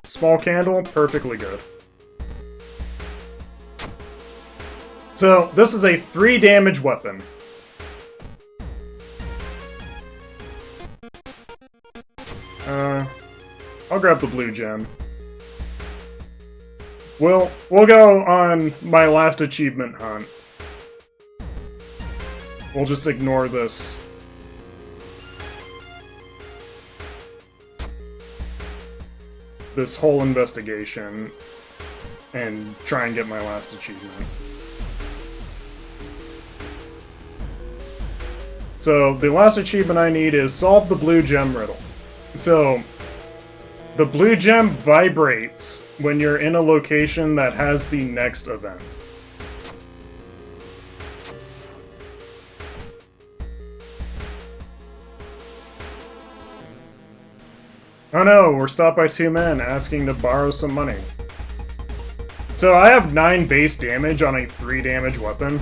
Small candle, perfectly good. So, this is a 3 damage weapon. I'll grab the blue gem. We'll go on my last achievement hunt. We'll just ignore this. This whole investigation and try and get my last achievement. So, the last achievement I need is solve the blue gem riddle. So, the blue gem vibrates when you're in a location that has the next event. Oh no, we're stopped by 2 men asking to borrow some money. So I have 9 base damage on a 3 damage weapon.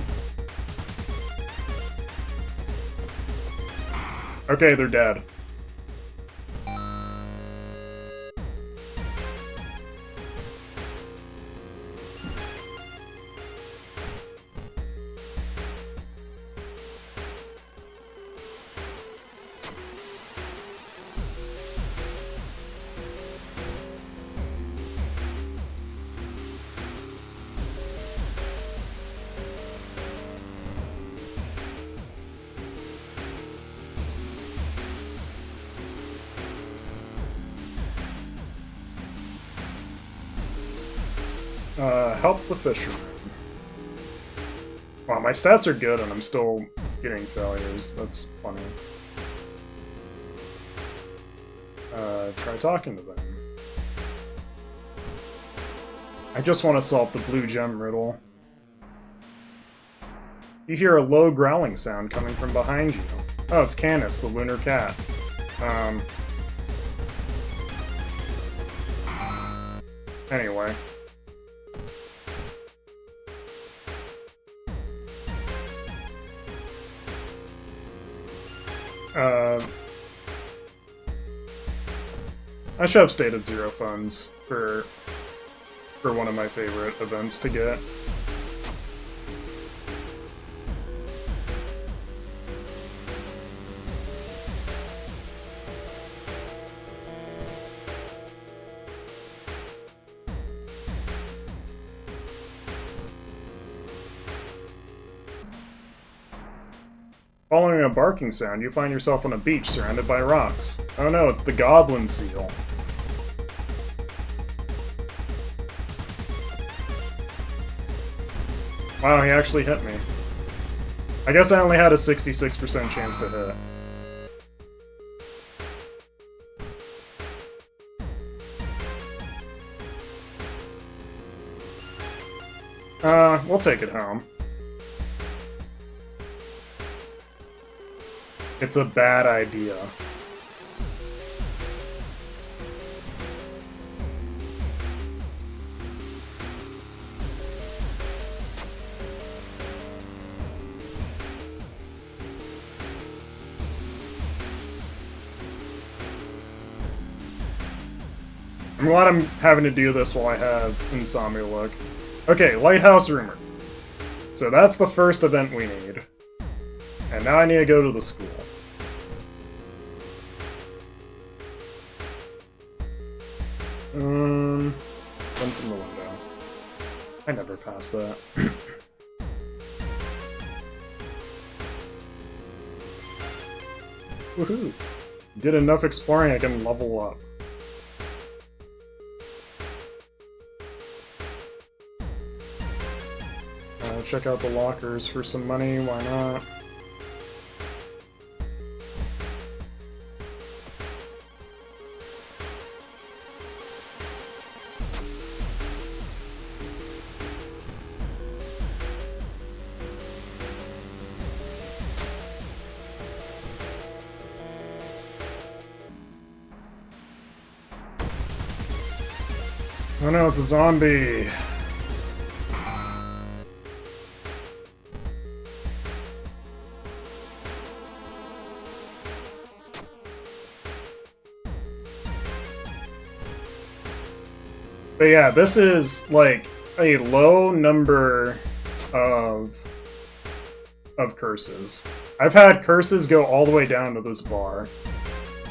Okay, they're dead. Help the fisherman. Wow, my stats are good and I'm still getting failures. That's funny. Try talking to them. I just want to solve the blue gem riddle. You hear a low growling sound coming from behind you. Oh, it's Canis, the lunar cat. Anyway. I should have stated 0 funds for one of my favorite events to get. Following a barking sound, you find yourself on a beach surrounded by rocks. Oh no, it's the goblin seal. Wow, he actually hit me. I guess I only had a 66% chance to hit. We'll take it home. It's a bad idea. I'm glad I'm having to do this while I have Insomnia Look. Okay, Lighthouse Rumor. So that's the first event we need. And now I need to go to the school. Run from the window. I never passed that. Woohoo! Did enough exploring, I can level up. Check out the lockers for some money, why not? Oh no, it's a zombie! But yeah, this is like a low number of curses. I've had curses go all the way down to this bar,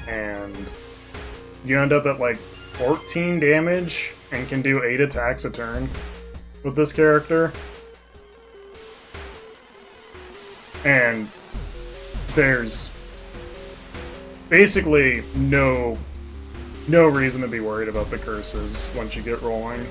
and you end up at like 14 damage and can do 8 attacks a turn with this character. And there's basically no reason to be worried about the curses once you get rolling.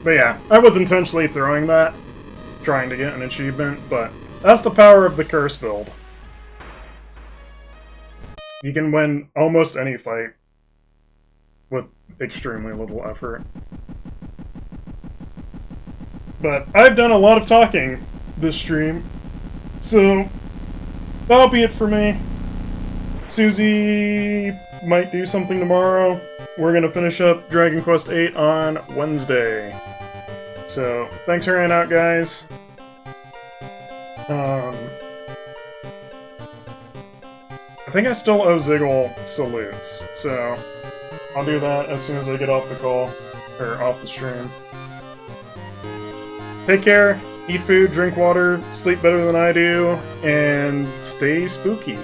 But yeah, I was intentionally throwing that, trying to get an achievement, but that's the power of the curse build. You can win almost any fight with extremely little effort. But I've done a lot of talking this stream, so that'll be it for me. Susie might do something tomorrow. We're gonna finish up Dragon Quest VIII on Wednesday. So, thanks for hanging out, guys. I think I still owe Ziggle salutes, so I'll do that as soon as I get off the call, or off the stream. Take care, eat food, drink water, sleep better than I do, and stay spooky.